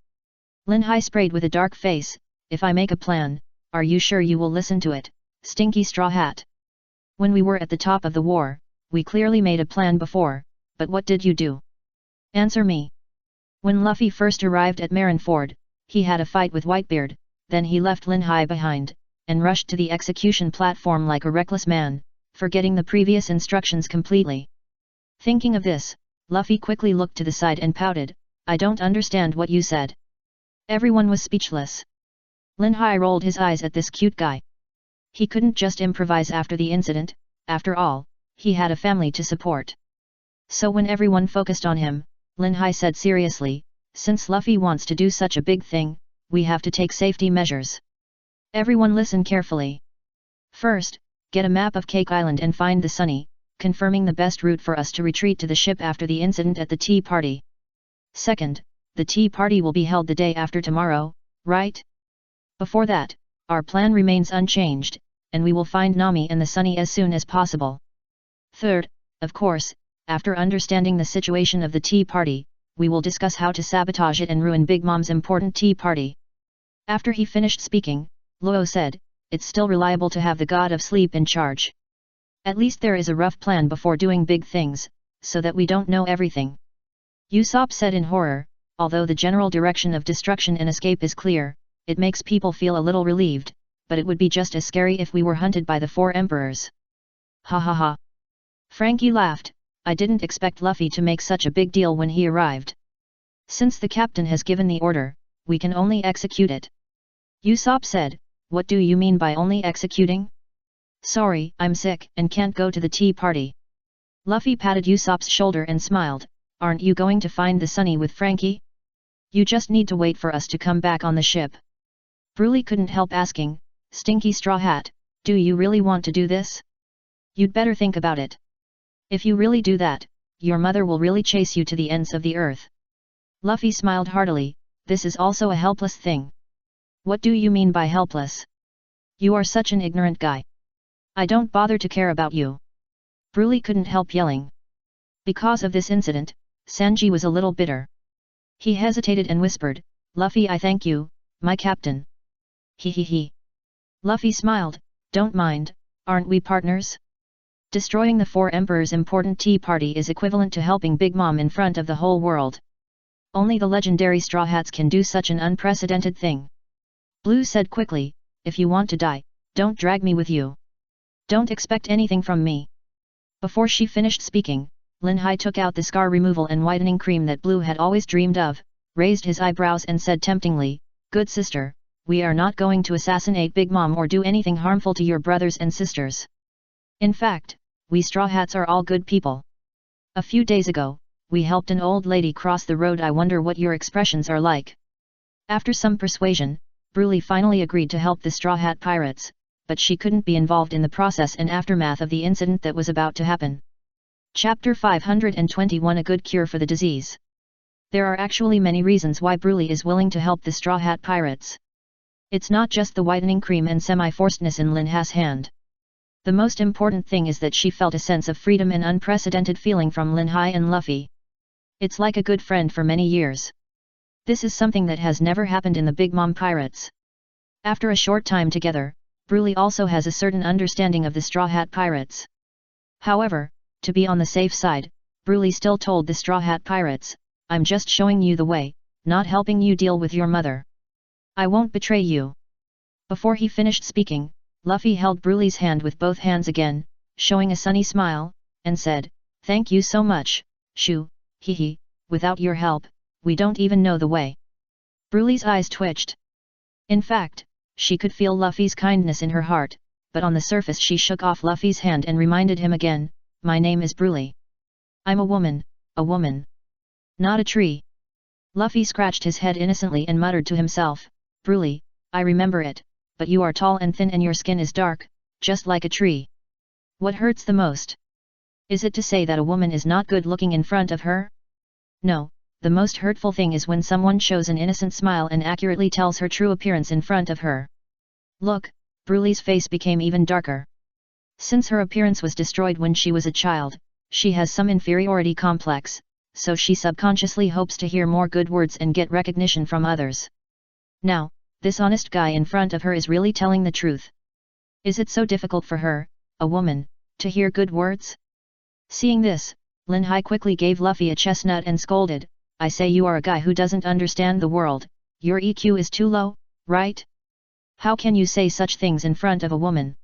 Lin Hai sprayed with a dark face, if I make a plan, are you sure you will listen to it, Stinky Straw Hat? When we were at the top of the war, we clearly made a plan before, but what did you do? Answer me. When Luffy first arrived at Marineford, he had a fight with Whitebeard, then he left Lin Hai behind, and rushed to the execution platform like a reckless man, forgetting the previous instructions completely. Thinking of this, Luffy quickly looked to the side and pouted, I don't understand what you said. Everyone was speechless. Lin Hai rolled his eyes at this cute guy. He couldn't just improvise after the incident, after all, he had a family to support. So when everyone focused on him, Lin Hai said seriously, since Luffy wants to do such a big thing, we have to take safety measures. Everyone listen carefully. First, get a map of Cake Island and find the Sunny, confirming the best route for us to retreat to the ship after the incident at the tea party. Second, the tea party will be held the day after tomorrow, right? Before that, our plan remains unchanged, and we will find Nami and the Sunny as soon as possible. Third, of course, after understanding the situation of the tea party, we will discuss how to sabotage it and ruin Big Mom's important tea party. After he finished speaking, Luo said, it's still reliable to have the god of sleep in charge. At least there is a rough plan before doing big things, so that we don't know everything. Usopp said in horror, although the general direction of destruction and escape is clear, it makes people feel a little relieved, but it would be just as scary if we were hunted by the 4 emperors. Ha ha ha. Frankie laughed, I didn't expect Luffy to make such a big deal when he arrived. Since the captain has given the order, we can only execute it. Usopp said, what do you mean by only executing? Sorry, I'm sick and can't go to the tea party. Luffy patted Usopp's shoulder and smiled, aren't you going to find the Sunny with Frankie? You just need to wait for us to come back on the ship. Broly couldn't help asking, Stinky Straw Hat, do you really want to do this? You'd better think about it. If you really do that, your mother will really chase you to the ends of the earth. Luffy smiled heartily, this is also a helpless thing. What do you mean by helpless? You are such an ignorant guy. I don't bother to care about you. Broly couldn't help yelling. Because of this incident, Sanji was a little bitter. He hesitated and whispered, Luffy, I thank you, my captain. He. Luffy smiled, don't mind, aren't we partners? Destroying the 4 emperors' important tea party is equivalent to helping Big Mom in front of the whole world. Only the legendary Straw Hats can do such an unprecedented thing. Blue said quickly, if you want to die, don't drag me with you. Don't expect anything from me. Before she finished speaking, Lin Hai took out the scar removal and whitening cream that Blue had always dreamed of, raised his eyebrows and said temptingly, good sister, we are not going to assassinate Big Mom or do anything harmful to your brothers and sisters. In fact, we Straw Hats are all good people. A few days ago, we helped an old lady cross the road. I wonder what your expressions are like. After some persuasion, Broly finally agreed to help the Straw Hat pirates, but she couldn't be involved in the process and aftermath of the incident that was about to happen. Chapter 521 A Good Cure for the Disease. There are actually many reasons why Broly is willing to help the Straw Hat pirates. It's not just the whitening cream and semi-forcedness in Lin Hai's hand. The most important thing is that she felt a sense of freedom and unprecedented feeling from Lin Hai and Luffy. It's like a good friend for many years. This is something that has never happened in the Big Mom Pirates. After a short time together, Broly also has a certain understanding of the Straw Hat Pirates. However, to be on the safe side, Broly still told the Straw Hat Pirates, I'm just showing you the way, not helping you deal with your mother. I won't betray you. Before he finished speaking, Luffy held Broly's hand with both hands again, showing a sunny smile, and said, thank you so much, Shu, hehe, without your help, we don't even know the way. Broly's eyes twitched. In fact, she could feel Luffy's kindness in her heart, but on the surface she shook off Luffy's hand and reminded him again, "My name is Bruley. I'm a woman, not a tree." Luffy scratched his head innocently and muttered to himself, "Bruley, I remember it, but you are tall and thin and your skin is dark, just like a tree. What hurts the most? Is it to say that a woman is not good looking in front of her? No, the most hurtful thing is when someone shows an innocent smile and accurately tells her true appearance in front of her." Look, Bruley's face became even darker. Since her appearance was destroyed when she was a child, she has some inferiority complex, so she subconsciously hopes to hear more good words and get recognition from others. Now, this honest guy in front of her is really telling the truth. Is it so difficult for her, a woman, to hear good words? Seeing this, Lin Hai quickly gave Luffy a chestnut and scolded, "I say you are a guy who doesn't understand the world, your EQ is too low, right? How can you say such things in front of a woman?"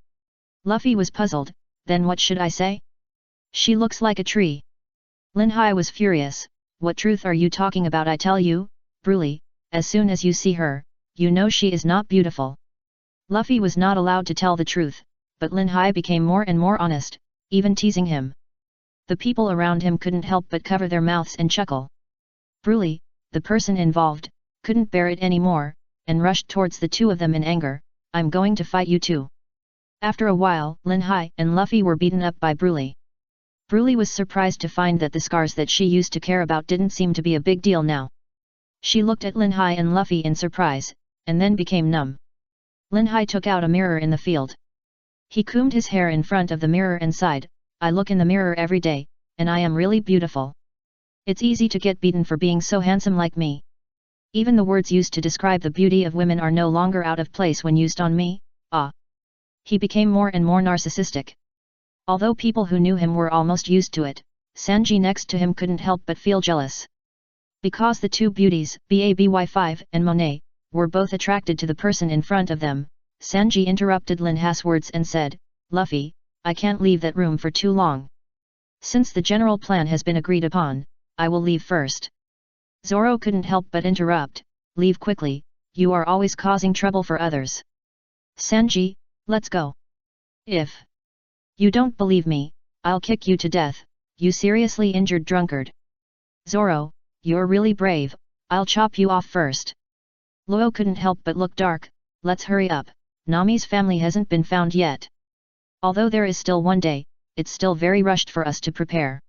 Luffy was puzzled, "Then what should I say? She looks like a tree." Lin Hai was furious, "What truth are you talking about? I tell you, Bruley, as soon as you see her, you know she is not beautiful." Luffy was not allowed to tell the truth, but Lin Hai became more and more honest, even teasing him. The people around him couldn't help but cover their mouths and chuckle. Bruley, the person involved, couldn't bear it anymore, and rushed towards the two of them in anger, "I'm going to fight you too." After a while, Lin Hai and Luffy were beaten up by Bruley. Bruley was surprised to find that the scars that she used to care about didn't seem to be a big deal now. She looked at Lin Hai and Luffy in surprise, and then became numb. Lin Hai took out a mirror in the field. He combed his hair in front of the mirror and sighed, "I look in the mirror every day, and I am really beautiful. It's easy to get beaten for being so handsome like me. Even the words used to describe the beauty of women are no longer out of place when used on me, ah." He became more and more narcissistic. Although people who knew him were almost used to it, Sanji next to him couldn't help but feel jealous. Because the two beauties, Baby5 and Monet, were both attracted to the person in front of them, Sanji interrupted Lin Hai's words and said, "Luffy, I can't leave that room for too long. Since the general plan has been agreed upon, I will leave first." Zoro couldn't help but interrupt, "Leave quickly, you are always causing trouble for others. Sanji, let's go. If you don't believe me, I'll kick you to death, you seriously injured drunkard." "Zoro, you're really brave, I'll chop you off first." Luo couldn't help but look dark, "Let's hurry up, Nami's family hasn't been found yet. Although there is still one day, it's still very rushed for us to prepare."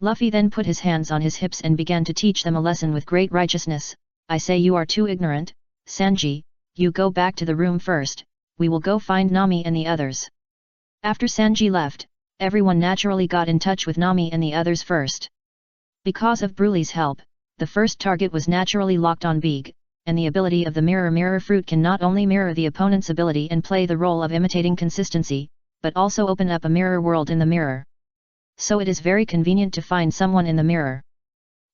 Luffy then put his hands on his hips and began to teach them a lesson with great righteousness, "I say you are too ignorant, Sanji, you go back to the room first, we will go find Nami and the others." After Sanji left, everyone naturally got in touch with Nami and the others first. Because of Bruley's help, the first target was naturally locked on Big, and the ability of the mirror fruit can not only mirror the opponent's ability and play the role of imitating consistency, but also open up a mirror world in the mirror. So it is very convenient to find someone in the mirror.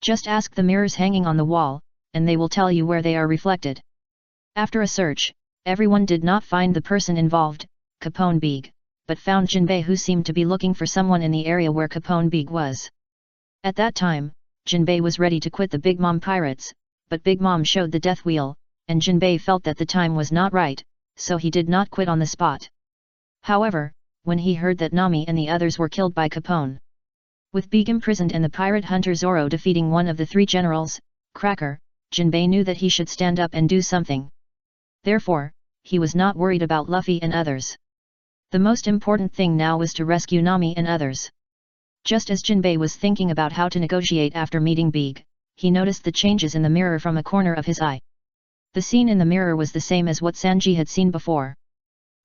Just ask the mirrors hanging on the wall, and they will tell you where they are reflected. After a search, everyone did not find the person involved, Capone Big, but found Jinbei, who seemed to be looking for someone in the area where Capone Big was. At that time, Jinbei was ready to quit the Big Mom pirates, but Big Mom showed the death wheel, and Jinbei felt that the time was not right, so he did not quit on the spot. However, when he heard that Nami and the others were killed by Capone, with Big imprisoned and the pirate hunter Zoro defeating one of the three generals, Cracker, Jinbei knew that he should stand up and do something. Therefore, he was not worried about Luffy and others. The most important thing now was to rescue Nami and others. Just as Jinbei was thinking about how to negotiate after meeting Big, he noticed the changes in the mirror from a corner of his eye. The scene in the mirror was the same as what Sanji had seen before.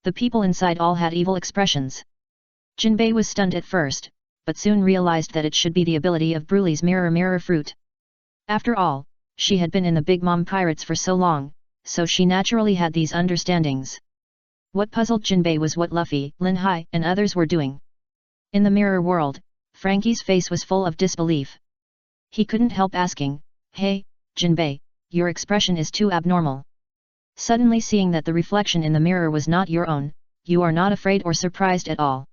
The people inside all had evil expressions. Jinbei was stunned at first, but soon realized that it should be the ability of Bruley's mirror fruit. After all, she had been in the Big Mom pirates for so long, so she naturally had these understandings. What puzzled Jinbei was what Luffy, Lin Hai and others were doing. In the mirror world, Frankie's face was full of disbelief. He couldn't help asking, "Hey, Jinbei, your expression is too abnormal. Suddenly seeing that the reflection in the mirror was not your own, you are not afraid or surprised at all?"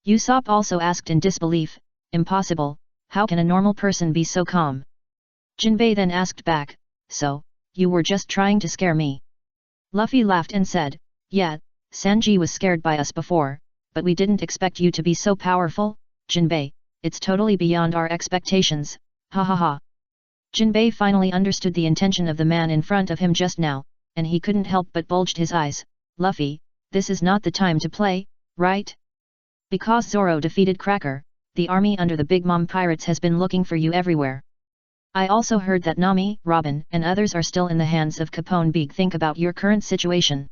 Usopp also asked in disbelief, "Impossible, how can a normal person be so calm?" Jinbei then asked back, "So, you were just trying to scare me?" Luffy laughed and said, yeah, Sanji was scared by us before, but we didn't expect you to be so powerful, Jinbei, it's totally beyond our expectations, ha ha ha. Jinbei finally understood the intention of the man in front of him just now, and he couldn't help but bulged his eyes. Luffy, this is not the time to play, right? Because Zoro defeated Cracker, the army under the Big Mom pirates has been looking for you everywhere. I also heard that Nami, Robin, and others are still in the hands of Capone Big. Think about your current situation.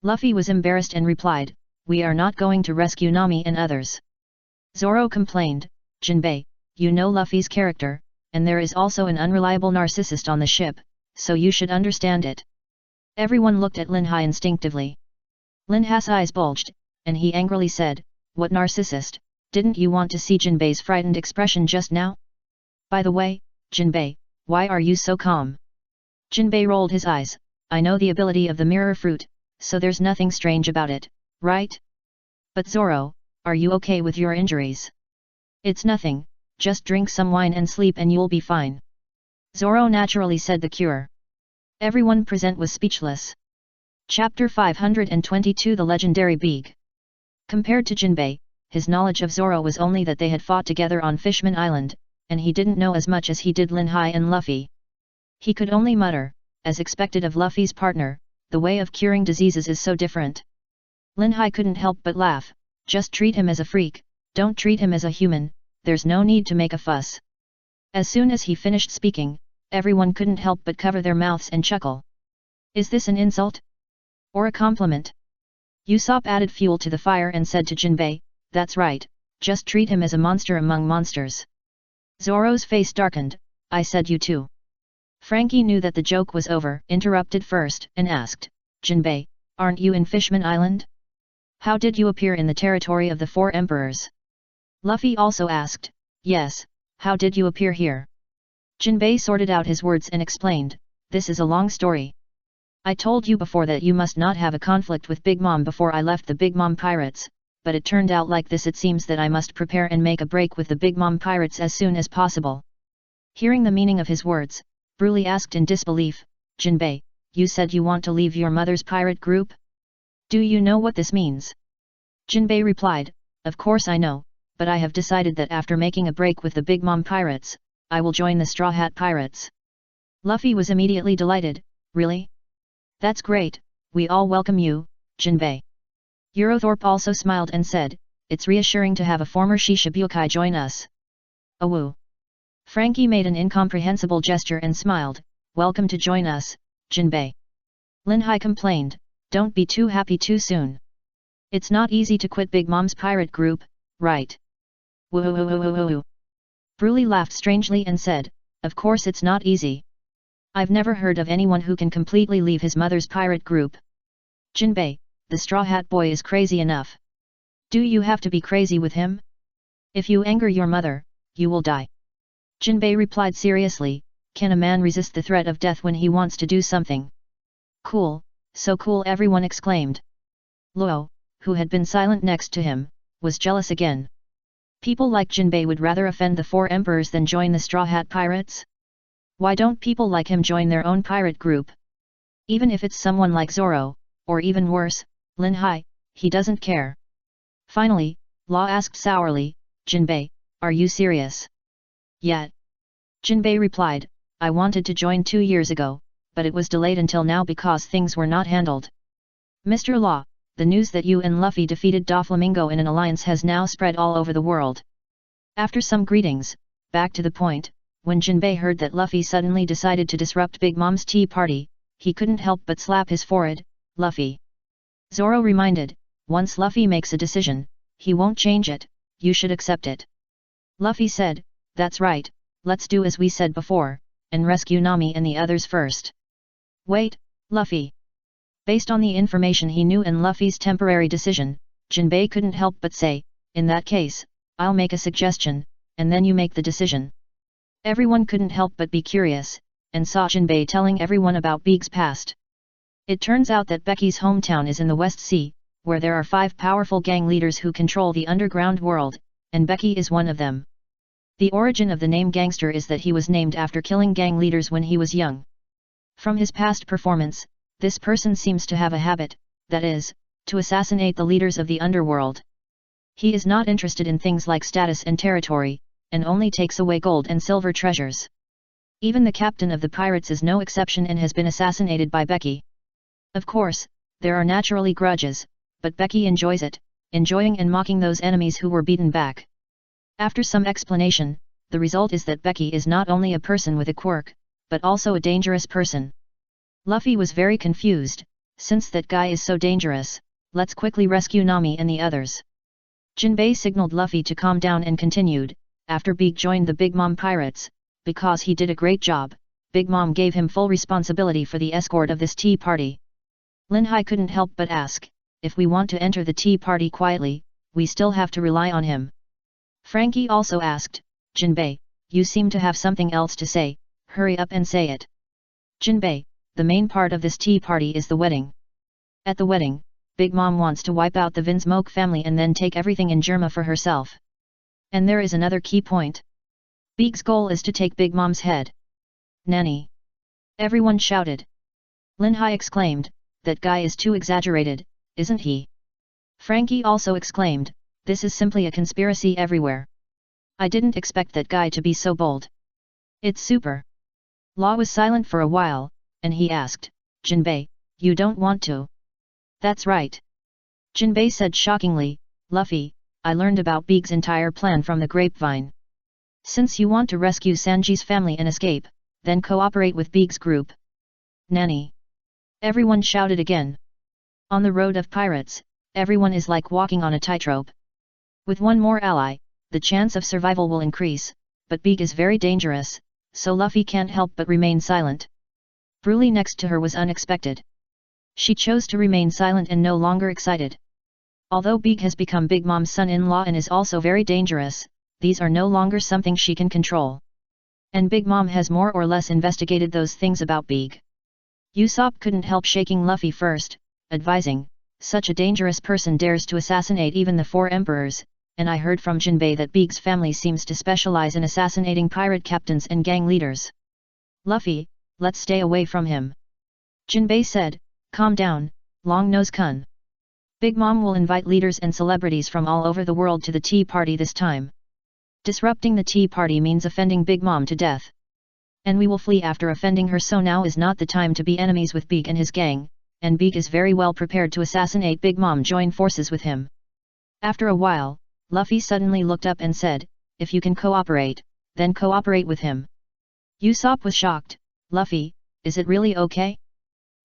Luffy was embarrassed and replied, we are not going to rescue Nami and others. Zoro complained, Jinbei, you know Luffy's character, and there is also an unreliable narcissist on the ship, so you should understand it. Everyone looked at Lin Hai instinctively. Lin Hai's eyes bulged, and he angrily said, what narcissist, didn't you want to see Jinbei's frightened expression just now? By the way, Jinbei, why are you so calm? Jinbei rolled his eyes, I know the ability of the mirror fruit, so there's nothing strange about it, right? But Zoro, are you okay with your injuries? It's nothing, just drink some wine and sleep and you'll be fine. Zoro naturally said the cure. Everyone present was speechless. Chapter 522 The Legendary Beak. Compared to Jinbei, his knowledge of Zoro was only that they had fought together on Fishman Island, and he didn't know as much as he did Lin Hai and Luffy. He could only mutter, as expected of Luffy's partner, the way of curing diseases is so different. Lin Hai couldn't help but laugh, just treat him as a freak, don't treat him as a human, there's no need to make a fuss. As soon as he finished speaking, everyone couldn't help but cover their mouths and chuckle. Is this an insult? Or a compliment? Usopp added fuel to the fire and said to Jinbei, that's right, just treat him as a monster among monsters. Zoro's face darkened, I said you too. Frankie knew that the joke was over, interrupted first, and asked, Jinbei, aren't you in Fishman Island? How did you appear in the territory of the Four Emperors? Luffy also asked, yes, how did you appear here? Jinbei sorted out his words and explained, this is a long story. I told you before that you must not have a conflict with Big Mom before I left the Big Mom pirates, but it turned out like this. It seems that I must prepare and make a break with the Big Mom pirates as soon as possible. Hearing the meaning of his words, Broly asked in disbelief, Jinbei, you said you want to leave your mother's pirate group? Do you know what this means? Jinbei replied, of course I know, but I have decided that after making a break with the Big Mom pirates, I will join the Straw Hat Pirates. Luffy was immediately delighted, really? That's great, we all welcome you, Jinbei. Eurothorpe also smiled and said, it's reassuring to have a former Shishibukai join us. Awoo. Frankie made an incomprehensible gesture and smiled, welcome to join us, Jinbei. Lin Hai complained, don't be too happy too soon. It's not easy to quit Big Mom's pirate group, right? Woo-hoo-hoo-hoo-hoo-hoo. Broly laughed strangely and said, of course it's not easy. I've never heard of anyone who can completely leave his mother's pirate group. Jinbei, the Straw Hat Boy is crazy enough. Do you have to be crazy with him? If you anger your mother, you will die. Jinbei replied seriously, can a man resist the threat of death when he wants to do something? Cool, so cool, everyone exclaimed. Luo, who had been silent next to him, was jealous again. People like Jinbei would rather offend the Four Emperors than join the Straw Hat Pirates? Why don't people like him join their own pirate group? Even if it's someone like Zoro, or even worse, Lin Hai, he doesn't care. Finally, Law asked sourly, Jinbei, are you serious? Yeah. Jinbei replied, I wanted to join 2 years ago, but it was delayed until now because things were not handled. Mr. Law, the news that you and Luffy defeated Doflamingo in an alliance has now spread all over the world. After some greetings, back to the point, when Jinbei heard that Luffy suddenly decided to disrupt Big Mom's tea party, he couldn't help but slap his forehead, Luffy. Zoro reminded, once Luffy makes a decision, he won't change it, you should accept it. Luffy said, that's right, let's do as we said before, and rescue Nami and the others first. Wait, Luffy. Based on the information he knew and Luffy's temporary decision, Jinbei couldn't help but say, in that case, I'll make a suggestion, and then you make the decision. Everyone couldn't help but be curious, and saw Jinbei telling everyone about Big's past. It turns out that Becky's hometown is in the West Sea, where there are 5 powerful gang leaders who control the underground world, and Becky is one of them. The origin of the name Gangster is that he was named after killing gang leaders when he was young. From his past performance, This person seems to have a habit, that is, to assassinate the leaders of the underworld. He is not interested in things like status and territory, and only takes away gold and silver treasures. Even the captain of the pirates is no exception and has been assassinated by Becky. Of course, there are naturally grudges, but Becky enjoys it, enjoying and mocking those enemies who were beaten back. After some explanation, the result is that Becky is not only a person with a quirk, but also a dangerous person. Luffy was very confused. Since that guy is so dangerous, let's quickly rescue Nami and the others. Jinbei signaled Luffy to calm down and continued, after Big joined the Big Mom pirates, because he did a great job, Big Mom gave him full responsibility for the escort of this tea party. Lin Hai couldn't help but ask, if we want to enter the tea party quietly, we still have to rely on him. Frankie also asked, Jinbei, you seem to have something else to say, hurry up and say it. Jinbei, the main part of this tea party is the wedding. At the wedding, Big Mom wants to wipe out the Vinsmoke family and then take everything in Germa for herself. And there is another key point. Big's goal is to take Big Mom's head. Nanny! Everyone shouted. Lin Hai exclaimed, that guy is too exaggerated, isn't he? Frankie also exclaimed, this is simply a conspiracy everywhere. I didn't expect that guy to be so bold. It's super. Law was silent for a while, and he asked, Jinbei, you don't want to? That's right. Jinbei said shockingly, Luffy, I learned about Big's entire plan from the grapevine. Since you want to rescue Sanji's family and escape, then cooperate with Big's group. Nanny! Everyone shouted again. On the road of pirates, everyone is like walking on a tightrope. With one more ally, the chance of survival will increase, but Big is very dangerous, so Luffy can't help but remain silent. Broly next to her was unexpected. She chose to remain silent and no longer excited. Although Big has become Big Mom's son-in-law and is also very dangerous, these are no longer something she can control. And Big Mom has more or less investigated those things about Big. Usopp couldn't help shaking Luffy first, advising, such a dangerous person dares to assassinate even the 4 emperors, and I heard from Jinbei that Big's family seems to specialize in assassinating pirate captains and gang leaders. Luffy, let's stay away from him. Jinbei said, calm down, Long Nose Kun. Big Mom will invite leaders and celebrities from all over the world to the tea party this time. Disrupting the tea party means offending Big Mom to death. And we will flee after offending her, so now is not the time to be enemies with Big and his gang, and Big is very well prepared to assassinate Big Mom. Join forces with him. After a while, Luffy suddenly looked up and said, if you can cooperate, then cooperate with him. Usopp was shocked, Luffy, is it really okay?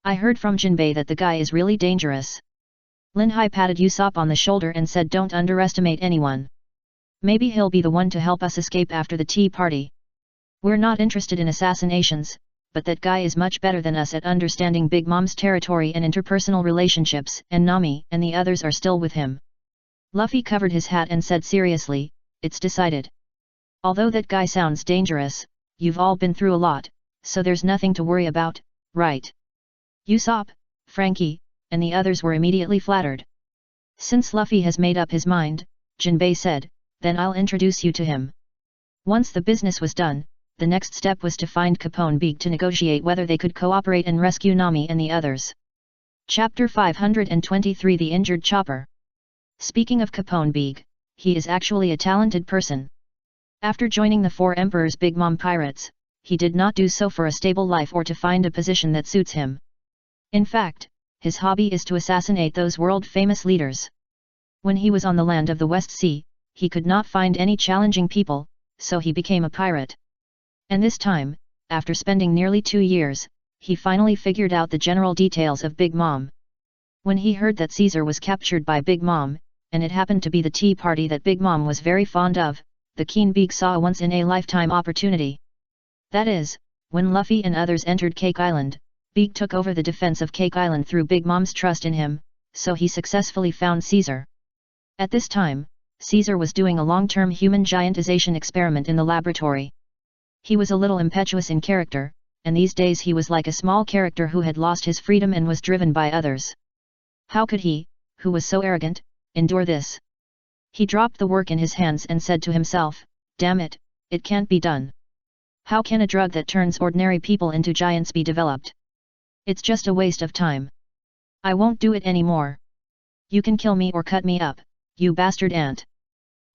I heard from Jinbei that the guy is really dangerous. Lin Hai patted Usopp on the shoulder and said, don't underestimate anyone. Maybe he'll be the one to help us escape after the tea party. We're not interested in assassinations, but that guy is much better than us at understanding Big Mom's territory and interpersonal relationships, and Nami and the others are still with him. Luffy covered his hat and said seriously, it's decided. Although that guy sounds dangerous, you've all been through a lot, so there's nothing to worry about, right? Usopp, Frankie, and the others were immediately flattered. Since Luffy has made up his mind, Jinbei said, then I'll introduce you to him. Once the business was done, the next step was to find Capone Big to negotiate whether they could cooperate and rescue Nami and the others. Chapter 523 The Injured Chopper. Speaking of Capone Big, he is actually a talented person. After joining the 4 emperors' Big Mom pirates, he did not do so for a stable life or to find a position that suits him. In fact, his hobby is to assassinate those world-famous leaders. When he was on the land of the West Sea, he could not find any challenging people, so he became a pirate. And this time, after spending nearly 2 years, he finally figured out the general details of Big Mom. When he heard that Caesar was captured by Big Mom, and it happened to be the tea party that Big Mom was very fond of, the keen Big saw a once-in-a-lifetime opportunity. That is, when Luffy and others entered Cake Island, Big took over the defense of Cake Island through Big Mom's trust in him, so he successfully found Caesar. At this time, Caesar was doing a long-term human giantization experiment in the laboratory. He was a little impetuous in character, and these days he was like a small character who had lost his freedom and was driven by others. How could he, who was so arrogant, endure this? He dropped the work in his hands and said to himself, damn it, it can't be done. How can a drug that turns ordinary people into giants be developed? It's just a waste of time. I won't do it anymore. You can kill me or cut me up, you bastard ant.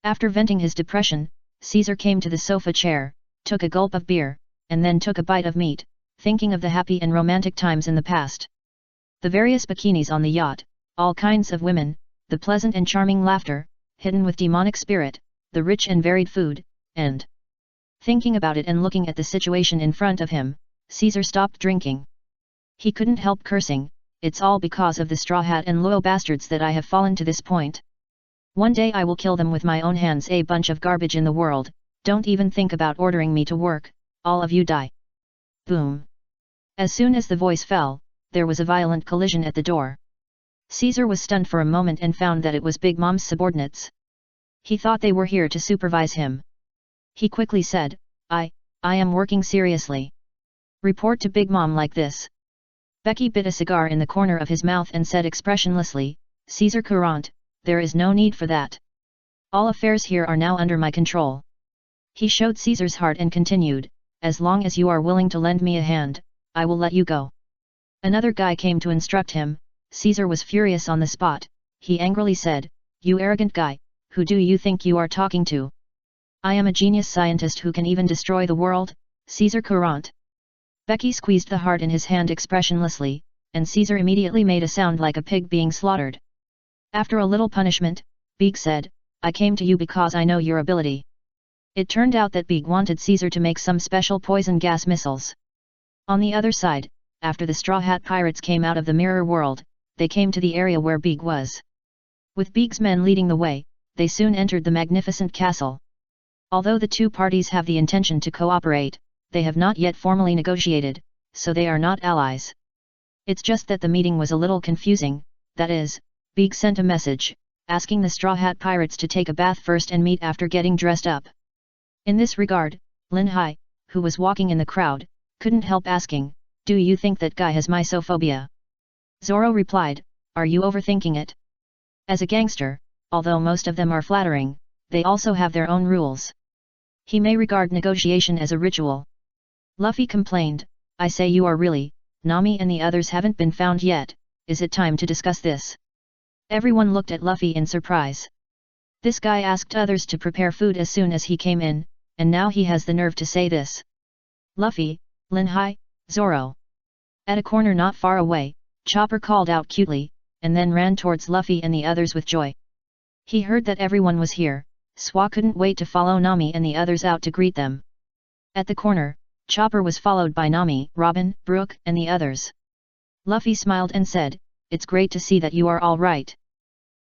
After venting his depression, Caesar came to the sofa chair, took a gulp of beer, and then took a bite of meat, thinking of the happy and romantic times in the past. The various bikinis on the yacht, all kinds of women, the pleasant and charming laughter, hidden with demonic spirit, the rich and varied food, and... Thinking about it and looking at the situation in front of him, Caesar stopped drinking. He couldn't help cursing, it's all because of the straw hat and loyal bastards that I have fallen to this point. One day I will kill them with my own hands, a bunch of garbage in the world, don't even think about ordering me to work, all of you die. Boom. As soon as the voice fell, there was a violent collision at the door. Caesar was stunned for a moment and found that it was Big Mom's subordinates. He thought they were here to supervise him. He quickly said, I am working seriously. Report to Big Mom like this. Becky bit a cigar in the corner of his mouth and said expressionlessly, Caesar Courant, there is no need for that. All affairs here are now under my control. He showed Caesar's heart and continued, as long as you are willing to lend me a hand, I will let you go. Another guy came to instruct him. Caesar was furious on the spot. He angrily said, you arrogant guy, who do you think you are talking to? I am a genius scientist who can even destroy the world, Caesar Courant. Becky squeezed the heart in his hand expressionlessly, and Caesar immediately made a sound like a pig being slaughtered. After a little punishment, Beeg said, I came to you because I know your ability. It turned out that Beeg wanted Caesar to make some special poison gas missiles. On the other side, after the Straw Hat Pirates came out of the mirror world, they came to the area where Beeg was. With Beeg's men leading the way, they soon entered the magnificent castle. Although the two parties have the intention to cooperate, they have not yet formally negotiated, so they are not allies. It's just that the meeting was a little confusing, that is, Beeg sent a message, asking the Straw Hat Pirates to take a bath first and meet after getting dressed up. In this regard, Lin Hai, who was walking in the crowd, couldn't help asking, do you think that guy has misophobia? Zoro replied, are you overthinking it? As a gangster, although most of them are flattering, they also have their own rules. He may regard negotiation as a ritual. Luffy complained, I say you are really, Nami and the others haven't been found yet, is it time to discuss this? Everyone looked at Luffy in surprise. This guy asked others to prepare food as soon as he came in, and now he has the nerve to say this. Luffy, Lin Hai, Zoro. At a corner not far away, Chopper called out cutely, and then ran towards Luffy and the others with joy. He heard that everyone was here, Swa couldn't wait to follow Nami and the others out to greet them. At the corner, Chopper was followed by Nami, Robin, Brook, and the others. Luffy smiled and said, it's great to see that you are all right.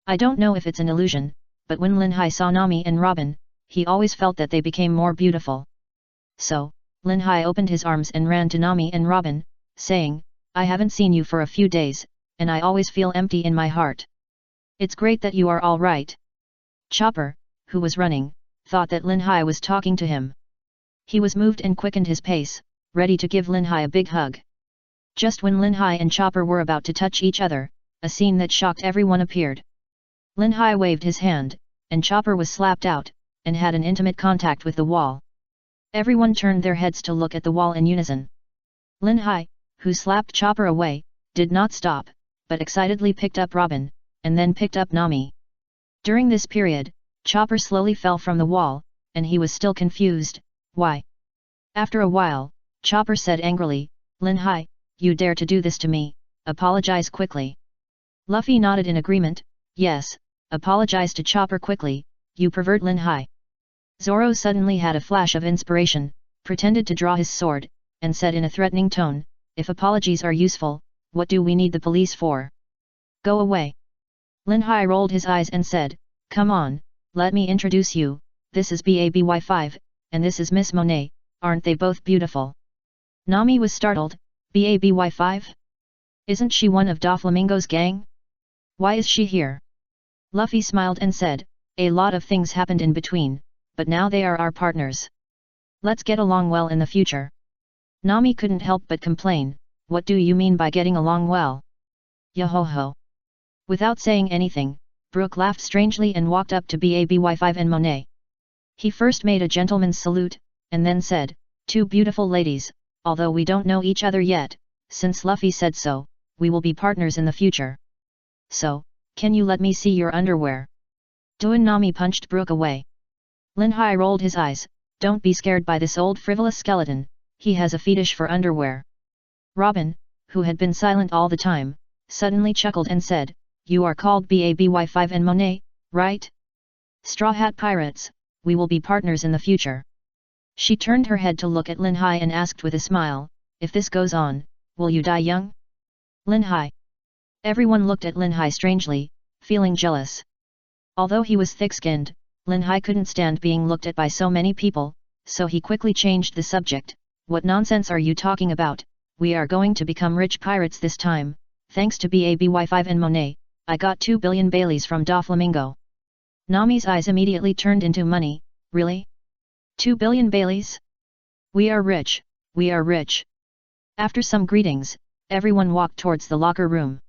I don't know if it's an illusion, but when Lin Hai saw Nami and Robin, he always felt that they became more beautiful. So, Lin Hai opened his arms and ran to Nami and Robin, saying, I haven't seen you for a few days, and I always feel empty in my heart. It's great that you are all right. Chopper, who was running, thought that Lin Hai was talking to him. He was moved and quickened his pace, ready to give Lin Hai a big hug. Just when Lin Hai and Chopper were about to touch each other, a scene that shocked everyone appeared. Lin Hai waved his hand, and Chopper was slapped out, and had an intimate contact with the wall. Everyone turned their heads to look at the wall in unison. Lin Hai, who slapped Chopper away, did not stop, but excitedly picked up Robin, and then picked up Nami. During this period, Chopper slowly fell from the wall, and he was still confused, why? After a while, Chopper said angrily, Lin Hai, you dare to do this to me, apologize quickly. Luffy nodded in agreement, yes, apologize to Chopper quickly, you pervert Lin Hai. Zoro suddenly had a flash of inspiration, pretended to draw his sword, and said in a threatening tone, if apologies are useful, what do we need the police for? Go away. Lin Hai rolled his eyes and said, come on, let me introduce you, this is BABY5, and this is Miss Monet, aren't they both beautiful? Nami was startled, BABY5? Isn't she one of Doflamingo's gang? Why is she here? Luffy smiled and said, a lot of things happened in between, but now they are our partners. Let's get along well in the future. Nami couldn't help but complain, what do you mean by getting along well? Yo-ho-ho. Without saying anything, Brook laughed strangely and walked up to BABY5 and Monet. He first made a gentleman's salute, and then said, two beautiful ladies, although we don't know each other yet, since Luffy said so, we will be partners in the future. So, can you let me see your underwear? Doan Nami punched Brook away. Lin Hai rolled his eyes, don't be scared by this old frivolous skeleton, he has a fetish for underwear. Robin, who had been silent all the time, suddenly chuckled and said, you are called BABY5 and Monet, right? Straw Hat Pirates, we will be partners in the future. She turned her head to look at Lin Hai and asked with a smile, if this goes on, will you die young? Lin Hai. Everyone looked at Lin Hai strangely, feeling jealous. Although he was thick-skinned, Lin Hai couldn't stand being looked at by so many people, so he quickly changed the subject. What nonsense are you talking about? We are going to become rich pirates this time, thanks to BABY5 and Monet. I got 2 billion Baileys from Doflamingo. Nami's eyes immediately turned into money. Really? 2 billion Baileys? We are rich, we are rich. After some greetings, everyone walked towards the locker room.